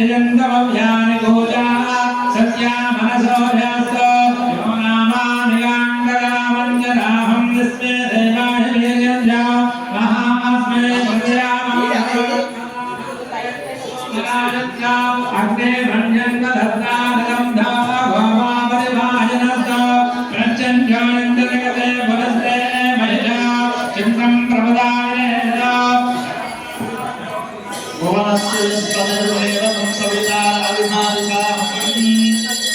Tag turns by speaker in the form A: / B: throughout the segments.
A: यजन्तमव्यानि गोजा सत्या मनसो जास्तो यो नामानिलाङ्गरामञ्जनाहं यस्मे देवाय वीर्यञ्जा महास्मे अग्ने भञ्जन्मधत्तादं धावा गोमापरिभाजनस्तो प्रत्यञ्जानन्दनिकते भवस्ते महिला चिन्तं प्रमदायेन भुवनस्य स्वदेवं सविता अविमानिका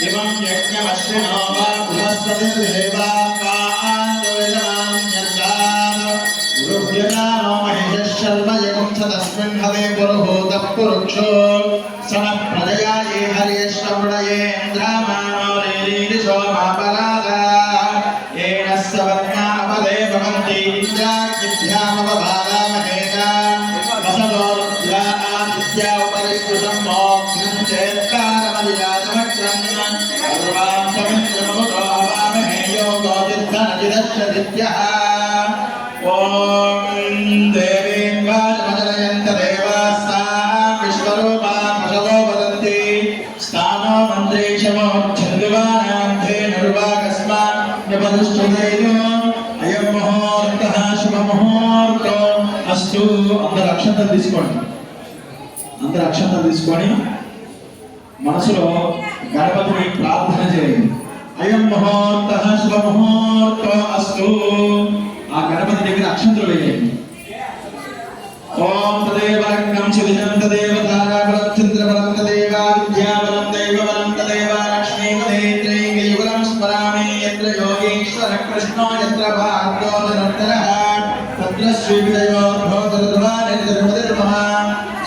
A: एवं यज्ञमश्विनो वा बृहस्पतिर्देवा तस्मिन् हवे पुरुहूतः पुरुक्षो सनः प्रजया ये हर्यश्रवणयेन्द्रामाणो रीरिषो मापराधा येन सवत्ना अपदे भवन्ति इन्द्राग्निभ्यामवभारामहेता वसवोरुद्रा आदित्या उपरिष्टुषं मोक्षं चेत्कारमधिजातमक्रम् सर्वां समित्रममुतो अवामहे योगो युद्धनजिदश्चदित्यः ॐ देवीं वाजमजनयन्त देवास्तां विश्वरूपा पशवो वदन्ति स्थानो मन्त्रेशमोच्छन्दुवानां धेनुर्वाकस्मान् व्यपदुष्टुदैवो अयं मुहूर्तः शुभमुहूर्तो अस्तु అందరూ అక్షంతలు తీసుకొని మనసులో గణపతిని ప్రార్థన చేయండి అయం ముహూర్తః శుభముహూర్తో అస్తు ఆ గణపతి దగ్గర అక్షంతలు వేయండి ఓం తదేవ రత్నం శివజం తదేవ తారాబలం చంద్రబలం తదేవ విద్యాబలం దైవబలం తదేవ లక్ష్మీపదేత్రైక యుగలం స్మరామి యత్ర యోగేశ్వర కృష్ణో యత్ర భార్గో ధనుర్ధరః తత్ర శ్రీవిజయోర్భోధరుద్వానిర్మమ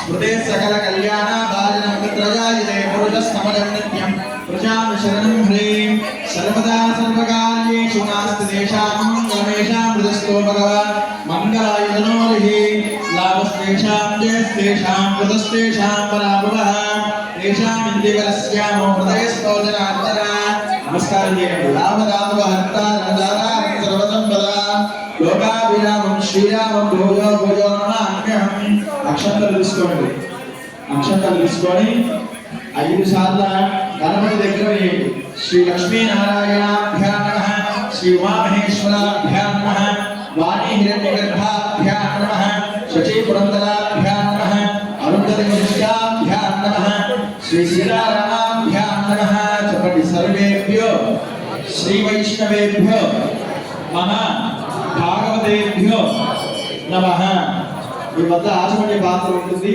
A: స్మృతే సకల కళ్యాణ భాజనం తత్రజాయతే పురుషస్తమలం నిత్యం ప్రజామి శరణం హ్రీం सर्वदा सर्वकार्येषु नास्ति तेषां रमेषां मृदस्तो भगवान् मङ्गलायुधनोरिहि लाभस्तेषां जयस्तेषां कृतस्तेषां पराभवः तेषाम् इन्दिवरस्यामो हृदयस्थो जनार्दना नमस्कारं చేయండి రామదామహర్తారందారాం సర్వసంపదా లోకాభిరామం శ్రీరామం భూయో భూయో నమామ్యహం అక్షంతలు తీసుకొని 5 సార్లు గణపతి దగ్గర వేయండి श्री लक्ष्मी नारायणाभ्यां नमः श्री उमामहेश्वराभ्यां नमः वाणी हिरण्यगर्भाभ्यां नमः शची पुरन्दराभ्यां नमः अरुन्धति वशिष्ठाभ्यां नमः श्री सीतारामाभ्यां नमः चपटि सर्वेभ्यो श्री वैष्णवेभ्यो महा भागवतेभ्यो नमः మీ వద్ద ఆచమణ్య పాత్ర ఉంటుంది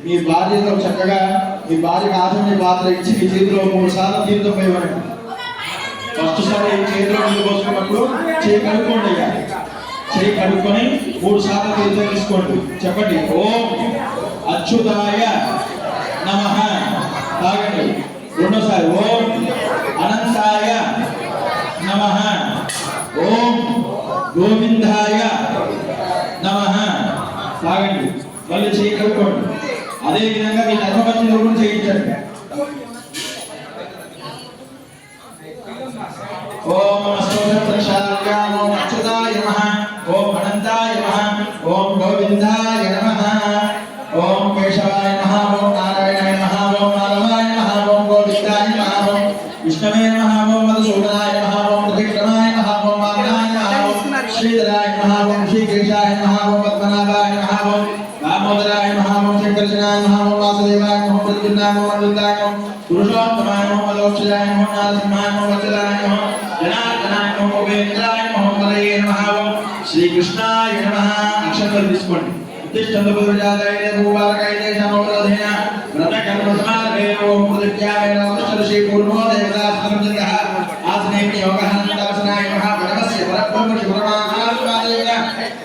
A: మీ భార్యతో చక్కగా మీ భార్యకు ఆచమణ్య పాత్ర ఇచ్చి మీ చేతిలో 3 సార్లు తీర్థం పోయమనండి ఫస్ట్ సారి చేతిలో నీళ్ళు పోసుకున్నప్పుడు చేయి కడుక్కోండి అయ్యా చేయి కడుక్కొని 3 సార్లు తీర్థం తీసుకోండి చెప్పండి ఓం అచ్యుతాయ నమః తాగండి రెండోసారి ఓం అనంతాయ నమః ఓం గోవిందాయ నమః తాగండి మళ్ళీ చేయి కడుక్కోండి అదే విధంగా మీ ధర్మపత్నిలో కూడా చేయించండి ఓం అష్టోత్తరశార్యాం ఓం అచ్యుతాయ నమః ఓం అనంతాయ నమః ఓం గోవిందాయ నమః ఓం కేశవాయ నమః ఓం నారాయణాయ నమః ఓం మాధవాయ నమః ఓం గోవిందాయ నమః ఓం విష్ణవే నమః ఓం మధుసూదనాయ నమః ఓం త్రివిక్రమాయ నమః ఓం వామనాయ నమః ఓం శ్రీధరాయ నమః ఓం శ్రీకేశాయ నమః ఓం పద్మనాభాయ నమః ఓం दामोदराय नमः ओम शंकरजनाय नमः ओम वासुदेवाय नमः ओम प्रद्युम्नाय नमः वरुणाय नमः पुरुषोत्तमाय नमः मदोक्षजाय नमः नारसिंहाय नमः वत्सलाय नमः जनार्दनाय नमः गोविंदाय नमः हरये नमः ओम श्री कृष्णाय नमः अक्षंतल తీసుకోండి ఉత్తిష్టంత పురుషాదాయ భూవాలకాయ దేశమోదధేన వ్రతకర్మ సమారే ఓం ప్రత్యాయ నమః శ్రీ పూర్ణో దేవదాస్తంజః ఆసనేమి యోగః దర్శనాయ నమః భగవస్య పరబ్రహ్మ శివరమాహాత్మాదేన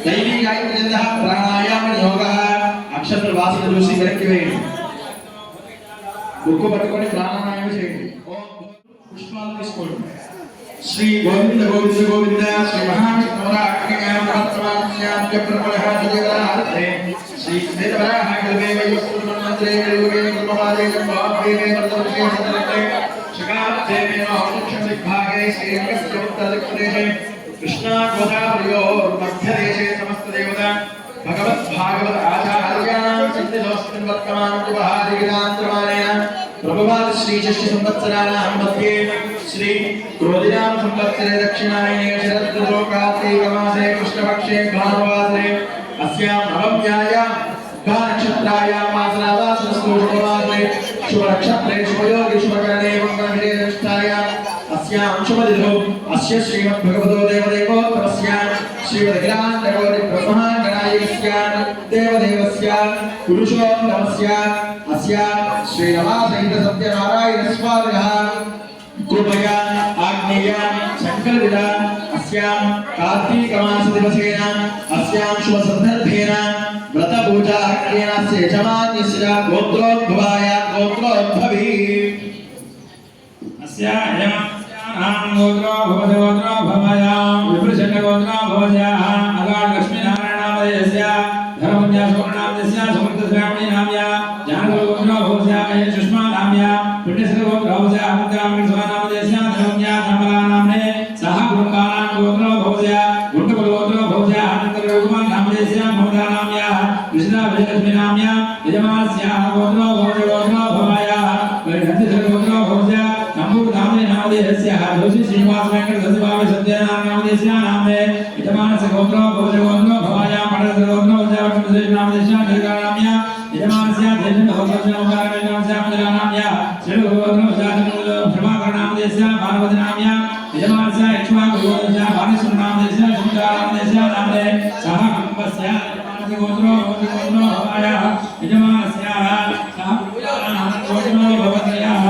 A: దైవీకాయ ప్రజందః ప్రాణాయామ యోగః అక్షంతల వాసన చూసి వెనక్కి వేయండి ఉక్కు పట్టుకొని ప్రాణాయామం చేయండి పుష్పాలు తీసుకోండి श्री गोविंद गोविंद गोविंद श्री महाविष्णुराज्ञाप्य प्रबलहादिजगदार्थे श्री श्वेतवराहकल्पे वैवस्वतमन्त्रे कलियुगे ब्रह्मवादे जन्मवाग्देवे वर्तवर्षे सतरते शकाब्देवे मोक्षदिग्भागे श्रीरङ्गस्योत्तरप्रदेशे कृष्णागोदावर्योर्मध्यदेशे समस्तदेवता भगवद्भागवत आचार्याणां दोस्मिन् वर्तमानं उपहारिगिरान्त्रमानेन प्रभवाद श्री षष्ठी संवत्सराणां मध्ये श्री क्रोधिनाम संवत्सरे दक्षिणायने शरदृतौ कार्तिकमासे कृष्णपक्षे भानुवासरे अस्यां नवम्यायां नक्षत्रायां मासनावासरस्तुषुभवासरे शुभनक्षत्रे शुभयोगे शुभकरणे मङ्गलविदे निष्ठायाम् अस्यां शुभदिनौ अस्य श्रीमद्भगवतो देवदेवोत्तमस्यां श्रीमद्गिरान्तकोटि ब्रह्माण्डनायकस्यां देवदेवस्यां पुरुषोत्तमस्यां अस्यां श्रीरमासहित सत्यनारायणस्वामिनः कृपया आज्ञया संकल्पिता अस्यां कार्तिकमासदिवसेन अस्यां शुभसन्दर्भेन व्रतपूजा क्रियेण यजमानस्य गोत्रोद्भवाय गोत्रोद्भवी अस्यां गोत्रो भवतो भवयां विप्रचण्ड गोत्रो भवस्याः अगाढ लक्ष्मीनारायणनामधेयस्य धर्मज्ञा सुवर्णनामधेयस्य समृद्धश्रावणी नाम्या जानकी गोत्रो भवस्याः सुष्मा नाम्या पुण्यश्री गोत्रो भवस्याः अमृतामृतस्वानामधेयस्य धर्मज्ञा धर्मला नाम्ने सह गुरुकानां गोत्रो भवस्याः गुण्डकुल गोत्रो भवस्याः अनन्तरकुमार नामधेयस्य ममता नाम्या कृष्णा विजयलक्ष्मी नाम्या यजमानस्याः गोत्रो भवयाः वैधन्यश्री गोत्रो भवस्याः नामधेयस्याः जोशी श्रीनिवास वेंकट सत्यभामे सत्यनारायण नामधेयस्याः नाम्ने यजमानस्य गोत्रो भवयाः मंडलस्य गोत्रो भवस्याः नामधेयस्याः दीर्घनाम्या यजमानस्य जन्म भवस्याः नामधेयस्याः मंडलनाम्या श्रीगोत्रो भवस्याः प्रभाकर नामधेयस्याः भानुमति नाम्या यजमानस्य इक्ष्वाकु भवस्याः भानुसुर नामधेयस्याः शुक्ला नामधेयस्याः नाम्ने सह कुटुम्बस्य यजमानस्य गोत्रो भवयाः यजमानस्याः सह गोत्रो भवत्याः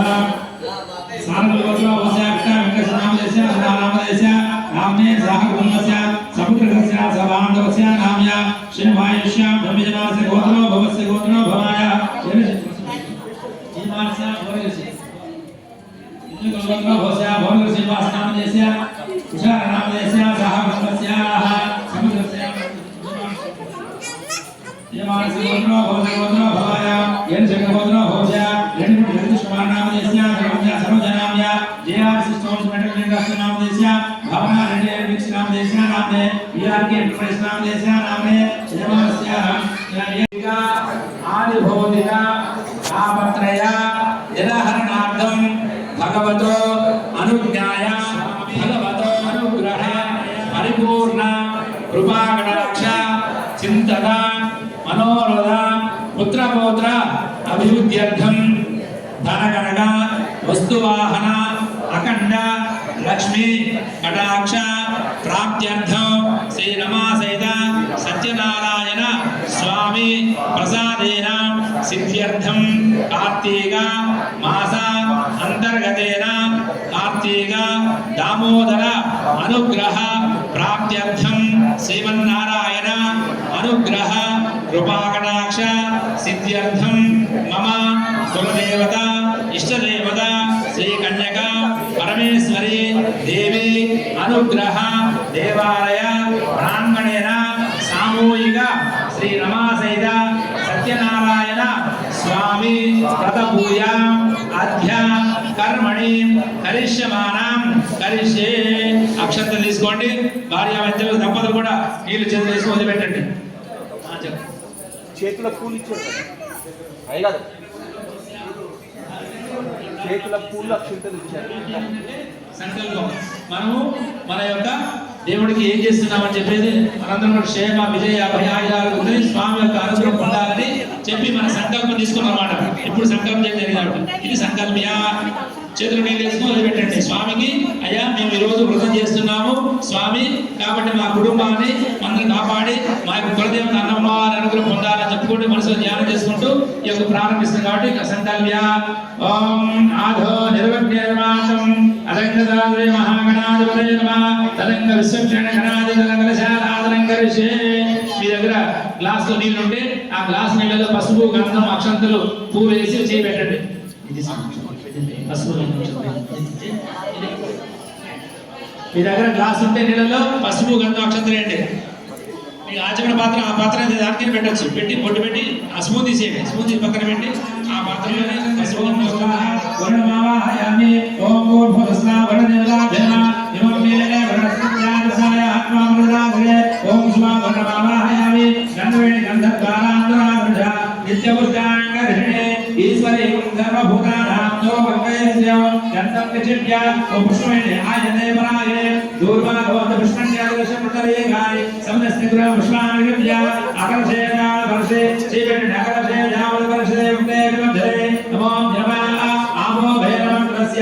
A: सारगोत्रो भवस्याः वेंकटनामधेयस्याः नामधेयस्याः नाम्ने सह कुटुम्बस्य सपुत्रस्य सभाण्डवस्य नाम्या श्रीमायुष्यां ब्रह्मजमानस्य गोत्रो भवस्य गोत्रो भवाया श्रीमानस्य भवस्य गोत्रो भवस्य भवस्य श्रीवास नामधेयस्य तुषार नामधेयस्य सह कुटुम्बस्याः सपुत्रस्य श्रीमानस्य गोत्रो भवस्य गोत्रो भवाया यनशेखर गोत्रो भवस्य जगदीशकुमार नामधेयस्य धर्मज्ञा सर्वजनाम्या जेआर सिस्टम्स मेट्रोलिंगस्य नामधेयस्य भावना रेड्डी मिक्स नामधेयस्य नाम्ने बीआरके प्रेस नामधेयस्य नाम्ने यजमानस्य यज्ञा आदि भौतिका आपत्रय जलहरणार्थं भगवतो अनुज्ञाया भगवतो अनुग्रह परिपूर्ण कृपाकटाक्ष चिंतन मनोरथ पुत्रपौत्र अभिवृद्ध्यर्थं धनगणक वस्तुवाहन अखंड लक्ष्मी कटाक्ष प्राप्त्यर्थं श्री रमासहित सत्यनारायण स्वामी प्रसादेन सिद्ध्यर्थं कार्तिक मास अंतर्गतेन कार्तिक दामोदर अनुग्रह प्राप्त्यर्थं श्रीमन्नारायण अनुग्रह कृपाकटाक्ष सिद्ध्यर्थं मम कुलदेवता इष्टदेवता श्री कन्यका परमेश्वरी देवी अनुग्रह देवालय प्रांगणेन सामूहिक श्री रमासहित सत्यनारायण स्वामी व्रतपूजा अद्य कर्मणि करिष्यमानां करिष्ये अक्षंतలు తీసుకోండి భార్యాభర్తలు దంపతులు కూడా నీళ్లు చేతులు వేసి వదిలిపెట్టండి
B: చేతుల పూలు ఇచ్చారు అయి కాదు చేతుల పూలు అక్షంతలు ఇచ్చారు
A: సంకల్పం మనము మన యొక్క దేవుడికి ఏం చేస్తున్నామని చెప్పేది మనందరం కూడా క్షేమ విజయ భయాయాలు ఉన్నాయి స్వామి యొక్క అనుగ్రహం పొందాలని చెప్పి మన సంకల్పం తీసుకున్నమాట ఇప్పుడు సంకల్పం జరిగినట్టు ఇది సంకల్పయా చేతులు నీళ్ళు వేసుకుని వదిలిపెట్టండి స్వామికి అయ్యా మేము ఈరోజు వ్రతం చేస్తున్నాము స్వామి కాబట్టి మా కుటుంబాన్ని అందరిని కాపాడి మా యొక్క కులదేవుని అన్నమ్మవారి అనుగ్రహం పొందాలని చెప్పుకుంటూ మనసులో ధ్యానం చేసుకుంటూ ఈ యొక్క ప్రారంభిస్తుంది కాబట్టి సంకల్ప ఓం ఆధో నిర్వజ్ఞాతం అలంకృతాద్వై మహాగణాధిపతయే నమః తదంగ విశ్వక్షణ గణాది తదంగలశాలాదరంగ ఋషే మీ దగ్గర గ్లాస్ లో నీళ్లు ఉంటే ఆ గ్లాస్ నీళ్ళలో పసుపు గంధం అక్షంతలు పువ్వు వేసి చేయబెట్టండి మీ దగ్గర గ్లాస్ ఉంటే నీళ్ళలో పసుపు గంధం అక్షంతలు వేయండి మీకు ఆచమన పాత్ర ఆ పాత్ర దానికి పెట్టచ్చు పెట్టి పొట్టు పెట్టి ఆ స్మూత్ తీసేయండి స్మూత్ పక్కన పెట్టి ఆ పాత్రలోనే పసుపు వర్ణమావాహయామి ఓం భూర్భువస్వ వర్ణదేవతాభ్యః ఇమం మేలే వర్ణస్యాయ ఆత్మామృతాగ్రే ఓం శుభ వర్ణమావాహయామి గంధవేణి గంధద్వారాంతరాధృజ నిత్యవ
C: तो भगवेन्द्र गंधम विचित्य पुष्पमेण आयते पराये दूर्वाभवत पुष्पण्यादशमतले गाय समदस्तिग्र पुष्पाणिव्य आकर्षेण वर्षे श्रीवेण आकर्षेण जावल वर्षे मुक्ते विमधरे नमो नमः आमो भैरवस्य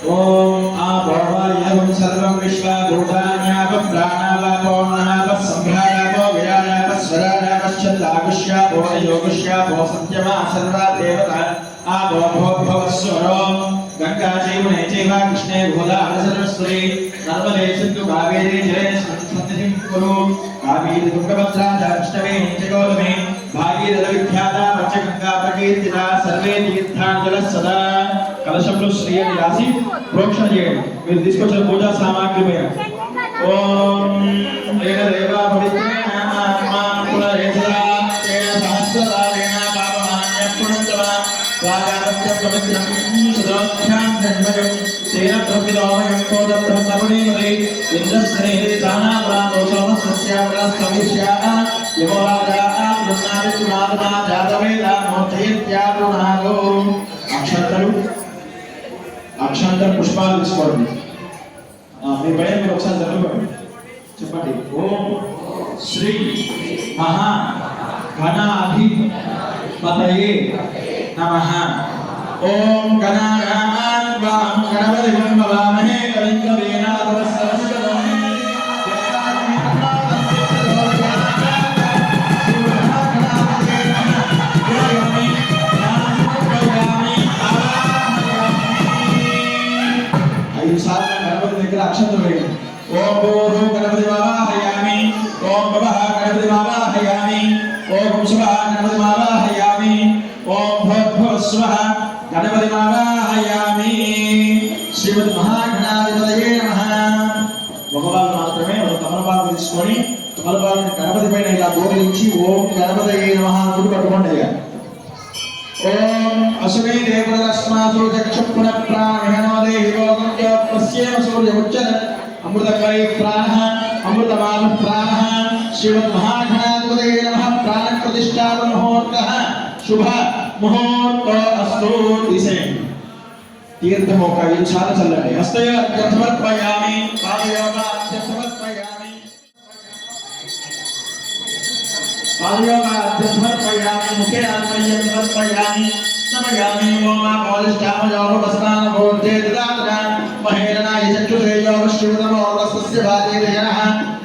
A: ओम आभवायं सर्वं विश्वभूतान्यापं प्राणावापो नहापः सम्भ्रायापो विरायापः स्वरायापः छन्दागुष्यापो योगुष्यापो सत्यमा सर्वा देवता आपो भवस्वरो गंगा चैवने चैव कृष्णे गोदावरी सरस्वती नर्मदे सिन्धु कावेरी जलेस्मिन् सन्निधिं कुरु कावेरी तुङ्गभद्रा जाष्टवे च गौतमी भागीरथी विख्याता पञ्चगंगा प्रकीर्तिता सर्वे तीर्थांजलः सदा कलशంలో శ్రీని రాసి ప్రోక్షణ చేయండి మీరు తీసుకొచ్చిన పూజా సామాగ్రి మీద ఓం ఏకదేవా పవిత్రేణ ఆత్మా పునరేసరా తేన సహస్రదారేణ పాపమాన్య పుణ్యవా స్వాగతం పవిత్రం సుదోక్షాం ధన్మయం తేన ప్రవిదోమయం కోద బ్రహ్మణీమదే ఇంద్రశ్రేణి దానాప్రా దోషోమ సస్యావర సమిష్యా యమోరాజా బ్రహ్మాది మాతమా జాతవేద మోచయిత్యారుణాదో అక్షంతలు పుష్పాలు తీసుకోండి మీ భయం మీరు ఒకసారి చదువుకోండి చెప్పండి ఓం శ్రీ మహా గణాధిపతయే నమః ఓం గణానాం గణపతిం భవామహే కవిం కవీనాథవస్సరస్వతం అక్షంతలు వేయండి ఓం భూరు గణపతి వావాహయామి ఓం భవః గణపతి వావాహయామి ఓం శుభః గణపతి వావాహయామి ఓం భూర్భువస్వః గణపతి వావాహయామి శ్రీమద్ మహాగణాధిపతయే నమః భగవాన్ మాత్రమే ఒక తమలపాకు తీసుకొని తమలపాకుని గణపతి పైన ఇలా బోధించి ఓం గణపతయే నమః అని పట్టుకోండి అయ్యా ओम असुमे देवरस्मासु चक्षुपुन प्राणहनोदे योगं पश्येम सूर्य उच्चर अमृतकरी प्राणः अमृतवान प्राणः श्रीमद् महागणाधिपतये नमः प्राण प्रतिष्ठा मुहूर्तः शुभ मुहूर्त अस्तु दिसे तीर्थमों का ये छाल चल रहा है हस्तय अर्घ्यं समर्पयामि पादयोगा अर्घ्यं समर्पयामि पादयोगा अर्घ्यं समर्पयामि मुखे आत्मयं समर्पयामि नमयामि ओमा पौलिष्ठामयोगस्नान भोजे ददातना महेरणाय चक्षुषे योगश्रीवतमो वस्तस्य भादेयनः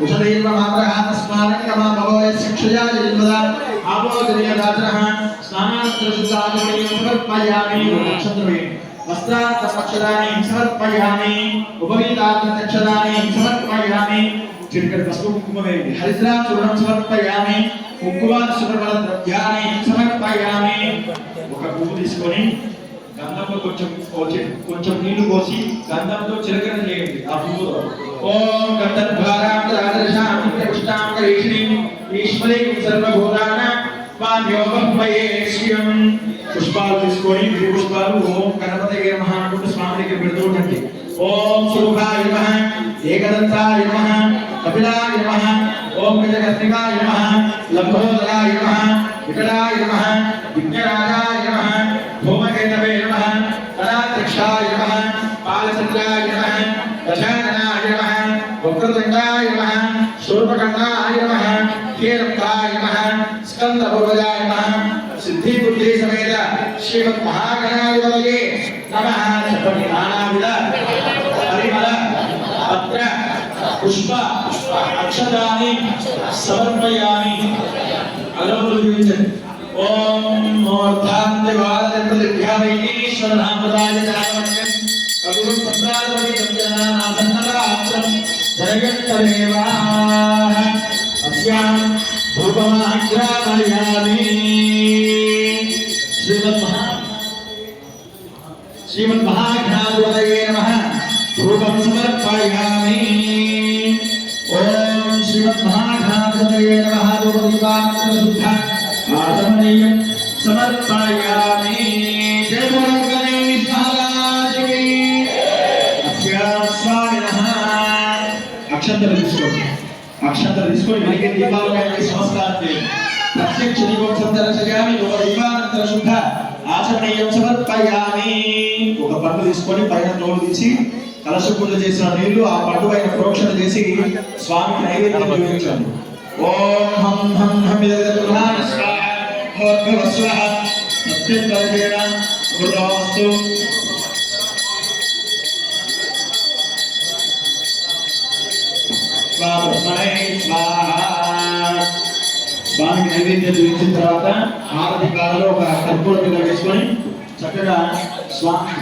A: उषधीर्वमात्रः तस्मारङ्गमा भवोय शिक्षया जिन्वदा आपोदनीयदातरः स्नानान्तरशुद्धादिं समर्पयामि नक्षत्रवे वस्त्रान्तपक्षदानि समर्पयामि उपवीतान्तक्षदानि समर्पयामि चिरकट पशु कुंकुम में हरिद्रा चूर्णं समर्पयामि कुंकुमान् सुप्रबल द्रव्यानि समर्पयामि ఒక పువ్వు తీసుకొని గంధంలో కొంచెం నీళ్లు పోసి గంధంతో చిలకన చేయండి ఆ పువ్వుతో ఓం గంధద్వారాంతరాదర్శాం పుష్టాం కరీషిణి ఈశ్వరీం సర్వభూతానాం వాద్యోపమయే శ్రియం పుష్పాలు తీసుకొని ఈ పుష్పాలు ఓం గణపతయే నమః అనుకుంటూ స్వామి దగ్గర పెడుతూ ఉండండి ఓం శుభాయ నమః ఏకదంతాయ నమః కపిలాయ నమః ఓం గజకర్ణికాయ నమః లంబోదరాయ నమః వికటాయ నమః విఘ్నరాజాయ నమః ధూమకేతవే నమః కళాధ్యక్షాయ నమః పాలచంద్రాయ నమః దశాననాయ నమః వక్రతుండాయ నమః శూర్పకర్ణాయ నమః హేరంబాయ నమః స్కందభుజాయ నమః సిద్ధి బుద్ధి సమేత శ్రీమద్ మహాగణాధిపతయే నమః చెప్పండి నానావిధ పరిమళ పత్ర పుష్ప అక్షతాని సమర్పయామి అగరబత్తులు చూపించండి ఓం మూర్ధాంతివాదయంత్రదిభ్యావైశ్వరనామదాయ జాతవత్యం కవిగుం సంప్రాదవతి కంజనానాసన్నరాత్రం జయగట్టదేవాః అస్యాం ధూపమాగ్రామయామి శ్రీమద్మహాగణాధిపతయే నమః ధూపం సమర్పయామి ఓం శ్రీమద్మహాగణాధిపతయే నమః ధూపదీపానంతర శుద్ధ ఆచమనీయం సమర్పయామి జయ బోలో గణేశ మహారాజ్ కి అస్యాం స్వామినః అక్షంతలు తీసుకోండి అక్షంతలు తీసుకొని మనకి దీపాలు నమస్కారం చేయండి ప్రత్యక్షదీపం దర్శయామి దీపానంతర శుద్ధ ఆచమనీయం సమర్పయామి. ఒక పండు తీసుకొని పైన తోలు తీసి కలశ పూజ చేసిన నీళ్లు ఆ పండు పైన ప్రోక్షణ చేసి స్వామికి నైవేద్యం చూపించాలి. ఓం హం హం హం ఇదగతుల్లాన స్వాహ భోర్భవ స్వాహ సత్యం కల్పేన వస్తు. స్వామికి నైవేద్యం చూపించిన తర్వాత హారతి కాలంలో ఒక కర్పూర బిళ్ళ వేసుకొని చక్కగా స్వామి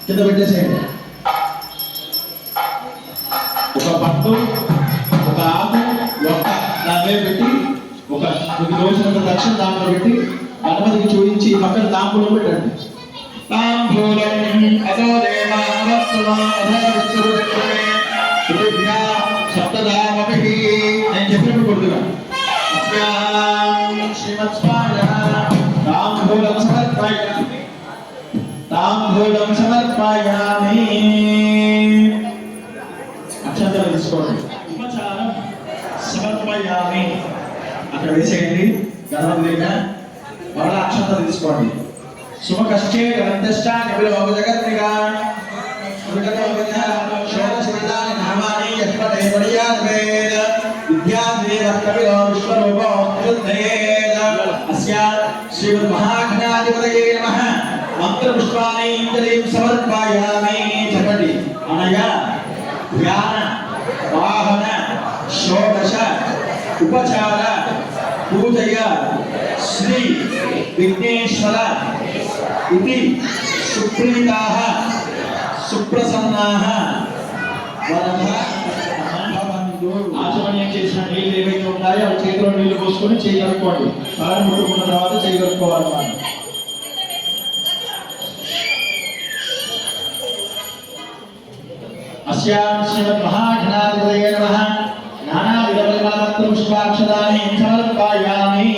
A: కింద పెట్టేసేయండి. ఒక పట్టు ఒక ఆకు ఒక్క దాని మీద పెట్టి ఒక రోజునంత దక్షిణ దాంట్లో పెట్టి గణపతికి చూపించి పక్కన తాంబూలం పెట్టండి. తాంబూలం అదో సప్తదామపి నేను చెప్పినప్పుడు కొడుతున్నా. తాంబూలం సమర్పయామి తాంబూలం సమర్పయామి. అక్షంతలు తీసుకోండి. ఉపచారం సమర్పయామి అక్కడ వేసేయండి. గణపతి దగ్గర మరలా అక్షంతలు తీసుకోండి. సుమకశ్చే గ్రంథశ్చ కపిలో జగత్నిగా నామాని యస్మతే పర్యావేద విద్యాదేవ కపిలో విశ్వరూపో అస్య శ్రీమద్ మహాగణాధిపతయే నమః మంత్ర పుష్పాన్ని ఇంద్రియం సమర్పయామి. చెప్పండి. అనగా ధ్యాన వాహన షోడశ ఉపచార పూజయ శ్రీ విఘ్నేశ్వర ఇది సుప్రీతాః సుప్రసన్నాః ఆచమనీయం చేసిన నీళ్ళు ఏవైతే ఉంటాయో అవి చేతిలో నీళ్లు పోసుకొని చేయి కలుపుకోండి. కాలు ముట్టుకున్న తర్వాత చేయి కలుపుకోవాలి. అస్యాం శ్రీమద్ మహాగణాధిపతయే నమః నానావిధ పుష్పాక్షరాణి సమర్పయామి.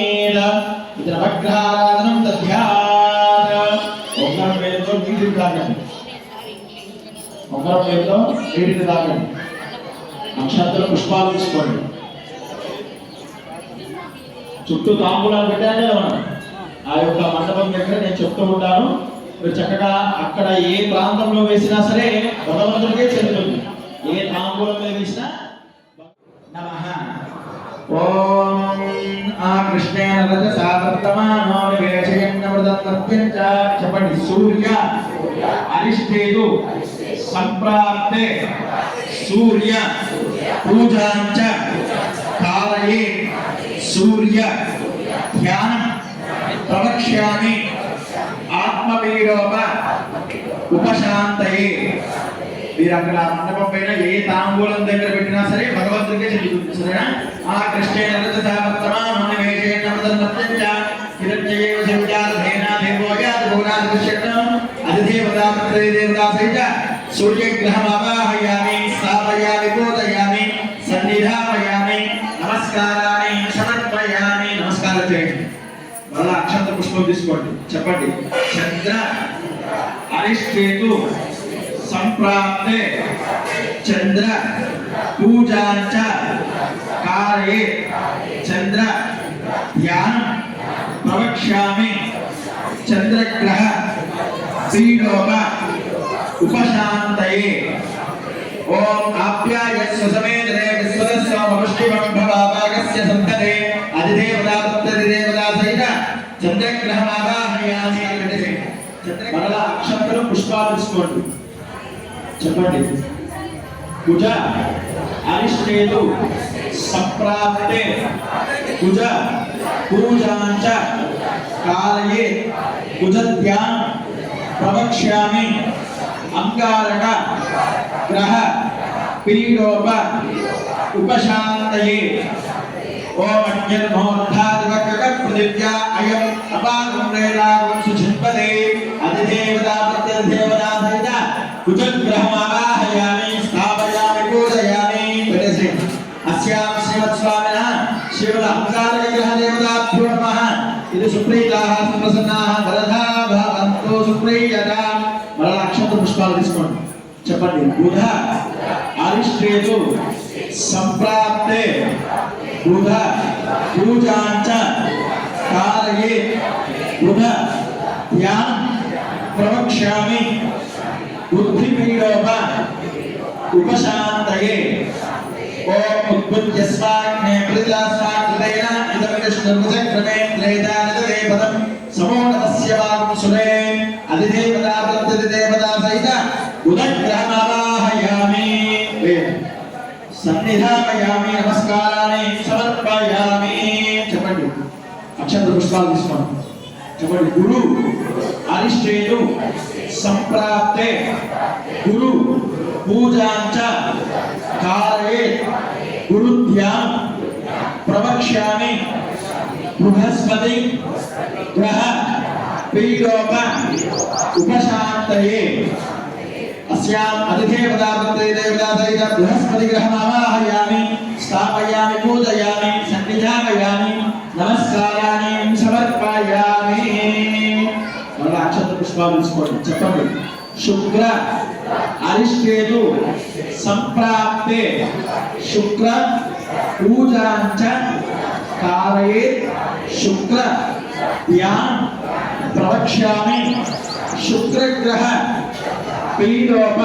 A: ఇతర వగ్రహారాధనం దధ్యాత్. ఒకరం వేలతో నీటిని తాగండి. ఒకరం వేలతో నీటిని తాగండి. అక్షంతలు పుష్పాలు తీసుకోండి. చుట్టూ తాంబూలాలు పెట్టాలి కదా మనం. ఆ యొక్క మండపం దగ్గర నేను చెప్తూ ఉంటాను. మీరు చక్కగా అక్కడ ఏ ప్రాంతంలో వేసినా సరే భగవంతుడికే చెందుతుంది. ఏ తాంబూలం మీద వేసినా నమః. ఓం ఆ కృష్ణేన రజసా వర్తమానో నివేశయన్నమృతత్వంచ. చెప్పండి. సూర్య అరిష్టేదు సంప్రాప్తే సూర్య పూజాంచ కాలయే సూర్య ధ్యానం ప్రవక్ష్యామి ఆత్మవీరోప ఉపశాంతయే. మీరు అక్కడ మండపం పైన ఏ తాంబూలం దగ్గర పెట్టినా సరే భగవంతుడికే చెల్లుతుంది. సరేనా? ఆ కృష్ణేన సూర్యగ్రహమావాహయామి స్థాపయామి బోధయామి సన్నిధాపయామి నమస్కారాన్ని సమర్పయామి. నమస్కారం చేయండి. మళ్ళా అక్షంత పుష్పం తీసుకోండి. చెప్పండి. చంద్ర అరిష్టేతు సంప్రాప్తే చంద్ర పూజాంచ కాలయే చంద్ర ధ్యానం ప్రవక్ష్యామి చంద్రగ్రహ పీడోప ఉపశాంతయే. ఓం ఆప్యాయస్వ సమేతరే విశ్వదస్వ మముష్టిమం భవాభాగస్య సంతతే అధిదేవతా భక్తధిదేవతా సహిత చంద్రగ్రహమావాహయామి. మరలా అక్షంతలు పుష్పాలు తీసుకోండి. చెప్పండి. కుజ అరిష్టేతు సంప్రాప్తే కుజ పూజాంచ కాలయే కుజ ధ్యానం ప్రవక్ష్యామి అంగారక గ్రహ పీడోప ఉపశాంతయే. ఓం అజ్ఞర్మోర్ధాదివక్రక పృథివ్యా అయం అపాగం వేదాగం సుచిన్పదే అధిదేవతా ప్రత్యధిదేవతా సహిత కుజగ్రహమావాహయామి अस्यां श्रीमत्स्वामिनः श्रीमद अहंकारक ग्रह देवताभ्यो नमः इति सुप्रीताः सुप्रसन्नाः वरदा भवन्तु सुप्रीयता మరల అక్షత పుష్పాలు తీసుకోండి చెప్పండి బుధ అరిష్టేతు సంప్రాప్తే బుధ పూజాంచ కారయే బుధ ధ్యానం ప్రవక్ష్యామి బుద్ధిపీడోప ఉపశాంతయే ఓం ఉద్బుద్ధ్యస్వాగ్నే ప్రతిలాస్వాగ్నేన ఇదమిదశ్నుర్ముచక్రమే త్రేదానిదే పదం సమోనమస్య వాగుసురే అధిదేవతా ప్రత్యధిదేవతా సహిత ఉదగ్రహమావాహయామి సన్నిధామయామి నమస్కారాన్ని సమర్పయామి చెప్పండి అక్షత పుష్పాలు తీసుకోండి చెప్పండి గురు అరిష్టేతు సంప్రాప్తే గురు పూజాంచ కారయే గురు ధ్యానం ప్రవక్ష్యామి బృహస్పతి గ్రహ పీడోప ఉపశాంతయే अस्याम् अधिदेवता प्रत्ययदेवता सहित बृहस्पति ग्रहमावाहयामि स्थापयामि पूजयामि सन्निधामयामि नमस्काराणि समर्पयामि మరల అక్షత పుష్పాలు తీసుకోండి చెప్పండి శుక్ర అరిష్టేతు సంప్రాప్తే శుక్ర పూజాంచ కారయే శుక్ర ధ్యానం ప్రవక్ష్యామి శుక్రగ్రహ పీడోప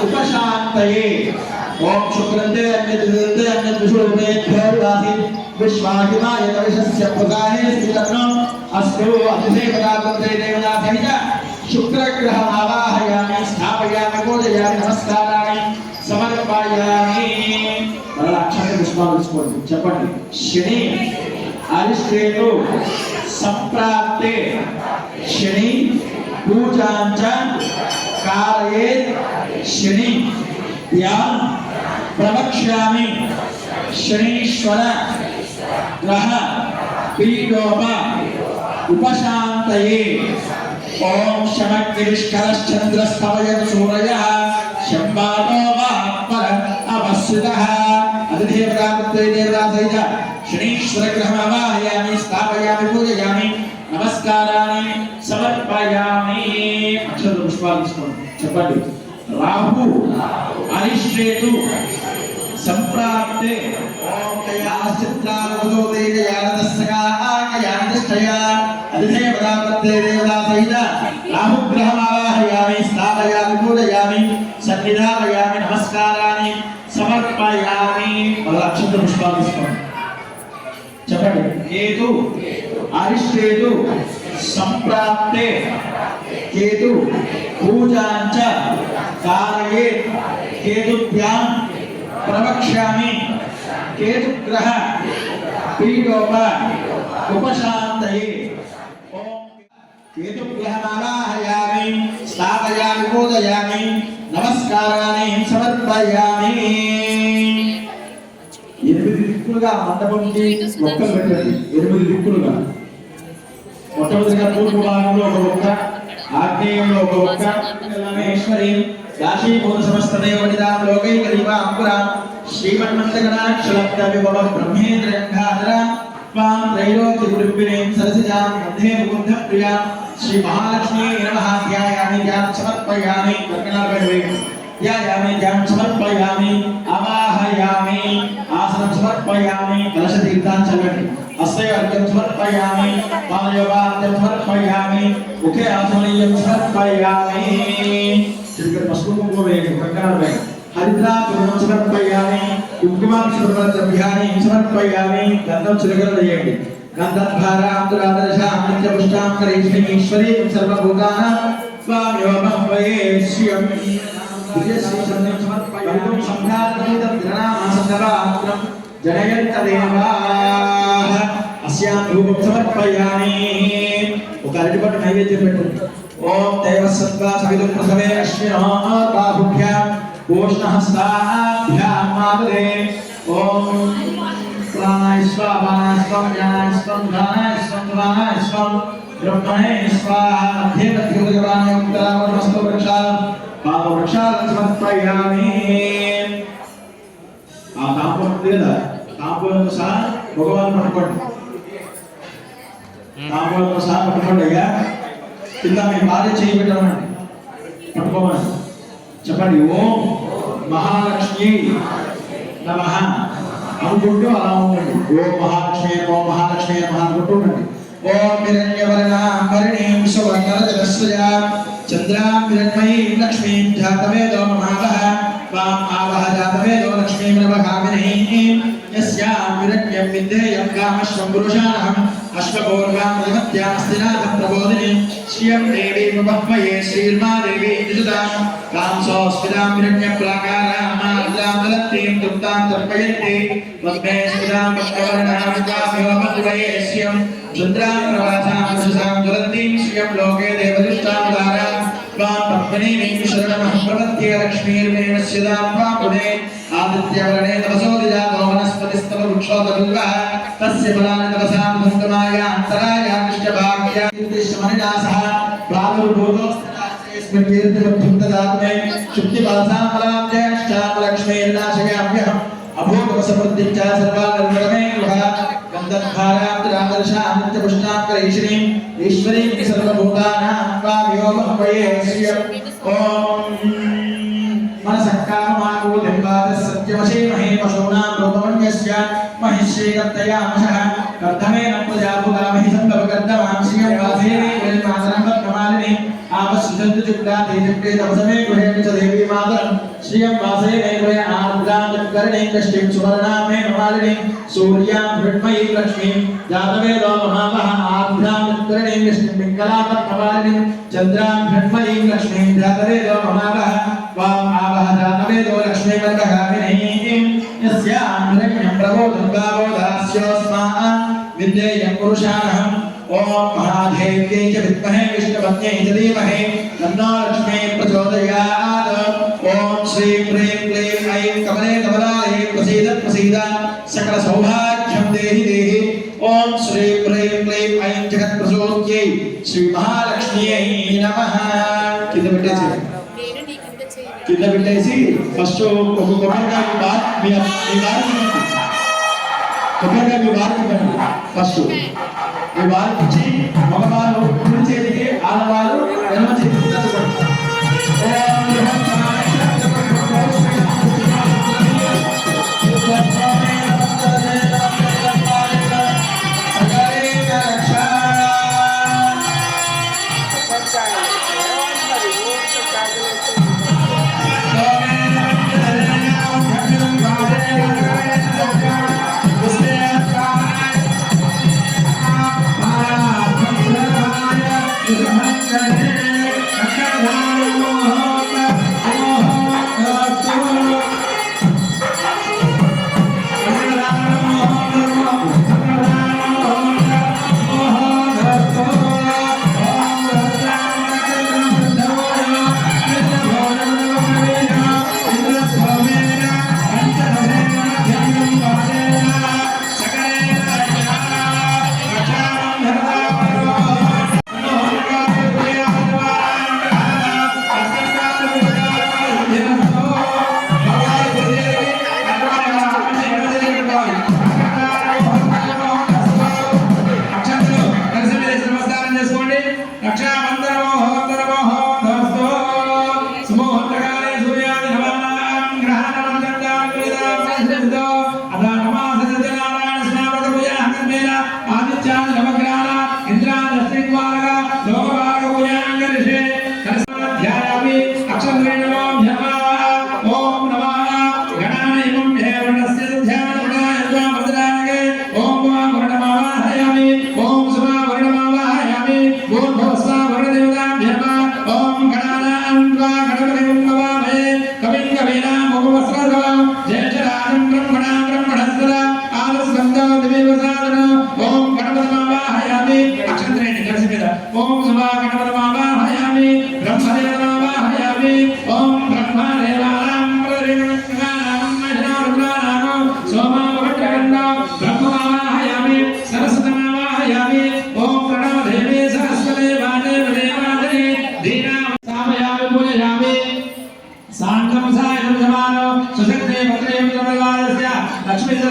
A: ఉపశాంతయే ఓం శుక్రంతే అన్యద్వితే అన్యద్విషుర్మేభ్యోర్వాసి విశ్వాహిమాయ కవిశస్య ప్రగాహే స్థితన్నో అస్తు అధిదేవతా ప్రత్యయదేవతా సహిత శుక్రగ్రహ ఆవాహయామి స్థాపయామి పూజయామి నమస్కారాన్ని సమర్పయామి మరల అక్షత పుష్పాలు తీసుకోండి చెప్పండి శని అరిష్టేతు సంప్రాప్తే శని పూజాంచ కారయే శని ధ్యానం ప్రవక్ష్యామి శనీశ్వర గ్రహ పీడోప ఉపశాంతయే ఓం శమగ్నిష్కరశ్చంద్రస్తవయత్ సూరయః శంబానో వాపర అవస్థితః అధిదేవతా ప్రత్యయదేవతా సహిత శనీశ్వర గ్రహమావాహయామి స్థాపయామి పూజయామి నమస్కారాన్ని సమర్పయామి అక్షత పుష్పాలు తీసుకోండి చెప్పండి రాహు అరిష్టేతు సంప్రాప్తే ఓం కయాశ్చిత్రావదోదయయానతస్సగాయయానతిష్టయా అధిదేవతా ప్రత్యయదేవతా సహిత రాహు గ్రహమావాహయామి స్థాపయామి పూజయామి సన్నిధామయామి నమస్కారాన్ని సమర్పయామి మరల అక్షత పుష్పాలు తీసుకోండి చెప్పండి కేతు అరిష్టేతు సంప్రాప్తే కేతు పూజాంచ కారయే కేతు ధ్యానం ప్రవక్ష్యామి కేతు గ్రహ పీడోప ఉపశాంతయే ఓం కేతు గ్రహమావాహయామి స్థాపయామి పూజయామి నమస్కారాన్ని సమర్పయామి ఎనిమిది దిక్కులుగా మండపంకి ఒక్కలు పెట్టండి ఎనిమిది దిక్కులుగా మొట్టమొదటిగా తూర్పు భాగంలో ఒక ఒక్క ఆగ్నేయంలో ఒక ఒక్క మహేశ్వరి కాశీభూత సమస్త దేవనిదాం లోకైక దీప అంకురాం శ్రీమన్మందగణాక్షలబ్ద విభవ బ్రహ్మేంద్రగంగాధర త్వాం త్రైలోక్య గురుప్పిణీం సరసిజాం వందే ముకుంద ప్రియా శ్రీ మహాలక్ష్మీ నమః ధ్యాయామి ధ్యానం సమర్పయామి ధ్యాయామి ధ్యానం సమర్పయామి అవాహయామి ఆసనం సమర్పయామి కలశ తీర్థాన్ని చల్లండి అస్తయోర్ఘ్యం సమర్పయామి పాదయోగార్ఘ్యం సమర్పయామి ముఖే ఆసనీయం సమర్పయామి ఇక్కడ పసుపు కుంకుమ వేయండి కంకణాలు వేయండి హరిద్రాపురం సమర్పయామి కుంకుమాన్ని సమర్పయామి సమర్పయామి గంధం చిలకలు వేయండి గంధద్భారాంతురాదర్శాం నిత్యపుష్టాం కరీష్మీశ్వరీ సర్వభూతానాం స్వామియోమం వయే శ్రియం జనయంతదేవాః అస్యాం ధూపం సమర్పయామి ఒక అరటిపట్టు నైవేద్యం పెట్టండి ఓం దైవసత్వా సవితుం ప్రసవే అశ్వినో బాహుభ్యాం ఓష్ణహస్తాభ్యాం మాతరే ఓం ప్రాణాయ స్వాహా స్వం జ్ఞానాయ స్వం ధానాయ స్వం ధానాయ స్వం బ్రహ్మణే స్వాహా దేవదేవదేవానాయ ఉత్తరావణమస్తు వృక్షాలం పాపవృక్షాలను సమర్పయామి ఆ తాపం ఉంది కదా తాంబూలంతో సహా భగవాన్ పట్టుకోండి తాంబూలంతో సహా పట్టుకోండి అయ్యా కింద మీ భార్య చేయి పెట్టమనండి పట్టుకోమని చెప్పండి ఓం మహాలక్ష్మి నమః అనుకుంటూ అలా ఉండండి ఓం మహాలక్ష్మి నమః అనుకుంటూ ఉండండి ఓం హిరణ్యవర్ణాంబరిణీం సువర్ణరజతస్రజా చంద్రాం హిరణ్మయీం లక్ష్మీం జాతవేదో మహావహ వాం ఆవహ జాతవేదో లక్ష్మీం నవగామినీం యస్యాం హిరణ్యం విద్యేయం కామశ్వం పురుషానహం అశ్వపూర్వాం విమత్యాస్తినాథం ప్రబోధిని శ్రియం దేవీం ఉపహ్మయే శ్రీర్మా దేవీ నిజుతాం కాంసోస్మిదాం హిరణ్యప్రాకారాం మాద్రాం దలత్రీం తృప్తాం తర్పయంతి వగ్నే స్మిదాం భక్తవర్ణాం విద్వాభ్యో మద్వయే శ్రియం చంద్రాం ప్రవాసాం వసుసాం జ్వలంతీం శ్రియం లోకే దేవదృష్టాం దారాం त्वां पद्मिनीं शरणमहं प्रपद्ये लक्ष्मीर्मेण स्यदां त्वां पुने आदित्यवर्णे तपसो दिजातो वनस्पतिस्तव वृक्षोदबिल्वः तस्य फलानि तपसां धन्तमाय अन्तरायामिष्टभाग्या कीर्तिश्मनिनासः प्रादुर्भूतोऽस्मिन् कीर्तिमभ्युं ददातु मे शुक्तिपासां फलां ज्येष्ठां लक्ष्मीर्नाशयाम्यहम् अभूतवसमृद्धिं च सर्वागर्वमे गृहा गन्धद्भारान्तरादर्शां नित्यपुष्टां करैषिणीं ईश्वरीं सर्वभूतानां त्वामियोमहमये श्रियम् ॐ मनसक्काममाकूलिम्बादः सत्यमशीमहे पशूनां रूपमन्यस्य महिश्रीरक्तयामशः कर्दमेन प्रजापुगामहि सम्भवकर्दमां श्रियं वासेने कुलिमातरं पद्ममालिनी आपस्सुजन्तु चित्ताति चित्ते तपसमे गृहे च देवी मातरं श्रियं वासेने गृहे आर्द्रां कर्णे कष्टिं सुवर्णां मे मालिनी सूर्यां मृण्मयीं लक्ष्मीं जातवेदो महावः आर्द्रां कर्णे कष्टिं पिङ्गलां पद्ममालिनीं चन्द्रां मृण्मयीं लक्ष्मीं जातवेदो महावः वां आवः जातवेदो लक्ष्मीं वर्गगामिनीं यस्यां हिरण्यं प्रबोधं गावोदास्योऽस्मान् विद्येयं पुरुषानहम् ओम महादेव्यै च विद्महे विष्णुपत्न्यै च धीमहि तन्नो लक्ष्मी प्रचोदयात् ओम श्रीं ह्रीं क्लीं ऐं कमले कमलायै प्रसीद सकल सौभाग्यं देहि देहि ओम श्रीं ह्रीं क्लीं ऐं जगत्प्रसूत्यै श्री महालक्ष्म्यै नमः కింద పెట్టేసి ఫస్ట్ ఒక కొబ్బరికాయ మీ వారికి ఫస్ట్ ఈ వారు ఇచ్చి మగవారు కుడి చేతికి ఆడవారు ఎడమ చేతికి తట్టుకోండి Thank you.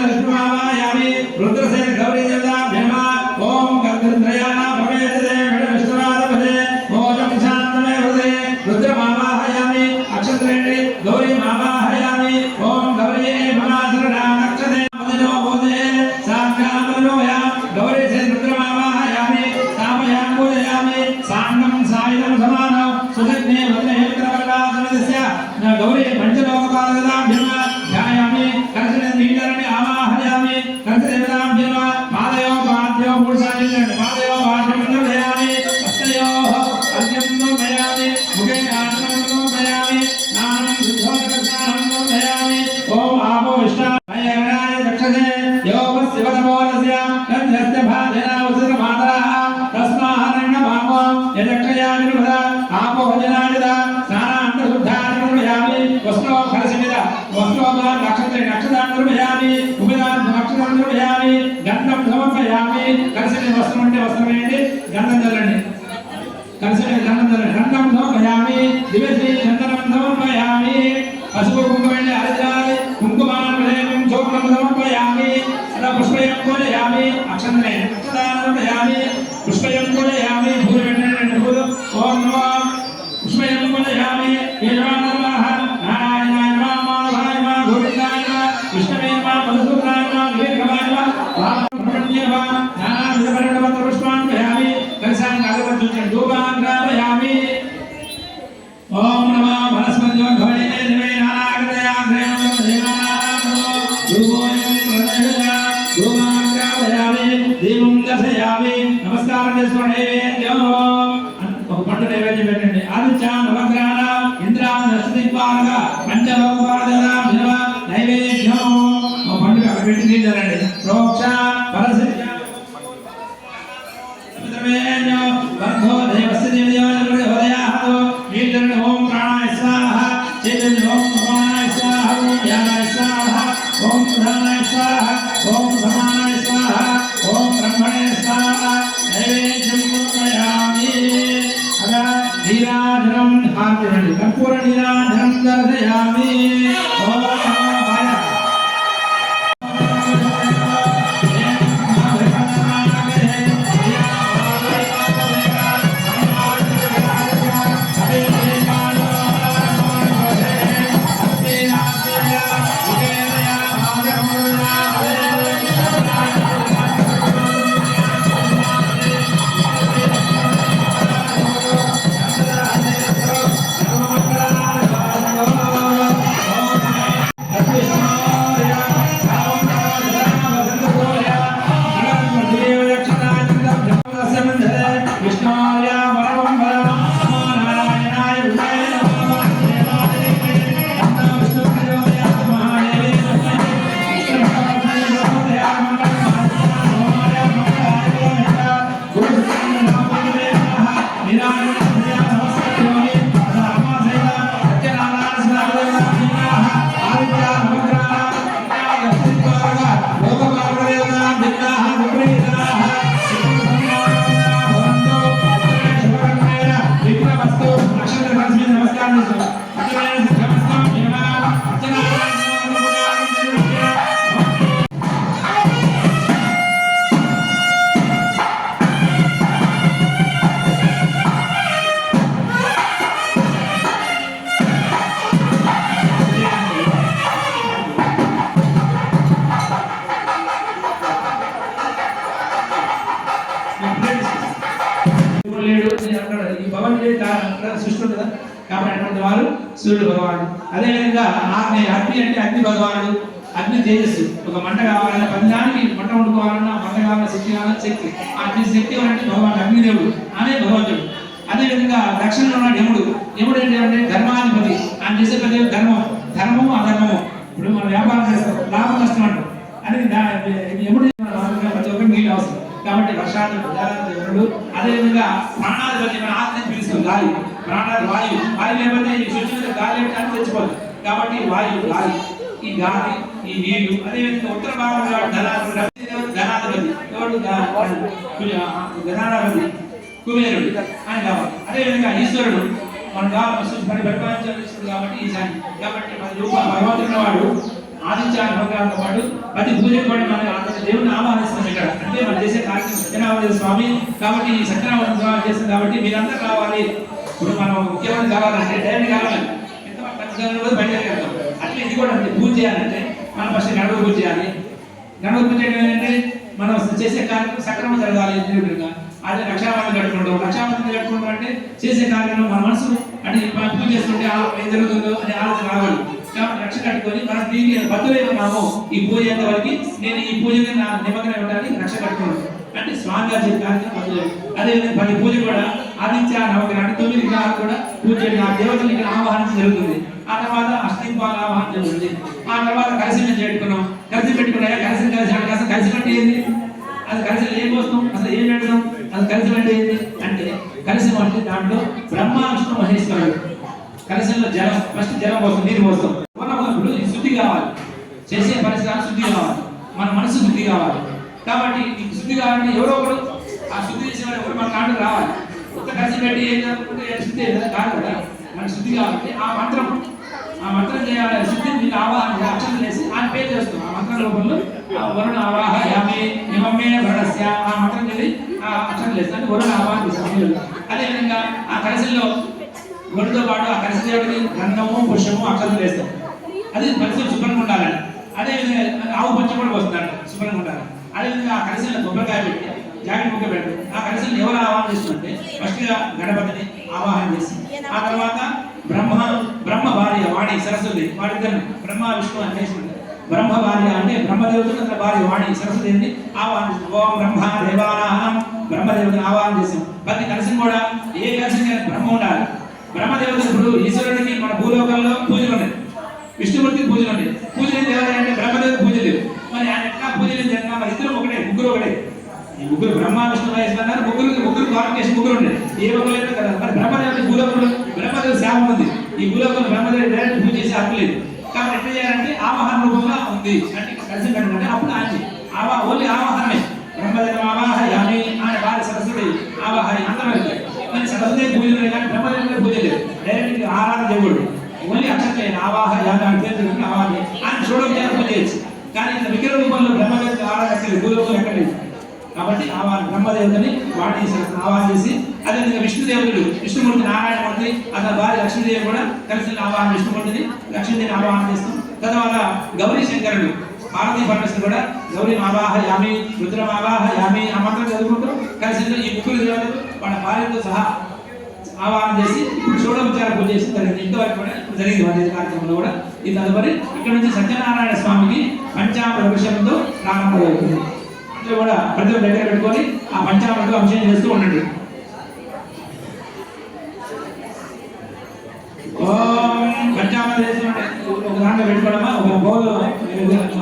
C: విష్ణుమావాయామి రుద్రసేన గౌరీ దేవతాభ్యో నమః ఓం గంధర్వయానా భవేదే విష్ణువాదభే మోజం శాంతమే హృదే రుద్రమావాహయామి అక్షత్రేణి గౌరీ మావాహయామి ఓం గౌరీ భవాసరణ నక్షతే మదినో బోధే సాక్షామనోయా గౌరీ సే రుద్రమావాహయామి సామయాం పూజయామి సాంగం సాయుధం సమానం సుదగ్నే వదనేత్రవల్లాసనస్య గౌరీ పంచలోకపాలకదాభ్యో ధ్యాయామి కలశ నీలరణి ఆవాహయామి కలశ దేవతాభ్యో మాదయో పాద్యో మూడుసార్లు మాదయో పాద్యం ధ్యాయామి అస్తయో అర్ఘ్యం ధ్యాయామి ముఖే ఆచమనం ధ్యాయామి స్నానం శుద్ధోదకస్నానం ధ్యాయామి ఓం ఆపో విష్ణాయ దక్షతే యోగస్య వదమోలస్య గంధస్య భాజన ఉసర మాతరః తస్మాహరణ భావో యదక్షయామి నివద ఆపో భజనానిద స్నానాంత శుద్ధాని ధ్యాయామి వస్త్రో కలశమిద వస్త్రోగా నక్షత్రాన్ని ధ్యాయామి ఉపదాన నక్షత్రాన్ని ధ్యాయామి గంధం సమర్పయామి కలశమి వస్త్రం అంటే వస్త్రం ఏంటి గంధం చల్లండి కలశమి గంధం చల్లండి గంధం సమర్పయామి దివసి చందనం సమర్పయామి పసుపు కుంకుమండి అరజాలి కుంకుమానం చోపనం సమర్పయామి సదా పుష్పయం పూజయామి అక్షంతనే అక్షదానం సమర్పయామి పుష్పయం పూజయామి పూజ పెట్టండి పూజ ఓం నమో పుష్పయం పూజయామి యజమానర్వాహ నారాయణాయ నమః మాధవాయ నమః గోవిందాయ నమః విష్ణవే నమః మధుసూదనాయ నమః వివేకవాయ నమః రామకృష్ణాయ నమః నానావిధపరిణవ పుష్పాన్ భయామి కలశాన్ని అగరబత్తులను ధూపాన్ గ్రామయామి ఓం నమో వనస్పతియో భవే దేవే నానాగతయాగ్రేణ దేవానామో ధూపోయం ప్రదయా ధూపాన్ గ్రామయామి దీపం దర్శయామి నమస్కారం చేసుకోండి ఒక పండు నైవేద్యం పెట్టండి ఆదిత్య నవగ్రహాల ఇంద్రాం దశదిక్పాలక పంచలోకపాలక నైవేద్యం ఒక పండుగ అక్కడ పెట్టి తీరండి ప్రోక్ష పరసిద్ధ వర్ధో దేవస్య దేవదేవ హృదయాహో నీర్జన ఓం ప్రాణాయ స్వాహ చైతన్య ఓం సమానాయ స్వాహ ఓం ధ్యానాయ స్వాహ ఓం ప్రధానాయ స్వాహ ఓం సమానాయ స్వాహ ఓం బ్రహ్మణే స్వాహ నైవేద్యం సమర్పయామి అలా నీరాజనం హారతి కర్పూర నీరాజనం దర్శయామి ఓం నమః సృష్టి కదా కాబట్టి అటువంటి వారు సూర్యుడు భగవానుడు. అదేవిధంగా అగ్ని అంటే అగ్ని భగవానుడు, అగ్ని తేజస్సు. ఒక మంట కావాలన్నా పదిదానికి మంట వండుకోవాలన్నా మంట కావాలన్నా శక్తి కావాలన్నా శక్తి. ఆ శక్తి అంటే భగవాన్ అగ్నిదేవుడు అనే భగవంతుడు. అదేవిధంగా దక్షిణలో ఉన్నాడు యముడు. యముడు ఏంటంటే ధర్మాధిపతి. ఆయన చేసే ప్రతి ధర్మము అధర్మము. ఇప్పుడు మనం వ్యాపారం చేస్తాం, లాభం నష్టం అంటాం. అది యముడు ప్రతి ఒక్కరికి నీళ్ళు అవసరం కాబట్టి వర్షాలు. అదేవిధంగా ప్రాణాధిపతి మన ఆత్మని పిలుస్తాం గాలి, ప్రాణాలు వాయువు. వాయువు లేకపోతే ఈ సృష్టి మీద గాలి అంటే తెచ్చిపోదు కాబట్టి వాయువు గాలి, ఈ గాలి, ఈ నీళ్లు. అదేవిధంగా ఉత్తర భాగంలో ధనాధిపతి ధనాధిపతి కుబేరుడు ఆయన కావాలి. అదేవిధంగా ఈశ్వరుడు మన కావాలి పరిపాలించాల్సింది కాబట్టి ఈశాని. కాబట్టి మన రూప భగవంతుడు వాడు ఆదిత్య అనుగ్రహాలతో పాటు ప్రతి పూజకు కూడా మనం అతని దేవుని ఆహ్వానిస్తాం ఇక్కడ. అంటే మనం చేసే కార్యక్రమం సత్యనారాయణ స్వామి కాబట్టి ఈ సత్యనారాయణ చేస్తాం కాబట్టి మీరందరూ రావాలి. ఇప్పుడు మనం ముఖ్యమంత్రి కావాలంటే డైరెక్ట్ కావాలి, ఎంతమంది పచ్చగా బయలుదేరుతాం. అట్లా ఇది కూడా అంటే పూజ చేయాలంటే మనం ఫస్ట్ గణపతి పూజ చేయాలి. గణపతి పూజ ఏంటంటే మనం చేసే కార్యక్రమం సక్రమం జరగాలి. నిర్విఘ్నంగా అదే రక్షాబంధం కట్టుకుంటాం. రక్షాబంధం కట్టుకుంటాం అంటే చేసే కార్యక్రమం మన మనసు అంటే మనం పూజ చేస్తుంటే ఏం జరుగుతుందో అనే ఆలోచన రావాలి. కాబట్టి రక్ష కట్టుకొని మనం దీన్ని భక్తులైనాము. ఈ పూజ అయ్యేంత వరకు నేను ఈ పూజకి నా నిమగ్నం ఇవ్వడానికి రక్ష కట్టుకున్నాను అంటే స్వామి గారు చెప్పడానికి భక్తులు. అదేవిధంగా ప్రతి పూజ కూడా ఆదిత్య నవగ్రహాన్ని 9 గ్రహాలు కూడా పూజ ఆ దేవతలు ఇక్కడ ఆవాహన జరుగుతుంది. ఆ తర్వాత అష్టదీపాల ఆవాహన జరుగుతుంది. ఆ తర్వాత కలిసి మేము పెట్టుకున్నాం. కలిసి పెట్టుకున్నా కలిసి అంటే ఏంది? అది కలిసి ఏం పోస్తాం, అసలు ఏం పెడతాం, అది కలిసి అంటే ఏంటి అంటే కలిసి అంటే దాంట్లో బ్రహ్మ విష్ణు మహేశ్వరుడు. కలిసిలో జలం ఫస్ట్ జలం పోస్తాం, నీరు పోస్తాం. ఇప్పుడు శుద్ధి కావాలి, చేసే పరిసరాలు శుద్ధి కావాలి, మన మనసు శుద్ధి కావాలి. కాబట్టి శుద్ధి కావాలంటే ఎవరో ఒకరు ఆ శుద్ధి చేసే వారు ఎవరు మన కాంటకు రావాలి. ఒక్క కలిసి పెట్టి ఏం జరుగుతుంటే శుద్ధి కాదు కదా. మన శుద్ధి కావాలంటే ఆ మంత్రం చేయాలి. శుద్ధి మీకు ఆవాహన అక్షరం చేసి ఆ పేరు చేస్తాం. ఆ మంత్రం లోపల వరుణ ఆవాహ యామే నిమమ్మే వరుణస్య ఆ మంత్రం చేసి ఆ అక్షరం చేస్తాం. వరుణ ఆవాహన చేస్తాం. అదేవిధంగా ఆ కలిసిలో వరుడితో పాటు ఆ కలిసి దేవుడికి గంధము పుష్పము అక్షరం వేస్తాం. అది పరిస్థితి శుభ్రంగా ఉండాలని. అదేవిధంగా ఆవు పంచం కూడా వస్తున్నాడు శుభ్రంగా ఉండాలి. అదేవిధంగా ఆ కలిసిలో కొబ్బరికాయ పెట్టి జాకెట్ ముక్క పెట్టి ఆ కలిసిలో ఎవరు ఆవాహన చేస్తుంటే ఫస్ట్ గా గణపతిని ఆవాహన చేసి ఆ తర్వాత బ్రహ్మ భార్య వాణి సరస్వతి వాడిద్దరు బ్రహ్మ విష్ణు అని చేస్తుంది. బ్రహ్మ భార్య అంటే బ్రహ్మదేవుడు అతని భార్య వాణి సరస్వతిని ఆవాహన ఓం బ్రహ్మ దేవానాహం బ్రహ్మదేవుడిని ఆవాహన చేసాం. ప్రతి కలిసి కూడా ఏ కలిసి బ్రహ్మ ఉండాలి. బ్రహ్మదేవుడు ఇప్పుడు ఈశ్వరుడికి మన భూలోకంలో పూజలు ఉన్నాయి, విష్ణుమూర్తికి పూజలు ఉన్నాయి. పూజలు దేవాలి అంటే బ్రహ్మదేవుడు పూజ లేవు. మరి ఆయన ఎట్లా పూజలు జరిగినా మరి ఇద్దరు ఒకటే, ముగ్గురు ఒకటే. ఈ ముగ్గురు బ్రహ్మ విష్ణు మహేశ్వరు ముగ్గురు క్వాలిఫికేషన్ ముగ్గురు ఉండే ఏ ఒక్కరు కదా. మరి బ్రహ్మదేవుడి భూలోకంలో బ్రహ్మదేవుడు సేవ ఉంది. ఈ భూలోకంలో బ్రహ్మదేవుడు డైరెక్ట్ పూజ చేసి హక్కు లేదు. కాబట్టి ఎట్లా చేయాలంటే ఆవాహన రూపంలో ఉంది అంటే కలిసి పెట్టండి. అప్పుడు ఆయన ఓన్లీ ఆవాహనమే బ్రహ్మదేవ ఆవాహ యామి ఆయన భార్య సరస్వతి ఆవాహ అందరూ వెళ్తాయి. కానీ సరస్వతి పూజలు కానీ బ్రహ్మదేవుడి పూజ లేదు. డైరెక్ట్ ఆరాధన దేవుడు ఓన్లీ అక్షరం ఆవాహ యామి అంటే ఆవాహన ఆయన చూడడం పూజ చేయొచ్చు. కానీ విగ్రహ రూపంలో బ్రహ్మదేవుడి ఆరాధన భూలోకంలో ఎక్కడ లేదు. కాబట్టి బ్రహ్మదేవుడిని వాణి ఆవాహన చేసి అదేవిధంగా విష్ణుదేవుడు విష్ణుమూర్తి నారాయణమూర్తి అతని భార్య లక్ష్మీదేవి కూడా కలిసి ఆవాహన విష్ణుమూర్తిని లక్ష్మీదేవిని ఆవాహన చేస్తాం. తర్వాత గౌరీ శంకరుడు పార్వతీ పరమేశ్వరుడు కూడా గౌరీ ఆవాహ యామి రుద్రం ఆవాహ యామి ఆ మంత్రం చదువుకుంటూ కలిసి ఈ ముగ్గురు దేవతలు వాళ్ళ భార్యతో సహా ఆవాహన చేసి ఇప్పుడు షోడోపచార పూజ చేసి జరిగింది. ఇంతవరకు కూడా ఇప్పుడు జరిగింది వంద కార్యక్రమంలో కూడా. ఈ తదుపరి ఇక్కడ నుంచి సత్యనారాయణ స్వామికి పంచామృత అభిషేకంతో ప్రారంభమవుతుంది. కూడా ప్రతి దగ్గర పెట్టుకొని ఆ పంచామృతం అభిషేకం చేస్తూ ఉండండి. పంచామృతం చేస్తుంటే ఒక దాంట్లో పెట్టుకోవడమా ఒక బౌల్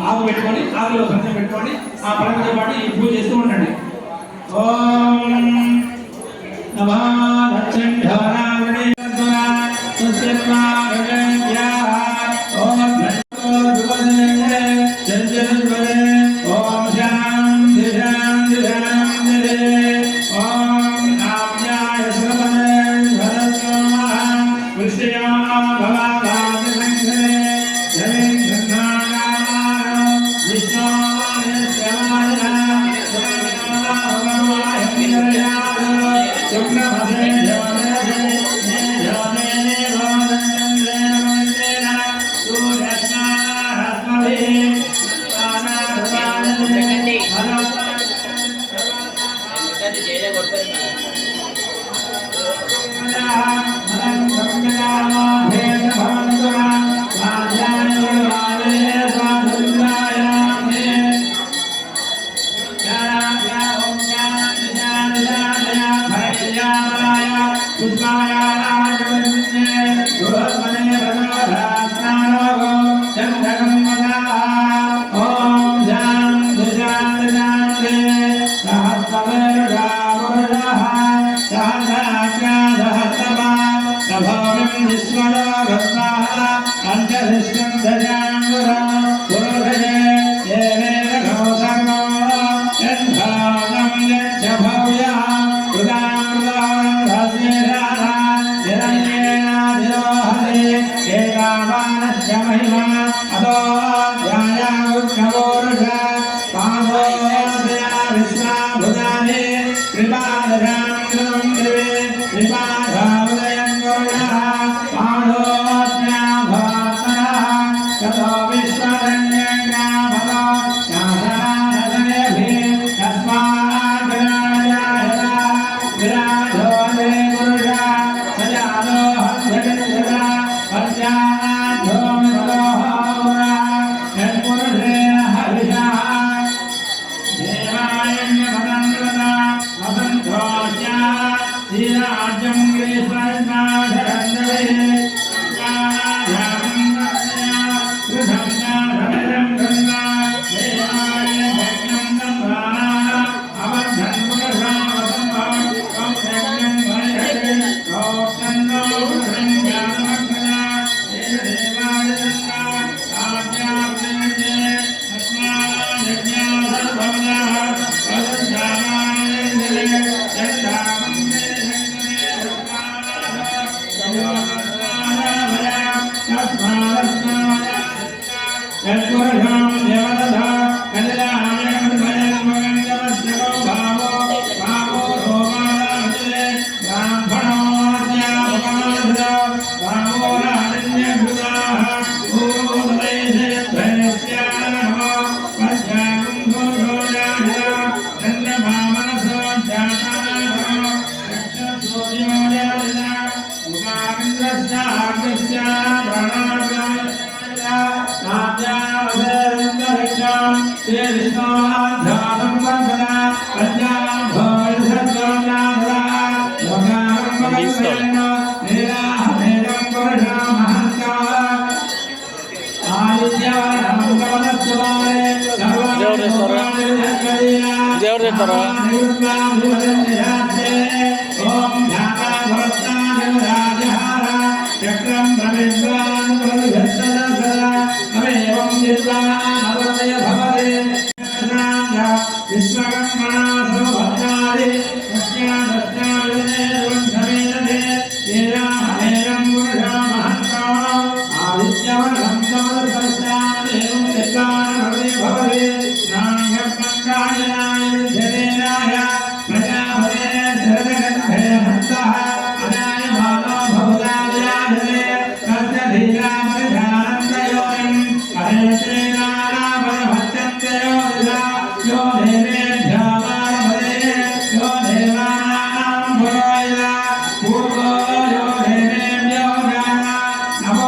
C: ఆకు పెట్టుకొని ఆకులో పంచం పెట్టుకొని ఆ పళ్ళతో పాటు ఈ పూజ చేస్తూ ఉండండి. ఓం నమః ते विष्णुनाथं वन्दना पद्यां भवसद्गोनाथदा लोकां भगवन्तो नीलाहमेदं पुरुषमहन्ता आदित्यवनं कमलस्वरे
D: ದೇವ್ರ
C: ओम ध्याता भवस्तानिमराजहार चक्रं प्रविद्वान् प्रविभत्सदा अमेवं विद्वान् अवदय भवते नाम्या विश्वकर्मणा सर्वभद्रादि तस्यादस्ताविदे वन्धमेदे येनाहमेनं पुरुषमहन्ता आदित्यवनं कमलसंस्थानेवं विद्वान् अवदय भवते नान्यपन्दायनाय विद्यतेनाय प्रजापते शरणगन्धे हन्तः अनाय मानो भवदाव्याजते कस्य धीरामरिधानन्दयोनिम् अरेत्रेणानामयभच्चन्ते यो देवेभ्यो मानभते यो देवानां पुरोहिता पूर्वो यो देवेभ्यो जाना नमो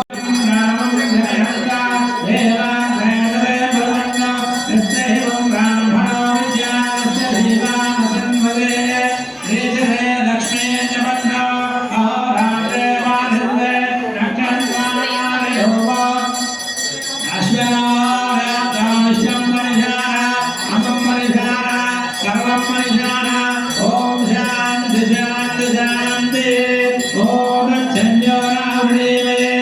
C: रामं विघ्नहर्ता देवाग्रेतरे भवन्तो यस्यैवं ब्राह्मणो विद्यास्य धीमामसन्वदे नीचरे लक्ष्मी च बन्धो अहोरात्रे माधिन्वे नक्षत्राणायोगो अश्वनायातामिष्टं परिजाना अमं परिजाना सर्वं परिजाना ॐ शान्ति शान्ति शान्ति ॐ तच्छन्यो रावणीमये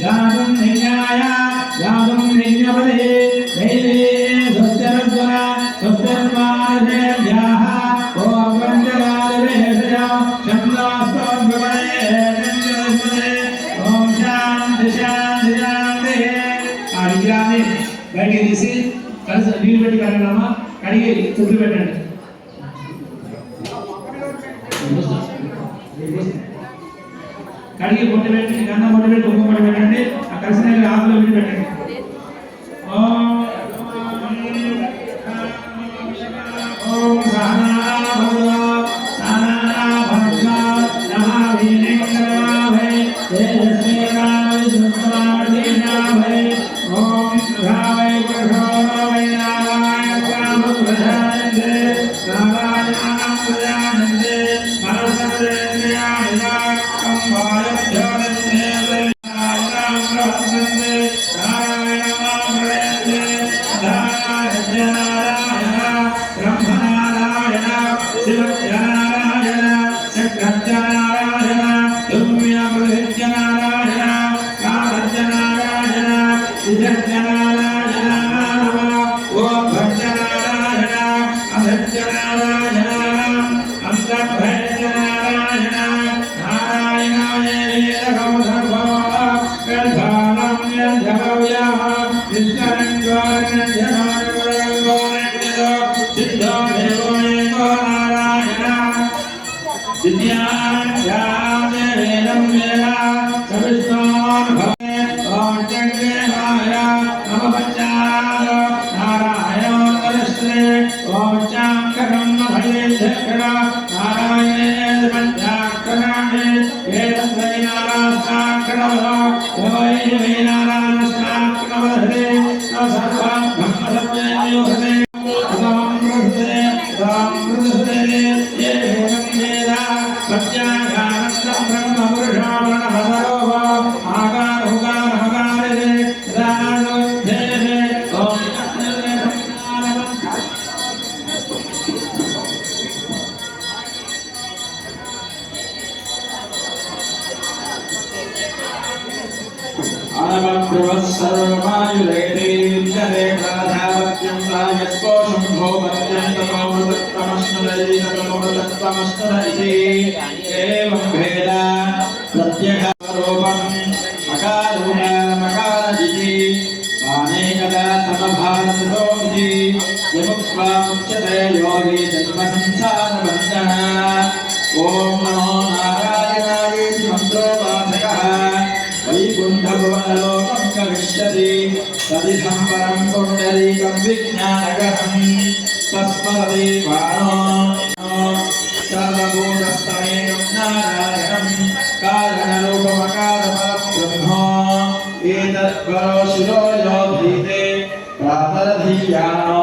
C: गातुं निज्ञाय गातुं निज्ञपदे दैवे स्वस्तिरद्वरा स्वस्तिर्मानुषेभ्यः ॐ पञ्चकालवेषयो शब्दास्तोद्भवने ॐ शान्ति शान्ति शान्ति ఆ విగ్రహాన్ని బయటికి తీసి కలిసి నీళ్ళు పెట్టి కడగడమా కడిగి చుట్టూ పెట్టండి కడిగి పొట్టు పెట్టి గంధం పొట్టు పెట్టి ఉప్పు పొట్టు పెట్టండి ఆ కలిసిన ఆకులో పెట్టి పెట్టండి ఓం సహనా భవతు సహనా భవతు నమః వీరేంద్రాభై తేజస్వేనాభై సుష్మావతీనాభై ఓం రావై పురుషోభై నారాయణామృతానందే నారాయణాం ప్రజానందే మనసంద్రేంద్రియాణినాకం వాయుధ్యోదందే నారాయణాం ప్రవసందే నారాయణాం ప్రళయందే నారాయణ బ్రహ్మనారాయణ శివనారాయణ చక్రనారాయణ దుర్వ్యాపృత్యనారాయణ కాలజ్జనారాయణ విజజ్జనారాయణ ఓం భజ్జనారాయణ అభజ్జనారాయణ అంతర్భజ్జనారాయణ నారాయణాయ వేదకం సర్వో గర్భాణం యజ్ఞభవ్యః విష్ణురంగోరంగో సిద్ధో దేవో ఏకో నారాయణ విద్యావేదం వేద సవిష్ణోన్ భవే ఓం చంద్రేహాయ నమః నారాయణోత్తరశ్రే ఓం చాంకరం భయే ధర నారాయణేన పంచాక్షరాణి వేదత్రయనారాష్టాక్షరవః ఓయై వేనారాష్టాక్షరవధే సర్వం బ్రహ్మసత్యేయోహతే సమం ప్రసదే రాం ప్రసదే ఏ వేదం వేద సత్యాగానందం బ్రహ్మ పురుషావరణ భదరోహ ఆకార హుకార హకారే రాణో దేవే ఓం
A: सर्वमायुरेणीन्द्रेणाधावत्यं राजस्पोषं भोपत्यं तमोमृतत्वमश्नुरैति एवं भेद प्रत्यगारोपम् अकारोकारमकारजिति अनेकदा समभारसतोऽपि विमुक्त्वा मुच्यते योगी जन्मसंसारबन्धः ॐ नमो नारायणायेति मन्त्रोपासकः वैकुण्ठभुवनलोकं करिष्यति तदिदं परं पुण्डरीकं विज्ञानगरं तस्मदे बाणो सर्वभूतस्थमेकं नारायणं कारणरूपमकारपरब्रह्म एतद्वरो शिरो यो भीते प्रातरधीयानो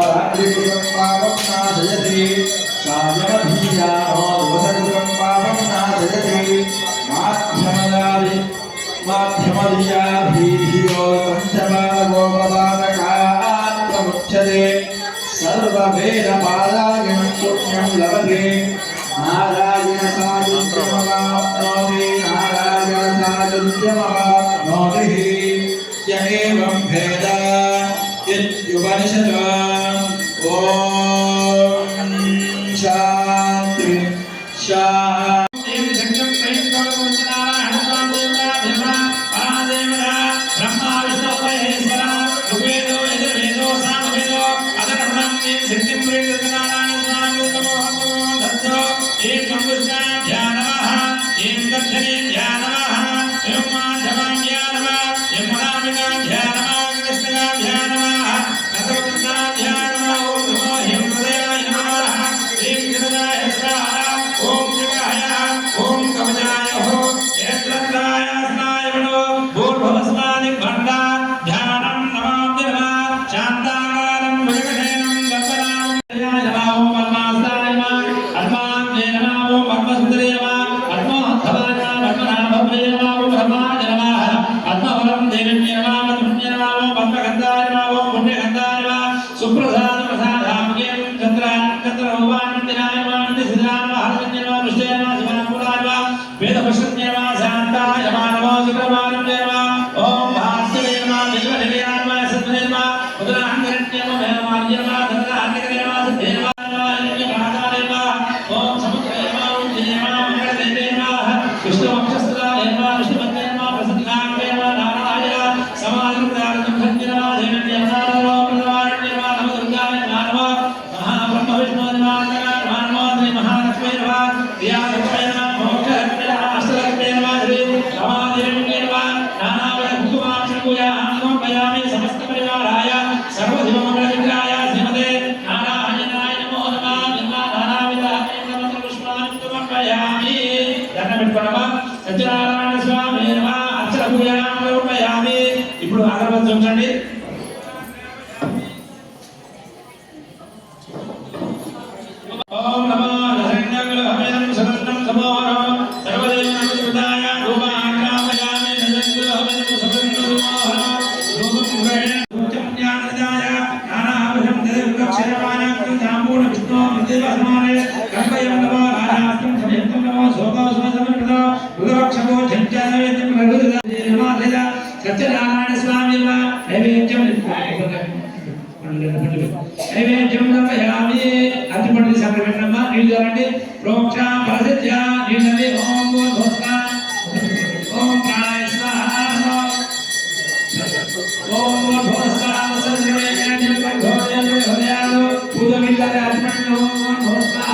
A: वेदपादाय पुण्यं लभते नारायण सायुज्यमवाप्नोति नारायण सायुज्यमवाप्नोति य एवं भेद इत्युपनिषत् ॐ शान्ति शान्ति
C: సత్యనారాయణ స్వామి అక్షర పూజామి. ఇప్పుడు అగరబత్తి ఉంచండి. ఓం నమో దశంగళహమేనం సగంధం సమోహరం సర్వదేవ నమస్కృతాయ రూపాగ్రామయామి దశంగళహమేనం సగంధం సమోహరం రూపం గ్రహణం జ్ఞానదాయ నానాభం దేవక్షరమాణం తాంబూల విష్ణు విద్యవసమానే కంబయం నమో రాజాస్తం సమయంతం నమో శోభాసుమసమృత రుద్రక్షమో ఝంజావేతం రఘుదయ సత్యనారాయణ స్వామి నైవేద్యం నైవేద్యం సమయామి. అతిపండి సంక్రమణమ్మ నీళ్ళు చల్లండి. ప్రోక్షా ప్రసిద్ధ్య నీళ్ళని ఓం భూస్వా ఓం ప్రాణాయ స్వాహ ఓం భూస్వా పూజ వీళ్ళని అతిపండి ఓం భూస్వా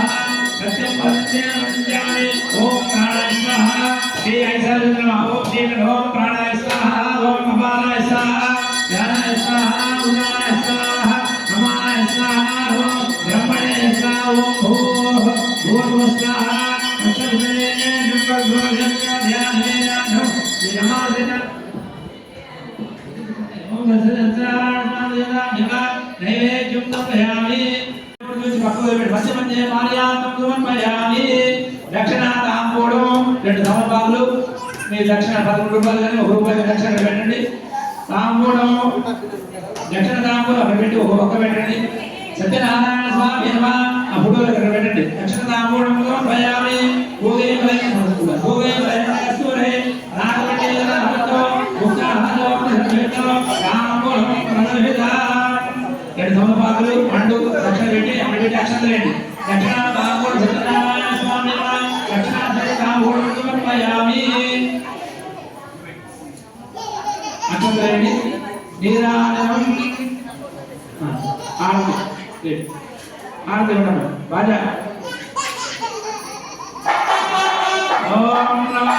C: సత్యం ప్రసిద్ధ్యామి ఓం ప్రాణాయ స్వాహ శ్రీ ఐశ్వర్య ఓం శ్రీ ఓం ప్రాణాయ స్వాహ ఓం అపానాయ స్వాహ జ్ఞానాయ స్వాహ ఉదానాయ స్వాహ నమాయ స్వాహ ఓం బ్రహ్మణే స్వాహ ఓం భూర్భువ స్వాహ నైవేద్యం సమయామి. దక్షిణ తాంబూలం 2 తమలపాకులు. మీ దక్షిణ 11 రూపాయలు కానీ 1 రూపాయలు దక్షిణ పెట్టండి. తాంబూలం దక్షిణ తాంబూలం అక్కడ పెట్టి 1 ఒక్క పెట్టండి. సత్యనారాయణ స్వామి ఆ ఫోటోలు అక్కడ పెట్టండి. దక్షిణ తాంబూలం భయామి భోగే భోగే భూరే నాగపట్టి తమలపాకులు పండు దక్షిణ పెట్టి అక్కడ పెట్టి అక్షంత రండి. దక్షిణ తాంబూలం సత్యనారాయణ స్వామి దక్షిణ తాంబూలం భయామి అక్షంత రండి. నీరాజనం ఆరతి ఆరతి ఉండదు బాజా. ఓం నమో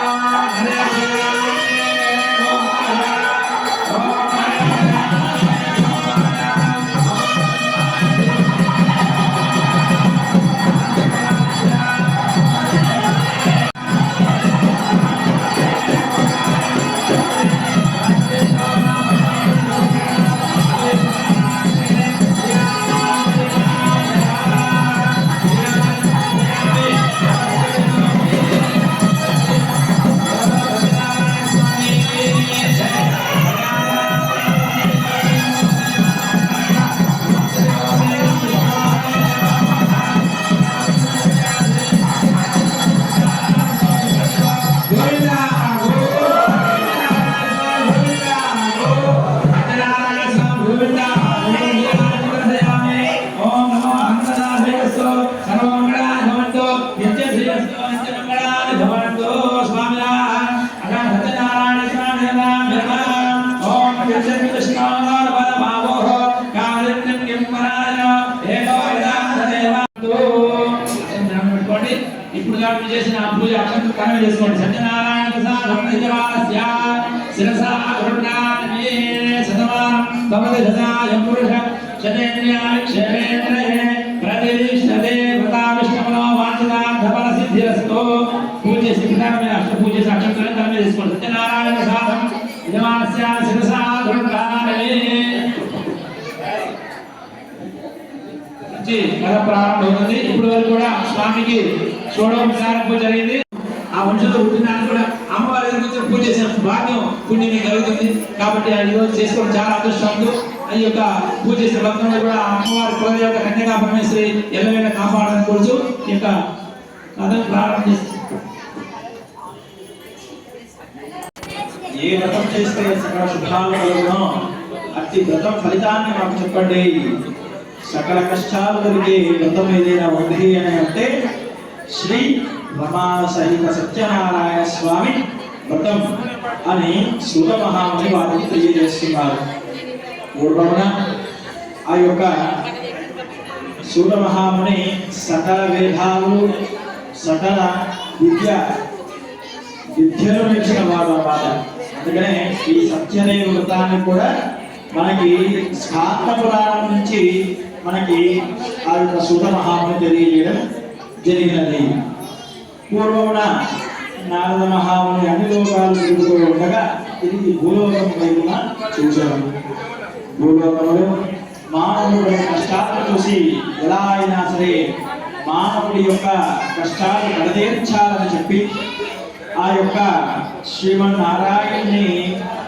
C: విద్యార్థులు చేసిన పూజ అక్షంతలు కనవ చేసుకోండి. సత్యనారాయణ ప్రసాదం యజమానస్య శిరసా గరుడానమే సతమానం భవతి సదాయం పురుష శతేంద్రియాణి క్షేమేంద్రియే ప్రతిష్ఠతే వ్రతావిష్ణమనో వాంఛితార్థఫల సిద్ధిరస్తు. పూజ చేసి పితామయ అష్ట పూజ చేసి అక్షంతలను కనవ చేసుకోండి. సత్యనారాయణ ప్రసాదం యజమానస్య శిరసా గరుడానమే కథ ప్రారంభమవుతుంది. ఇప్పుడు వరకు కూడా స్వామికి షోడోపచార పూజ జరిగింది. ఆ వంశంలో పుట్టినాన్ని కూడా అమ్మవారి దగ్గర పూజ చేసిన భాగ్యం పుణ్యం కలుగుతుంది. కాబట్టి ఈ రోజు చేసుకోవడం చాలా అదృష్టవంతులు. ఈ యొక్క పూజ చేసిన భక్తులు కూడా అమ్మవారి కుల యొక్క కన్యకా పరమేశ్వరి ఎల్లవేళ కాపాడాలని కోరుచు ఈ యొక్క కథను ప్రారంభం చేస్తుంది.
A: ఏ వ్రతం చేస్తే సకల శుభాలు కలుగునో అట్టి వ్రతం ఫలితాన్ని మాకు చెప్పండి. సకల కష్టాలు కలిగే వ్రతం ఏదైనా ఉంది అని అంటే శ్రీ రమా సహిత సత్యనారాయణ స్వామి వ్రతం అని సూత మహాముని వారికి తెలియజేస్తున్నారు. పూర్వమున ఆ యొక్క సూత మహాముని సకల వేదాలు సకల విద్యను నేర్చిన వాడు అన్నమాట. అందుకనే ఈ సత్యదేవ వ్రతాన్ని కూడా మనకి స్కాంద పురాణం నుంచి మనకి ఆ యొక్క సూత మహాముని తెలియజేయడం జరిగినది. పూర్వమున నారద మహాముని అన్ని లోకాలు తిరుగుతూ ఉండగా తిరిగి భూలోకం వైపున చూశారు. భూలోకంలో మానవుడు కష్టాలను చూసి ఎలా అయినా సరే మానవుడి యొక్క కష్టాలు కడతీర్చాలని చెప్పి ఆ యొక్క శ్రీమన్నారాయణుని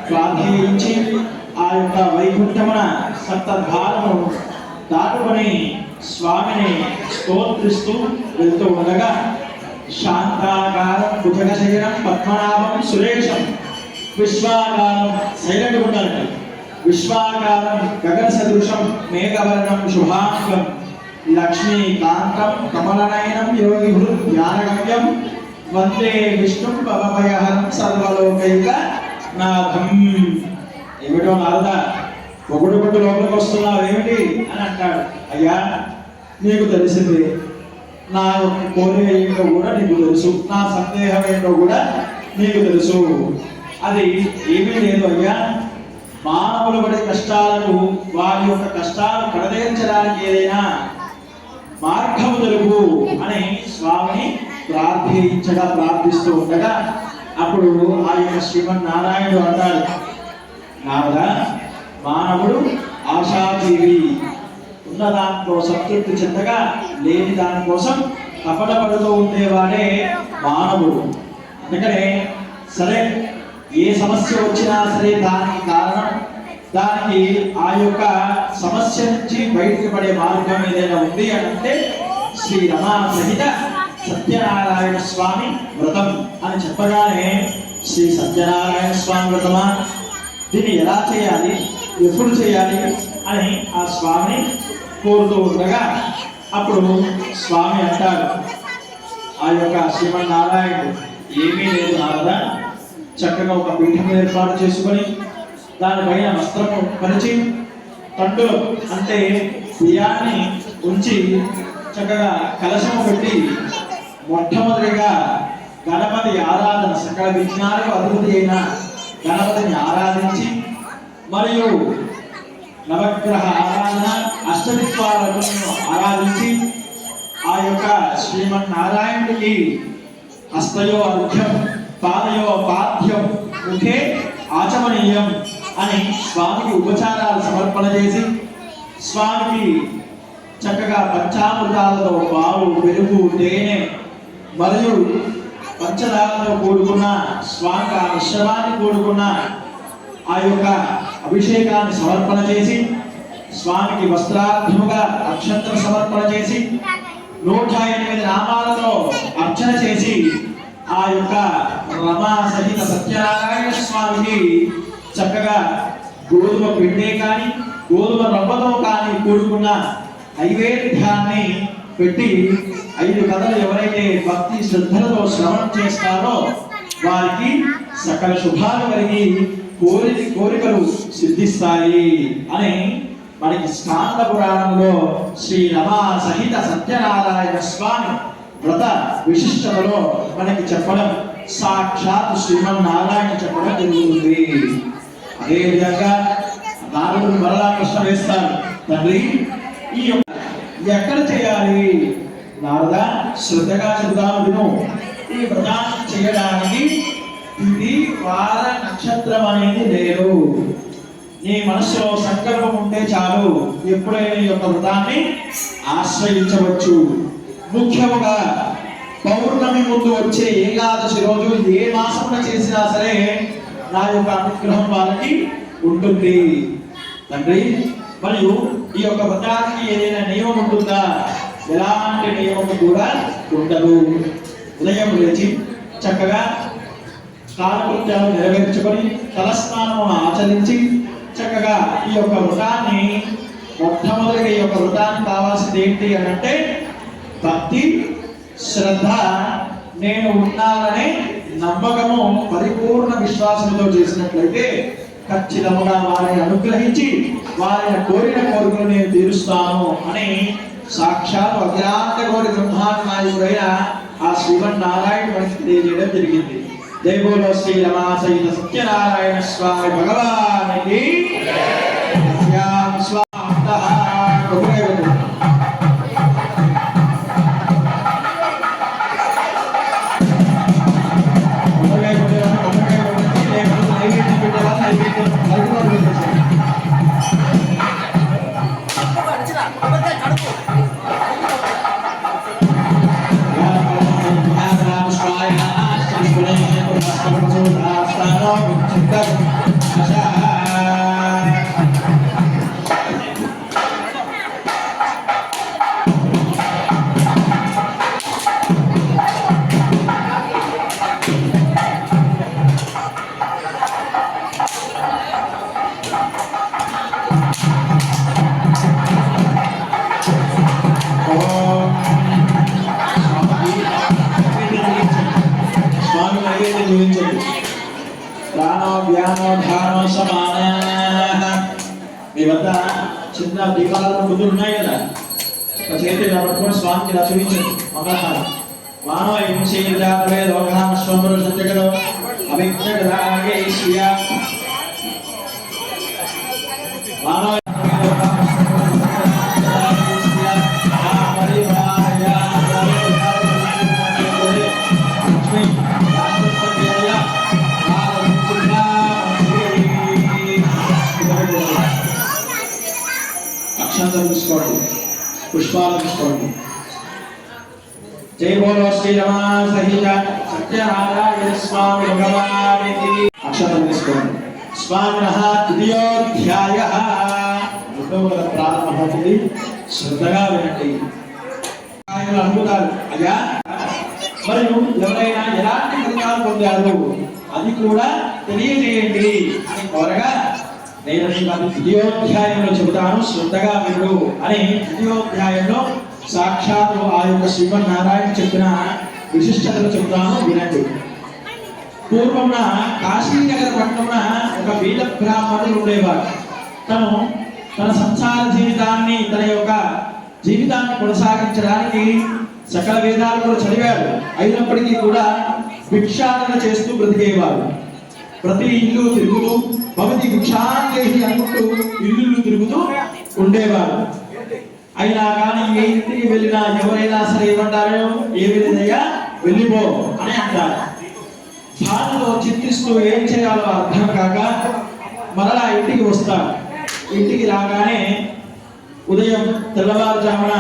A: ప్రార్థించి ఆ యొక్క వైకుంఠమున సప్తద్వారము దాటుకొని స్వామిని స్తోత్రిస్తూ వెళ్తూ ఉండగా శాంతాకారం భుజగశయనం పద్మనాభం సురేషం విశ్వాకారం సైలెంట్ ఉంటారు. విశ్వాకారం గగన సదృశం మేఘవర్ణం శుభాంగం లక్ష్మీకాంతం కమలనయనం యోగి ధ్యానగమ్యం వందే విష్ణు భవభయహరం సర్వలోకైక నాథం. ఏమిటో నారద ఒకటి లోపలికి వస్తున్నావు ఏమిటి అని అంటాడు. అయ్యా నీకు తెలిసింది, నా యొక్క కోరిక ఏంటో కూడా నీకు తెలుసు, నా సందేహం ఏంటో కూడా నీకు తెలుసు. అది ఏమీ లేదు అయ్యా, మానవులు పడే కష్టాలను వారి యొక్క కష్టాలు కడతీర్చడానికి ఏదైనా మార్గము తెలుగు అని స్వామిని ప్రార్థిస్తూ ఉండగా అప్పుడు ఆ యొక్క శ్రీమన్నారాయణుడు అంటాడు, నారద మానవుడు ఆశాజీవి, ఉన్న దానితో సంతృప్తి చెందగా లేని దానికోసం తపన పడుతూ ఉండేవాడే మానవుడు. అందుకనే సరే ఏ సమస్య వచ్చినా సరే దానికి కారణం, దానికి ఆ యొక్క సమస్య నుంచి బయటకు పడే మార్గం ఏదైనా ఉంది అంటే శ్రీ రమా సహిత సత్యనారాయణ స్వామి వ్రతం అని చెప్పగానే శ్రీ సత్యనారాయణ స్వామి వ్రతమా, దీన్ని ఎలా చేయాలి, ఎప్పుడు చేయాలి అని ఆ స్వామిని కోరుతూ ఉండగా అప్పుడు స్వామి అంటారు, ఆ యొక్క శ్రీమన్నారాయణుడు ఏమీ లేదు నారద, చక్కగా ఒక పీఠం ఏర్పాటు చేసుకొని దానిపైన వస్త్రము పరిచి తండ్రులు అంటే బియ్యాన్ని ఉంచి చక్కగా కలశము పెట్టి మొట్టమొదటిగా గణపతి ఆరాధన, సకల విజ్ఞానాలకు అధిపతి అయిన గణపతిని ఆరాధించి మరియు నవగ్రహ ఆరాధన అష్టదిక్పాలను ఆరాధించి ఆ యొక్క శ్రీమన్నారాయణుడికి హస్తయో అర్ఘ్యం పాదయో పాద్యం ముఖే ఆచమనీయం అని స్వామికి ఉపచారాలు సమర్పణ చేసి స్వామికి చక్కగా పంచామృతాలతో పాలు, పెరుగు, తేనె మరియు పంచదారతో కూడుకున్న స్వామికి ఆ మిశ్రమాన్ని కూడుకున్న ఆ యొక్క అభిషేకాన్ని సమర్పణ చేసి స్వామికి వస్త్రార్థముగా అక్షంతర సమర్పణ చేసి 108 నామాలతో అర్చన చేసి ఆ యొక్క రమా సహిత సత్యనారాయణ స్వామికి చక్కగా గోధుమ పిండే కానీ గోధుమ రవ్వతో కానీ కూడుకున్న నైవేద్యాన్ని పెట్టి 5 కథలు ఎవరైతే భక్తి శ్రద్ధలతో శ్రవణం చేస్తారో వారికి సకల శుభాలు కలిగి కోరికలు సిద్ధిస్తాయి అని మనకి స్కాంద పురాణంలో శ్రీ రమా సహిత సత్యనారాయణ స్వామి వ్రత విశిష్టతలో మనకి చెప్పడం సాక్షాత్ శ్రీమన్నారాయణ చెప్పడం జరుగుతుంది. అదేవిధంగా నారదుడు మరలా ప్రశ్న వేస్తారు, తండ్రి ఈ ఎక్కడ చేయాలి? నారద శ్రద్ధగా చెబుతాను విను. ఈ వ్రతాన్ని చేయడానికి ఇది వార నక్షత్రం అనేది లేదు. నీ మనసులో సంకల్పం ఉంటే చాలు, ఎప్పుడైనా ఈ యొక్క వ్రతాన్ని ఆశ్రయించవచ్చు. ముఖ్యముగా పౌర్ణమి ముందు వచ్చే ఏకాదశి రోజు ఏ మాసంలో చేసినా సరే నా యొక్క అనుగ్రహం వాళ్ళకి ఉంటుంది. తండ్రి మరియు ఈ యొక్క వ్రతానికి ఏదైనా నియమం ఉంటుందా? ఎలాంటి నియమం కూడా ఉండదు. ఉదయం లేచి చక్కగా కాలకృత్యాలు నెరవేర్చుకొని తలస్నానం ఆచరించి చక్కగా ఈ యొక్క వ్రతాన్ని మొట్టమొదటిగా ఈ యొక్క వ్రతానికి కావాల్సింది ఏంటి అని అంటే భక్తి, శ్రద్ధ, నేను ఉన్నాననే నమ్మకము, పరిపూర్ణ విశ్వాసంతో చేసినట్లయితే ఖచ్చితంగా వారిని అనుగ్రహించి వారిని కోరిన కోరికలు నేను తీరుస్తాను అని సాక్షాత్ అజ్ఞాత కోరి బ్రహ్మాండ నాయకుడైన ఆ శ్రీమన్నారాయణ మనకి తెలియజేయడం జరిగింది. జై బోలో శ్రీ రమా సహిత సత్యనారాయణ స్వామి భగవానికి మీ వద్ద చిన్న దీపాలను ముందు ఉన్నాయి కదా, ఒక చేతి పట్టుకొని స్వామికి ఇలా చూపించండి. మంగళహారం మానవ హింసేంద్రాలే లోకాశ్వంబరు సత్యగలో అవిజ్ఞరాగే శ్రియ మానవ తీసుకోండి, పుష్పాలు తీసుకోండి. జై బోలో శ్రీ రమా సహిత సత్యనారాయణ స్వామి భగవానికి అక్షరం తీసుకోండి. స్వామినః ద్వితీయోధ్యాయః రెండవ ప్రారంభమవుతుంది. శ్రద్ధగా వినండి. ఆయన అడుగుతారు, అయ్యా మరియు ఎవరైనా ఎలాంటి ఫలితాలు పొందారు అది కూడా తెలియజేయండి అని కోరగా, నేను నీకు ద్వితీయోధ్యాయంలో చెబుతాను, శ్రద్ధగా విను అని ద్వితీయోధ్యాయంలో సాక్షాత్ ఆ యొక్క శ్రీమన్నారాయణ చెప్పిన విశిష్టతలు చెబుతాను, వినండి. పూర్వమున కాశీనగర పట్టణమున ఒక వీర బ్రాహ్మణుడు ఉండేవాడు. తను తన సంసార జీవితాన్ని, తన యొక్క జీవితాన్ని కొనసాగించడానికి సకల వేదాలు కూడా చదివాడు. అయినప్పటికీ కూడా భిక్షాటన చేస్తూ బ్రతికేవాడు. ప్రతి ఇల్లు తిరుగుతూ భవతి భిక్షాందేహి అనుకుంటూ ఇల్లు తిరుగుతూ ఉండేవాడు. అయినా కానీ ఏ ఇంటికి వెళ్ళినా ఎవరైనా సరే ఏమంటారో, ఏ విధంగా వెళ్ళిపో అని అంటారు. బాధలో చింతిస్తూ ఏం చేయాలో అర్థం కాక మరలా ఇంటికి వస్తాడు. ఇంటికి రాగానే ఉదయం తెల్లవారుజామున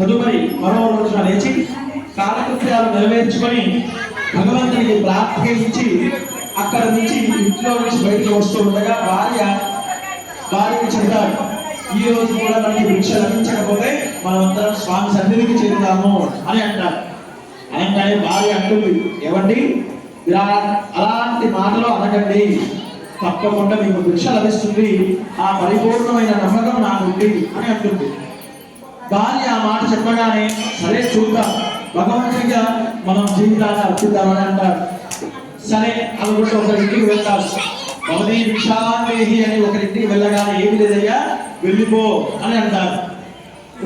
A: తదుపరి మరో రోజున లేచి కాలకృత్యాలు నెరవేర్చుకొని భగవంతునికి ప్రార్థించి అక్కడ నుంచి ఇంట్లో నుంచి బయటకు వస్తూ ఉండగా భార్యకి చెబుతాడు, ఈ రోజు కూడా మనకి భిక్ష లభించకపోతే మనమందరం స్వామి సన్నిధికి చేరుతాము అని అంటారు. అనగానే భార్య అంటుంది, ఏమండి ఇలా అలాంటి మాటలు అనకండి, తప్పకుండా మీకు భిక్ష లభిస్తుంది, ఆ పరిపూర్ణమైన నమ్మకం నాకుంది అని అంటుంది. భార్య ఆ మాట చెప్పగానే సరే చూద్దాం, భగవంతుడిగా మనం జీవితాన్ని అర్పిద్దామని అంటారు. సరే అనుకుంటే ఒకరింటికి వెళ్తారు. భవతి భిక్షాందేహి అని ఒకరింటికి వెళ్ళగానే ఏమి లేదయ్యా వెళ్ళిపో అని అంటారు.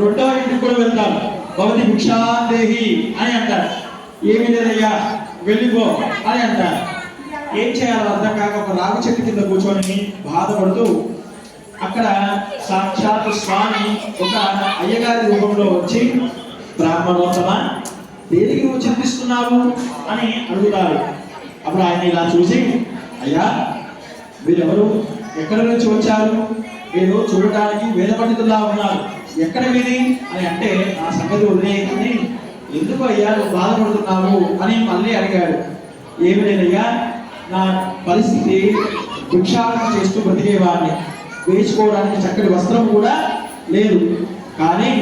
A: రెండవ ఇంటికి కూడా వెళ్తారు. భవతి భిక్షాందేహి అని అంటారు. ఏమి లేదయ్యా వెళ్ళిపో అని అంటారు. ఏం చేయాలో అర్థం కాక ఒక రావి చెట్టు కింద కూర్చొని బాధపడుతూ అక్కడ సాక్షాత్ స్వామి ఒక అయ్యగారి రూపంలో వచ్చి బ్రాహ్మణోత్తమ దేనికి నువ్వు చింతిస్తున్నావు అని అడుగుతారు. అప్పుడు ఆయన ఇలా చూసి అయ్యా వీరెవరు, ఎక్కడి నుంచి వచ్చారు, మీరు చూడడానికి వేద పండితుల్లా ఉన్నారు, ఎక్కడ మీది అని అంటే ఆ సంగతి వదిలేయని ఎందుకు అయ్యా నువ్వు బాధపడుతున్నావు అని మళ్ళీ అడిగాడు. ఏమి లేదయ్యా, నా పరిస్థితి భిక్షాటన చేస్తూ బ్రతికేవాడిని, వేసుకోవడానికి చక్కటి వస్త్రం కూడా లేదు, కానీ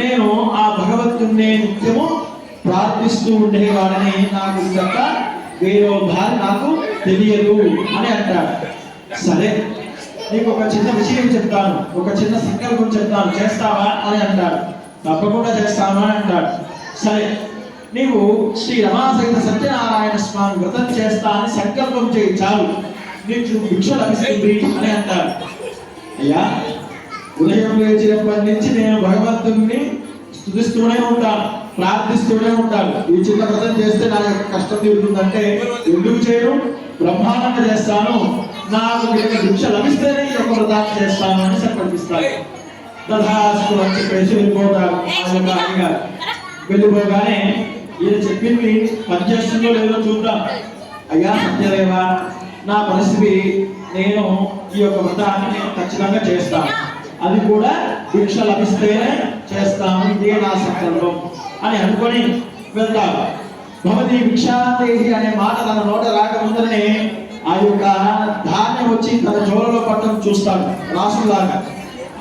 A: నేను ఆ భగవంతుణ్ణి నిత్యము ప్రార్థిస్తూ ఉండేవాడిని, నాకు తప్ప వేరే దారి నాకు తెలియదు అని అంటాడు. సరే నీకు ఒక చిన్న విషయం చెప్తాను, ఒక చిన్న సంకల్పం చెప్తాను, చేస్తావా అని అంటాడు. తప్పకుండా చేస్తాను అని అంటాడు. సరే నీవు శ్రీ రమాసహిత సత్యనారాయణ స్వామి వ్రతం చేస్తా అని సంకల్పం చేయి, చాలు నీకు భిక్ష లభిస్తుంది అని అంటాడు. అయ్యా ఉదయం లేచినప్పటి నుంచి నేను భగవంతుని స్తుతిస్తూనే ఉంటాను, ప్రార్థిస్తూనే ఉంటాను, ఈ చిన్న వ్రతం చేస్తే నా యొక్క కష్టం తీరుతుందంటే ఎందుకు చేయను, బ్రహ్మాండంగా చేస్తాను, నాకు భిక్ష లభిస్తేనే ఈ యొక్క వ్రతాన్ని చేస్తాను అని సంకల్పిస్తాను. తథాస్తు అని చెప్పేసి వెళ్ళిపోతాడు. వెళ్ళిపోగానే ఈయన చెప్పింది పనిచేస్తుందో లేదో చూద్దాం. అయ్యా సత్యదేవ, నా పరిస్థితి నేను ఈ యొక్క వ్రతాన్ని నేను ఖచ్చితంగా చేస్తాను, అది కూడా భిక్ష లభిస్తేనే చేస్తాను, ఇదే నా సంకల్పం అని అనుకొని వెళ్తాను. భవతి భిక్షాందేహి అనే మాట తన నోట రాకముందనే ఆ యొక్క ధాన్యం వచ్చి తన జోలలో పట్టడం చూస్తాడు. రాసులాగా